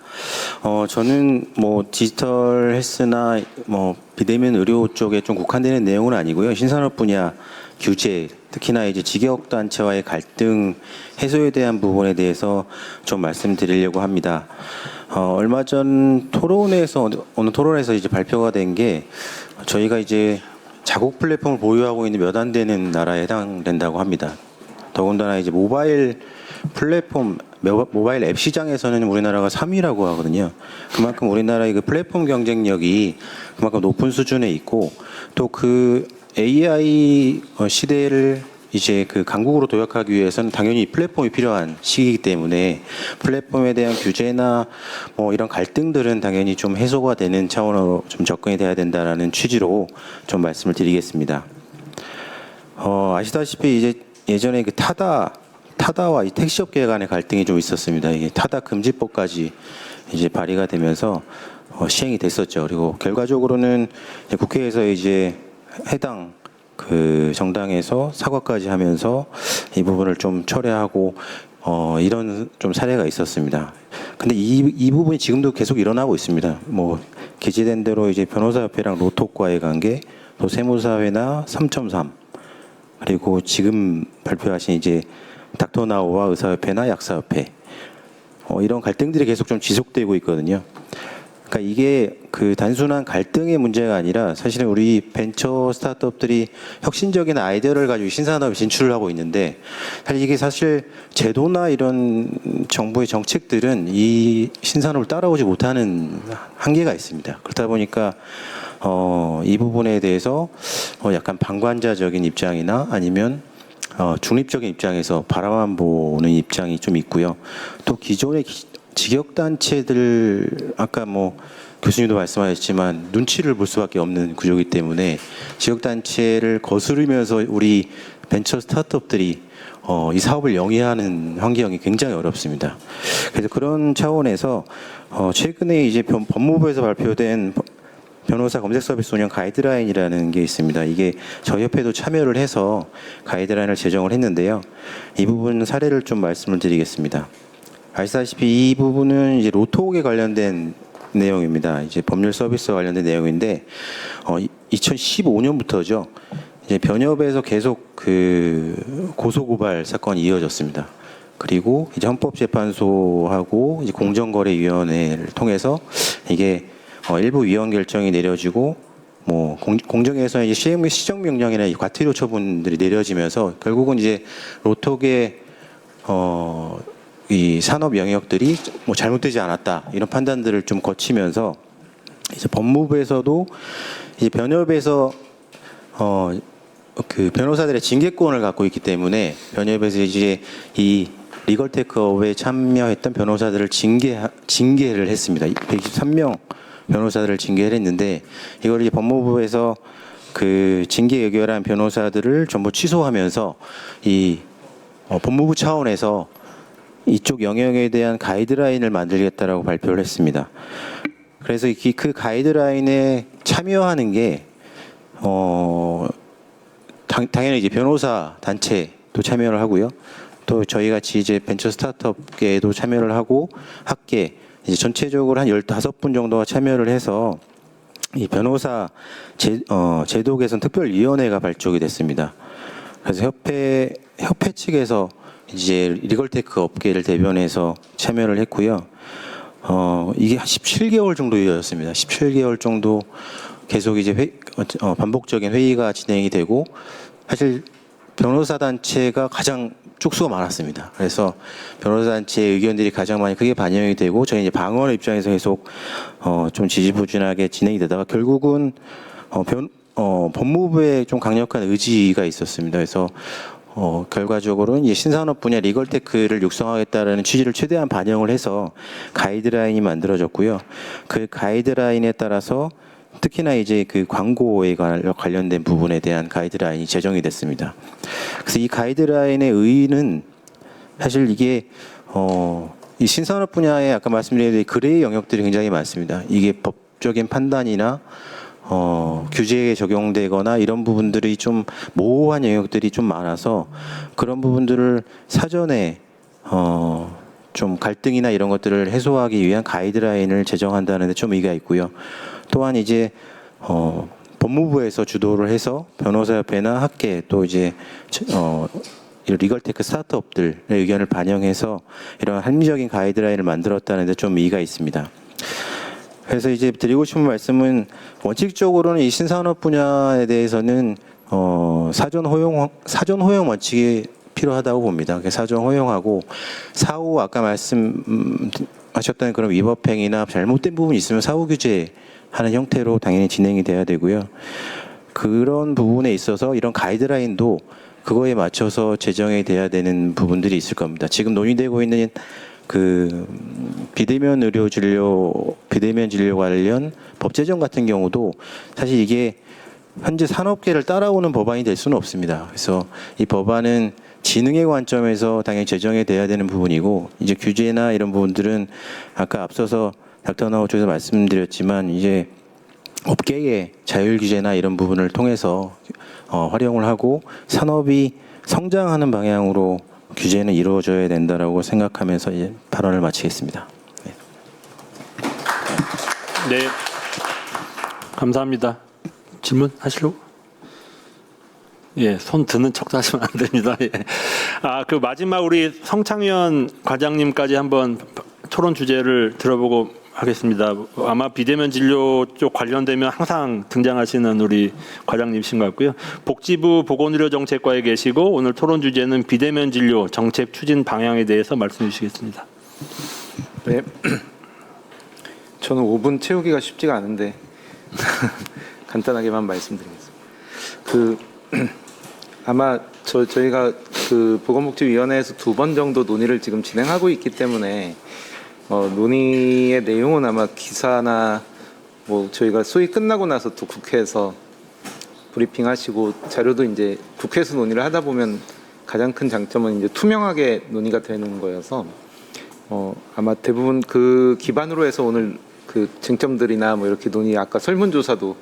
저는 뭐 디지털 헬스나 뭐 비대면 의료 쪽에 좀 국한되는 내용은 아니고요. 신산업 분야 규제, 특히나 이제 직역 단체와의 갈등 해소에 대한 부분에 대해서 좀 말씀드리려고 합니다. 얼마 전 어느 토론에서 이제 발표가 된 게 저희가 이제 자국 플랫폼을 보유하고 있는 몇 안 되는 나라에 해당된다고 합니다. 더군다나 이제 모바일 플랫폼, 모바일 앱 시장에서는 우리나라가 3위라고 하거든요. 그만큼 우리나라의 그 플랫폼 경쟁력이 그만큼 높은 수준에 있고 또 그 AI 시대를 이제 그 강국으로 도약하기 위해서는 당연히 플랫폼이 필요한 시기이기 때문에 플랫폼에 대한 규제나 뭐 이런 갈등들은 당연히 좀 해소가 되는 차원으로 좀 접근이 돼야 된다라는 취지로 좀 말씀을 드리겠습니다. 아시다시피 이제 예전에 그 타다와 이 택시업계 간의 갈등이 좀 있었습니다. 이게 타다 금지법까지 이제 발의가 되면서 시행이 됐었죠. 그리고 결과적으로는 국회에서 이제 해당 그 정당에서 사과까지 하면서 이 부분을 좀 철회하고 이런 좀 사례가 있었습니다. 근데 이 부분이 지금도 계속 일어나고 있습니다. 뭐 게재된 대로 이제 변호사협회랑 로톡과의 관계, 또 세무사회나 3.3 그리고 지금 발표하신 이제 닥터나우와 의사협회나 약사협회 이런 갈등들이 계속 좀 지속되고 있거든요. 그러니까 이게 그 단순한 갈등의 문제가 아니라 사실은 우리 벤처 스타트업들이 혁신적인 아이디어를 가지고 신산업에 진출을 하고 있는데 사실 제도나 이런 정부의 정책들은 이 신산업을 따라오지 못하는 한계가 있습니다. 그렇다 보니까 이 부분에 대해서 약간 방관자적인 입장이나 아니면 중립적인 입장에서 바라만 보는 입장이 좀 있고요. 또 기존의 직역단체들 아까 뭐 교수님도 말씀하셨지만 눈치를 볼 수밖에 없는 구조이기 때문에 직역단체를 거스르면서 우리 벤처 스타트업들이 이 사업을 영위하는 환경이 굉장히 어렵습니다. 그래서 그런 차원에서 최근에 이제 법무부에서 발표된 변호사 검색 서비스 운영 가이드라인이라는 게 있습니다. 이게 저희 협회도 참여를 해서 가이드라인을 제정을 했는데요. 이 부분 사례를 좀 말씀을 드리겠습니다. 아시다시피 이 부분은 이제 로톡에 관련된 내용입니다. 이제 법률 서비스와 관련된 내용인데 2015년부터죠. 이제 변협에서 계속 그 고소 고발 사건이 이어졌습니다. 그리고 이제 헌법재판소하고 이제 공정거래위원회를 통해서 이게 일부 위헌 결정이 내려지고 뭐 공정에서 이제 시정명령이나 과태료 처분들이 내려지면서 결국은 이제 로톡의 이 산업 영역들이 뭐 잘못되지 않았다 이런 판단들을 좀 거치면서 이제 법무부에서도 이제 변협에서 그 변호사들의 징계권을 갖고 있기 때문에 변협에서 이제 이 리걸테크업에 참여했던 변호사들을 징계를 했습니다. 123명 변호사들을 징계를 했는데 이걸 이제 법무부에서 그 징계 의결한 변호사들을 전부 취소하면서 이 법무부 차원에서 이쪽 영역에 대한 가이드라인을 만들겠다라고 발표를 했습니다. 그래서 그 가이드라인에 참여하는 게 당연히 이제 변호사 단체도 참여를 하고요. 또 저희 같이 이제 벤처 스타트업계에도 참여를 하고 학계 이제 전체적으로 한 15분 정도가 참여를 해서 이 변호사 제도 개선 특별위원회가 발족이 됐습니다. 그래서 협회 측에서 이제 리걸테크 업계를 대변해서 참여를 했고요. 이게 한 17개월 정도 이어졌습니다. 17개월 정도 계속 이제 반복적인 회의가 진행이 되고 사실 변호사 단체가 가장 쪽수가 많았습니다. 그래서 변호사 단체의 의견들이 가장 많이 크게 반영이 되고 저희 이제 방언의 입장에서 계속 좀 지지부진하게 진행이 되다가 결국은 법무부에 좀 강력한 의지가 있었습니다. 그래서 결과적으로는 이제 신산업 분야 리걸테크를 육성하겠다라는 취지를 최대한 반영을 해서 가이드라인이 만들어졌고요. 그 가이드라인에 따라서 특히나 이제 그 광고에 관련된 부분에 대한 가이드라인이 제정이 됐습니다. 그래서 이 가이드라인의 의의는 사실 이게 이 신산업 분야에 아까 말씀드린 그레이 영역들이 굉장히 많습니다. 이게 법적인 판단이나 규제에 적용되거나 이런 부분들이 좀 모호한 영역들이 좀 많아서 그런 부분들을 사전에 좀 갈등이나 이런 것들을 해소하기 위한 가이드라인을 제정한다는 데 좀 의의가 있고요. 또한 이제 법무부에서 주도를 해서 변호사협회나 학계 또 이제 이런 리걸테크 스타트업들의 의견을 반영해서 이런 합리적인 가이드라인을 만들었다는 데 좀 의의가 있습니다. 그래서 이제 드리고 싶은 말씀은 원칙적으로는 이 신산업 분야에 대해서는 사전 허용 원칙이 필요하다고 봅니다. 사전 허용하고 사후 아까 말씀하셨던 그런 위법 행위나 잘못된 부분이 있으면 사후 규제하는 형태로 당연히 진행이 돼야 되고요. 그런 부분에 있어서 이런 가이드라인도 그거에 맞춰서 제정이 돼야 되는 부분들이 있을 겁니다. 지금 논의되고 있는 그 비대면 진료 관련 법 제정 같은 경우도 사실 이게 현재 산업계를 따라오는 법안이 될 수는 없습니다. 그래서 이 법안은 지능의 관점에서 당연히 제정이 돼야 되는 부분이고 이제 규제나 이런 부분들은 아까 앞서서 닥터나우 쪽에서 말씀드렸지만 이제 업계의 자율 규제나 이런 부분을 통해서 활용을 하고 산업이 성장하는 방향으로 규제는 이루어져야 된다라고 생각하면서 이제 발언을 마치겠습니다. 네, 감사합니다. 질문 하시려고? 예, 손 드는 척도 하시면 안 됩니다. 예. 그 마지막 우리 성창현 과장님까지 한번 토론 주제를 들어보고 하겠습니다. 아마 비대면 진료 쪽 관련되면 항상 등장하시는 우리 과장님이신 것 같고요. 복지부 보건의료정책과에 계시고 오늘 토론 주제는 비대면 진료 정책 추진 방향에 대해서 말씀해 주시겠습니다. 네, 저는 5분 채우기가 쉽지가 않은데 간단하게만 말씀드리겠습니다. 아마 저희가 그 보건복지위원회에서 2번 정도 논의를 지금 진행하고 있기 때문에 논의의 내용은 아마 기사나 뭐 저희가 소위 끝나고 나서 또 국회에서 브리핑하시고 자료도 이제 국회에서 논의를 하다 보면 가장 큰 장점은 이제 투명하게 논의가 되는 거여서 아마 대부분 그 기반으로 해서 오늘 그 쟁점들이나 뭐 이렇게 논의 아까 설문조사도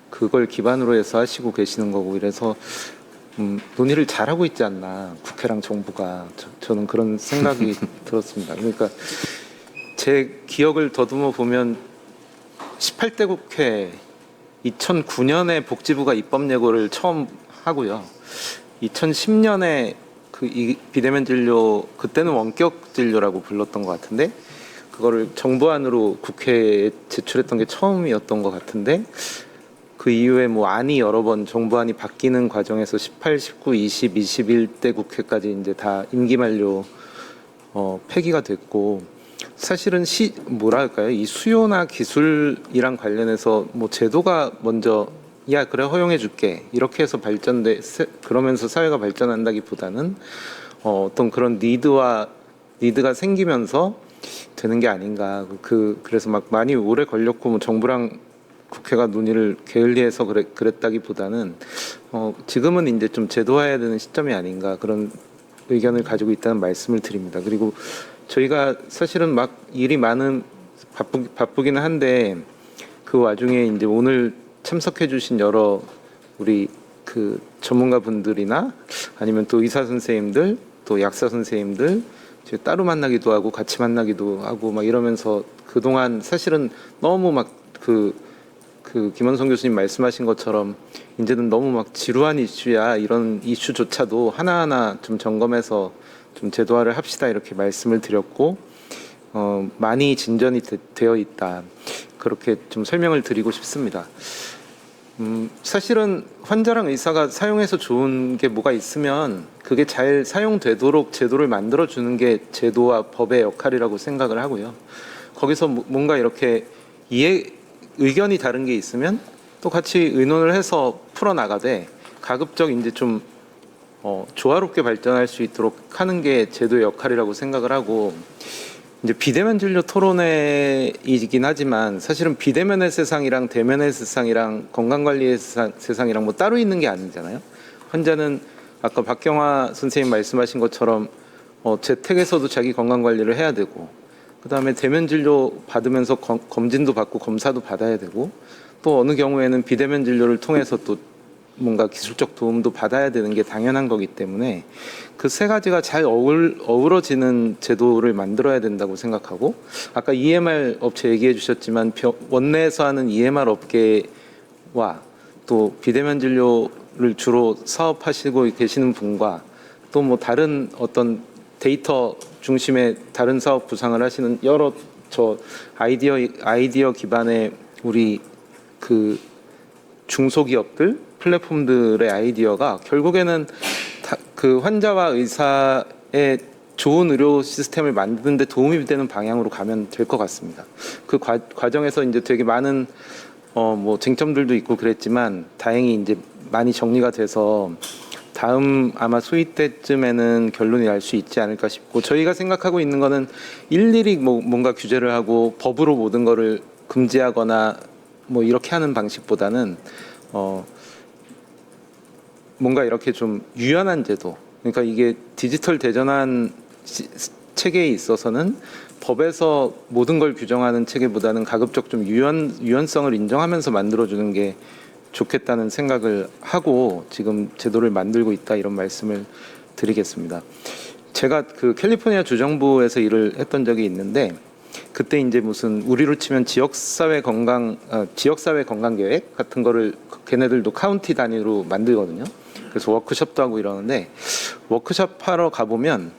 그걸 기반으로 해서 하시고 계시는 거고 이래서 논의를 잘하고 있지 않나 국회랑 정부가 저는 그런 생각이 들었습니다. 그러니까 제 기억을 더듬어 보면 18대 국회 2009년에 복지부가 입법 예고를 처음 하고요. 2010년에 이 비대면 진료 그때는 원격 진료라고 불렀던 것 같은데 그거를 정부안으로 국회에 제출했던 게 처음이었던 것 같은데 그 이후에 뭐 안이 여러 번 정부안이 바뀌는 과정에서 18, 19, 20, 21대 국회까지 이제 다 임기 만료 폐기가 됐고 사실은 뭐랄까요? 이 수요나 기술이랑 관련해서 뭐 제도가 먼저 야 그래 허용해 줄게 이렇게 해서 그러면서 사회가 발전한다기보다는 어떤 그런 니드가 생기면서 되는 게 아닌가. 그래서 막 많이 오래 걸렸고 뭐 정부랑 국회가 논의를 게을리해서 그랬다기보다는 지금은 이제 좀 제도화해야 되는 시점이 아닌가 그런 의견을 가지고 있다는 말씀을 드립니다. 그리고 저희가 사실은 막 일이 바쁘기는 한데 그 와중에 이제 오늘 참석해주신 여러 우리 그 전문가분들이나 아니면 또 의사 선생님들 또 약사 선생님들 따로 만나기도 하고 같이 만나기도 하고 막 이러면서 그동안 사실은 너무 막 그 김원성 교수님 말씀하신 것처럼 이제는 너무 막 지루한 이슈야 이런 이슈조차도 하나하나 좀 점검해서 좀 제도화를 합시다 이렇게 말씀을 드렸고 많이 진전이 되어 있다 그렇게 좀 설명을 드리고 싶습니다. 사실은 환자랑 의사가 사용해서 좋은 게 뭐가 있으면 그게 잘 사용되도록 제도를 만들어 주는 게 제도와 법의 역할이라고 생각을 하고요. 거기서 뭔가 이렇게 의견이 다른 게 있으면 또 같이 의논을 해서 풀어나가되 가급적 이제 좀 조화롭게 발전할 수 있도록 하는 게 제도의 역할이라고 생각을 하고 이제 비대면 진료 토론회이긴 하지만 사실은 비대면의 세상이랑 대면의 세상이랑 건강관리의 세상이랑 뭐 따로 있는 게 아니잖아요. 환자는 아까 박경화 선생님 말씀하신 것처럼 재택에서도 자기 건강관리를 해야 되고 그다음에 대면 진료 받으면서 검진도 받고 검사도 받아야 되고 또 어느 경우에는 비대면 진료를 통해서 또 뭔가 기술적 도움도 받아야 되는 게 당연한 거기 때문에 그 세 가지가 잘 어우러지는 제도를 만들어야 된다고 생각하고 아까 EMR 업체 얘기해 주셨지만 원내에서 하는 EMR 업계와 또 비대면 진료를 주로 사업하시고 계시는 분과 또 뭐 다른 어떤 데이터 중심의 다른 사업 구상을 하시는 여러 아이디어 기반의 우리 그 중소기업들 플랫폼들의 아이디어가 결국에는 그 환자와 의사의 좋은 의료 시스템을 만드는 데 도움이 되는 방향으로 가면 될 것 같습니다. 그 과정에서 이제 되게 많은 뭐 쟁점들도 있고 그랬지만 다행히 이제 많이 정리가 돼서 다음 아마 소위 때쯤에는 결론이 날 수 있지 않을까 싶고 저희가 생각하고 있는 거는 일일이 뭔가 규제를 하고 법으로 모든 거를 금지하거나 뭐 이렇게 하는 방식보다는 뭔가 이렇게 좀 유연한 제도 그러니까 이게 디지털 대전환 체계에 있어서는 법에서 모든 걸 규정하는 체계보다는 가급적 좀 유연성을 인정하면서 만들어주는 게 좋겠다는 생각을 하고 지금 제도를 만들고 있다 이런 말씀을 드리겠습니다. 제가 그 캘리포니아 주정부에서 일을 했던 적이 있는데 그때 이제 무슨 우리로 치면 지역사회 건강 계획 같은 거를 걔네들도 카운티 단위로 만들거든요. 그래서 워크숍도 하고 이러는데 워크숍 하러 가보면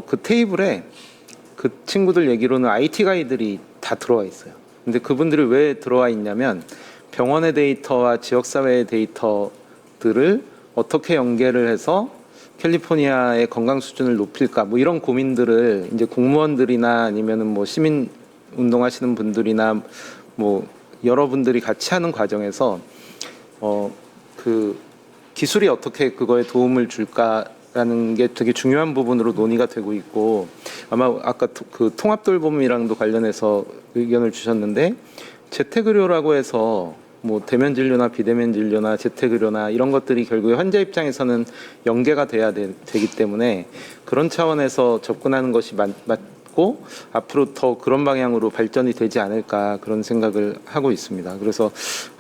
그 테이블에 그 친구들 얘기로는 IT 가이들이 다 들어와 있어요. 근데 그분들이 왜 들어와 있냐면 병원의 데이터와 지역사회의 데이터들을 어떻게 연계를 해서 캘리포니아의 건강 수준을 높일까 뭐 이런 고민들을 이제 공무원들이나 아니면은 뭐 시민 운동하시는 분들이나 뭐 여러분들이 같이 하는 과정에서 그 기술이 어떻게 그거에 도움을 줄까라는 게 되게 중요한 부분으로 논의가 되고 있고 아마 아까 그 통합돌봄이랑도 관련해서 의견을 주셨는데 재택의료라고 해서 뭐 대면 진료나 비대면 진료나 재택의료나 이런 것들이 결국에 환자 입장에서는 연계가 돼야 되기 때문에 그런 차원에서 접근하는 것이 맞고 앞으로 더 그런 방향으로 발전이 되지 않을까 그런 생각을 하고 있습니다. 그래서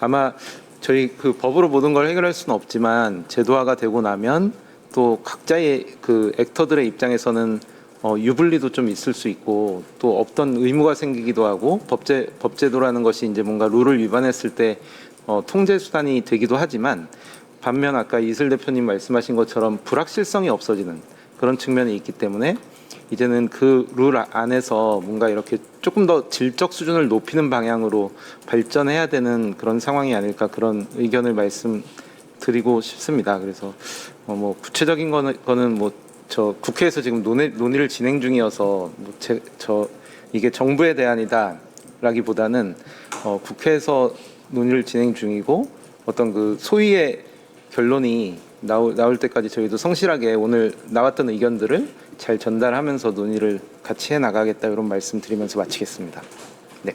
아마 저희 그 법으로 모든 걸 해결할 수는 없지만 제도화가 되고 나면 또 각자의 그 액터들의 입장에서는 유불리도 좀 있을 수 있고 또 없던 의무가 생기기도 하고 법제도라는 것이 이제 뭔가 룰을 위반했을 때 통제 수단이 되기도 하지만 반면 아까 이슬 대표님 말씀하신 것처럼 불확실성이 없어지는 그런 측면이 있기 때문에 이제는 그 룰 안에서 뭔가 이렇게 조금 더 질적 수준을 높이는 방향으로 발전해야 되는 그런 상황이 아닐까 그런 의견을 말씀드리고 싶습니다. 그래서 뭐 구체적인 거는 뭐 저 국회에서 지금 논의를 진행 중이어서 저 이게 정부의 대안이다라기보다는 국회에서 논의를 진행 중이고 어떤 그 소위의 결론이 나올 때까지 저희도 성실하게 오늘 나왔던 의견들을 잘 전달하면서 논의를 같이 해 나가겠다 이런 말씀 드리면서 마치겠습니다. 네.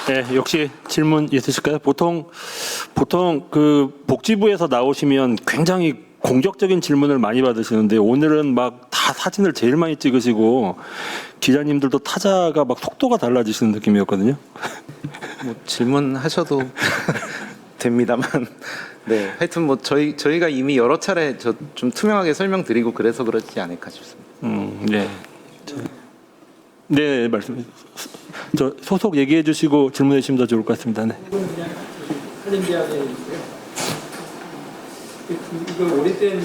네, 역시 질문 있으실까요? 보통 그 복지부에서 나오시면 굉장히 공격적인 질문을 많이 받으시는데 오늘은 막 다 사진을 제일 많이 찍으시고 기자님들도 타자가 막 속도가 달라지시는 느낌이었거든요. 뭐 질문하셔도 됩니다만, 네, 하여튼 뭐 저희가 이미 여러 차례 좀 투명하게 설명드리고 그래서 그렇지 않을까 싶습니다. 네. 네, 말씀해 주세요. 저 소속 얘기해 주시고 질문해 주시면 더 좋을 것 같습니다. 네. 한림대학에 있고요. 이거 오래된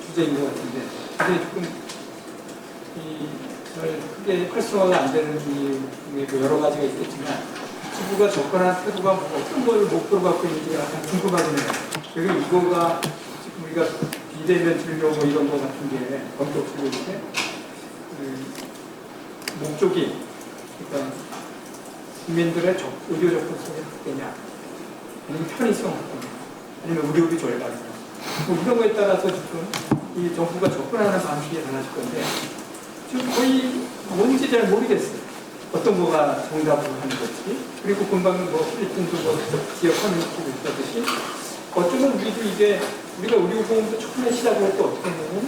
주제인 것 같은데, 근데 조금 잘 크게 활성화가 안 되는 이유가 여러 가지가 있겠지만, 지부가 접근한 태도가 어떤 걸 목표로 갖고 있는지 약간 궁금하네요. 그리고 이거가 지금 우리가 비대면 진료 뭐 이런 거 같은 게 본격적으로 이렇게 목적이 그러니까 국민들의 의료 접근성이 확대냐, 아니면 편의성 확대냐, 아니면 의료비 절감이냐, 뭐 이런 거에 따라서 지금 이 정부가 접근하는 방식이 달라질 건데 지금 거의 뭔지 잘 모르겠어요. 어떤 거가 정답으로 하는 거지. 그리고 금방 뭐 필리핀도 뭐 지역 커뮤니티도 있다듯이 어쩌면 우리도 이게 우리가 의료보험도 처음에 시작할 때 어떻게 했냐면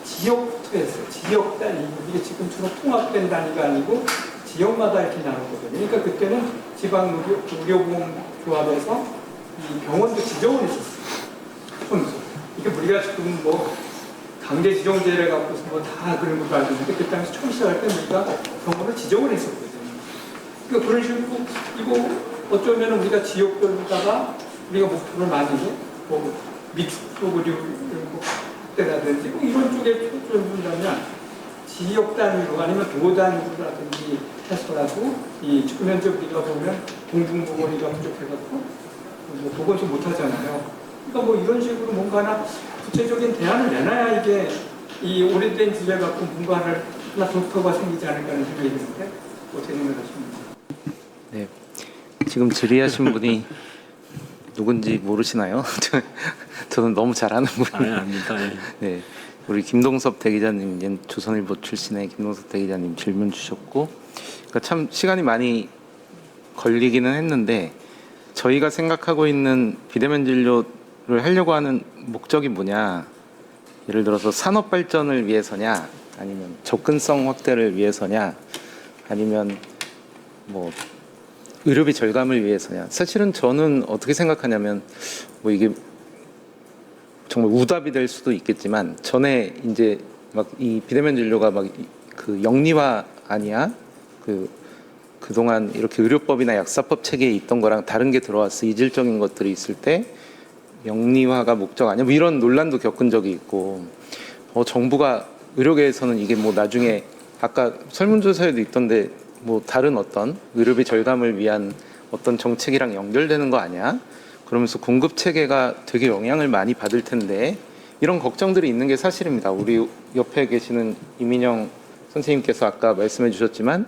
지역부터 했어요. 지역 단위. 이게 지금처럼 통합된 단위가 아니고 지역마다 이렇게 나눴거든요. 그러니까 그때는 지방 의료보험 조합에서 이 병원도 지정을 했었어요. 처음부터. 이게 우리가 지금 뭐 강제 지정제를 갖고서 뭐 다 그런 것도 알고 있는데 그 당시 처음 시작할 때 우리가 병원을 지정을 했었거든요. 그러니까 그런 식으로 이거 어쩌면 우리가 지역별로다가 우리가 목표를 만약에 뭐 믹스도 의료 때라든지 뭐 이런 쪽에 초점을 두려면 지역 단위로 아니면 도 단위로라든지 해서라도 이 지금 현재 우리가 보면 공중보건의가 부족해갖고 뭐 보건소 못하잖아요. 그러니까 뭐 이런 식으로 뭔가나 구체적인 대안을 내놔야 이게 이 오래된 주제 갖고 뭔가를 하나 돌파가 생기지 않을까 하는 생각이 드는데 어떻게 생각하십니까? 네, 지금 질의하신 분이 누군지 모르시나요? 저는 너무 잘하는 분이에요. 아닙니다. 네, 우리 김동섭 대기자님, 조선일보 출신의 김동섭 대기자님 질문 주셨고, 그러니까 참 시간이 많이 걸리기는 했는데 저희가 생각하고 있는 비대면 진료를 하려고 하는 목적이 뭐냐? 예를 들어서 산업 발전을 위해서냐, 아니면 접근성 확대를 위해서냐, 아니면 뭐 의료비 절감을 위해서냐. 사실은 저는 어떻게 생각하냐면 뭐 이게 정말 우답이 될 수도 있겠지만 전에 이제 막 이 비대면 진료가 막 그 영리화 아니야? 그동안 이렇게 의료법이나 약사법 체계에 있던 거랑 다른 게 들어와서 이질적인 것들이 있을 때 영리화가 목적 아니야? 뭐 이런 논란도 겪은 적이 있고, 정부가 의료계에서는 이게 뭐 나중에 아까 설문조사에도 있던데 뭐 다른 어떤 의료비 절감을 위한 어떤 정책이랑 연결되는 거 아니야? 그러면서 공급 체계가 되게 영향을 많이 받을 텐데 이런 걱정들이 있는 게 사실입니다. 우리 옆에 계시는 이민영 선생님께서 아까 말씀해 주셨지만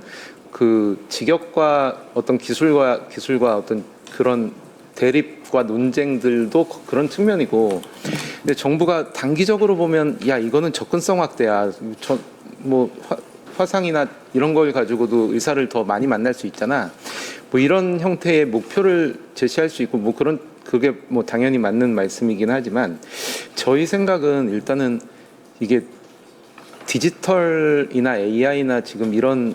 그 직역과 어떤 기술과 어떤 그런 대립과 논쟁들도 그런 측면이고, 근데 정부가 단기적으로 보면 야 이거는 접근성 확대야, 뭐 화상이나 이런 걸 가지고도 의사를 더 많이 만날 수 있잖아, 뭐 이런 형태의 목표를 제시할 수 있고, 뭐 그게 뭐 당연히 맞는 말씀이긴 하지만 저희 생각은 일단은 이게 디지털이나 AI나 지금 이런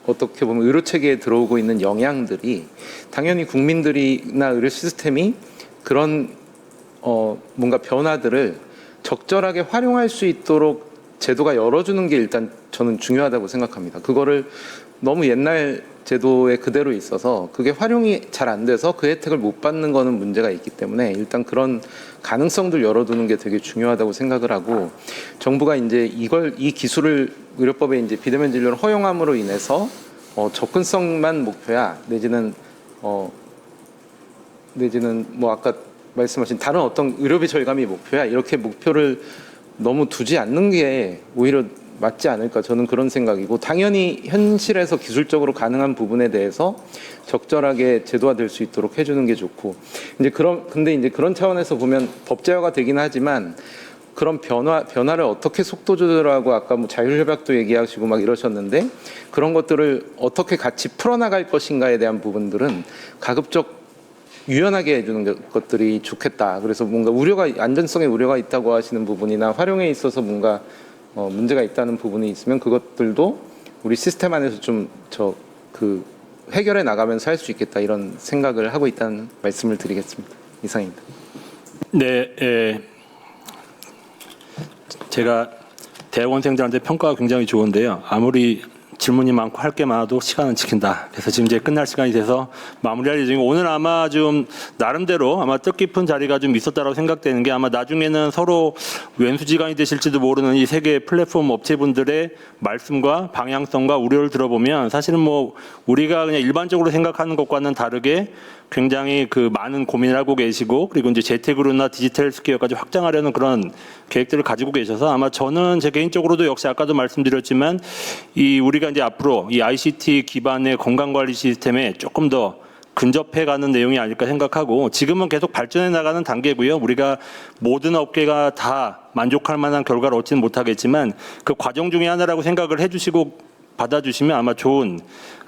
어떻게 보면 의료 체계에 들어오고 있는 영향들이 당연히 국민들이나 의료 시스템이 그런 뭔가 변화들을 적절하게 활용할 수 있도록 제도가 열어주는 게 일단 저는 중요하다고 생각합니다. 그거를 너무 옛날 제도에 그대로 있어서 그게 활용이 잘 안 돼서 그 혜택을 못 받는 거는 문제가 있기 때문에 일단 그런 가능성들 열어두는 게 되게 중요하다고 생각을 하고, 정부가 이제 이 기술을 의료법에 이제 비대면 진료를 허용함으로 인해서 접근성만 목표야, 내지는 뭐 아까 말씀하신 다른 어떤 의료비 절감이 목표야, 이렇게 목표를 너무 두지 않는 게 오히려 맞지 않을까 저는 그런 생각이고, 당연히 현실에서 기술적으로 가능한 부분에 대해서 적절하게 제도화될 수 있도록 해주는 게 좋고, 근데 이제 그런 차원에서 보면 법제화가 되긴 하지만 그런 변화를 어떻게 속도 조절하고, 아까 뭐 자율협약도 얘기하시고 막 이러셨는데, 그런 것들을 어떻게 같이 풀어나갈 것인가에 대한 부분들은 가급적 유연하게 해주는 것들이 좋겠다. 그래서 뭔가 안전성에 우려가 있다고 하시는 부분이나 활용에 있어서 뭔가 문제가 있다는 부분이 있으면 그것들도 우리 시스템 안에서 좀 해결해 나가면서 할 수 있겠다, 이런 생각을 하고 있다는 말씀을 드리겠습니다. 이상입니다. 네, 제가 대학원생들한테 평가가 굉장히 좋은데요. 아무리 질문이 많고 할 게 많아도 시간은 지킨다. 그래서 지금 이제 끝날 시간이 돼서 마무리할 예정이고, 오늘 아마 좀 나름대로 아마 뜻깊은 자리가 좀 있었다고 생각되는 게, 아마 나중에는 서로 왼수지간이 되실지도 모르는 이 세계 플랫폼 업체분들의 말씀과 방향성과 우려를 들어보면, 사실은 뭐 우리가 그냥 일반적으로 생각하는 것과는 다르게 굉장히 많은 고민을 하고 계시고, 그리고 이제 재택으로나 디지털 스퀘어까지 확장하려는 그런 계획들을 가지고 계셔서, 아마 저는 제 개인적으로도 역시 아까도 말씀드렸지만 우리가 이제 앞으로 이 ICT 기반의 건강관리 시스템에 조금 더 근접해가는 내용이 아닐까 생각하고, 지금은 계속 발전해 나가는 단계고요. 우리가 모든 업계가 다 만족할 만한 결과를 얻지는 못하겠지만 그 과정 중에 하나라고 생각을 해주시고 받아주시면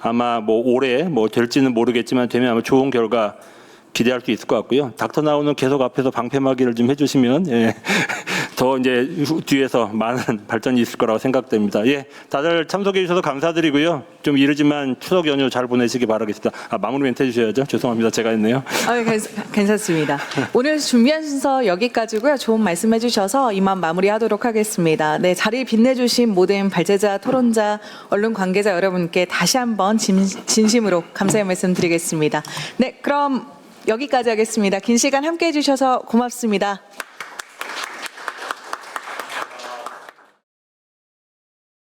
아마 뭐 올해 뭐 될지는 모르겠지만 되면 아마 좋은 결과 기대할 수 있을 것 같고요. 닥터나우는 계속 앞에서 방패막이를 좀 해주시면 더 이제 뒤에서 많은 발전이 있을 거라고 생각됩니다. 다들 참석해 주셔서 감사드리고요. 좀 이르지만 추석 연휴 잘 보내시기 바라겠습니다. 마무리 멘트 해주셔야죠. 죄송합니다. 제가 했네요. 괜찮습니다. 오늘 준비한 순서 여기까지고요. 좋은 말씀해 주셔서 이만 마무리하도록 하겠습니다. 네, 자리 빛내주신 모든 발제자, 토론자, 언론 관계자 여러분께 다시 한번 진심으로 감사의 말씀 드리겠습니다. 네, 그럼 여기까지 하겠습니다. 긴 시간 함께해 주셔서 고맙습니다.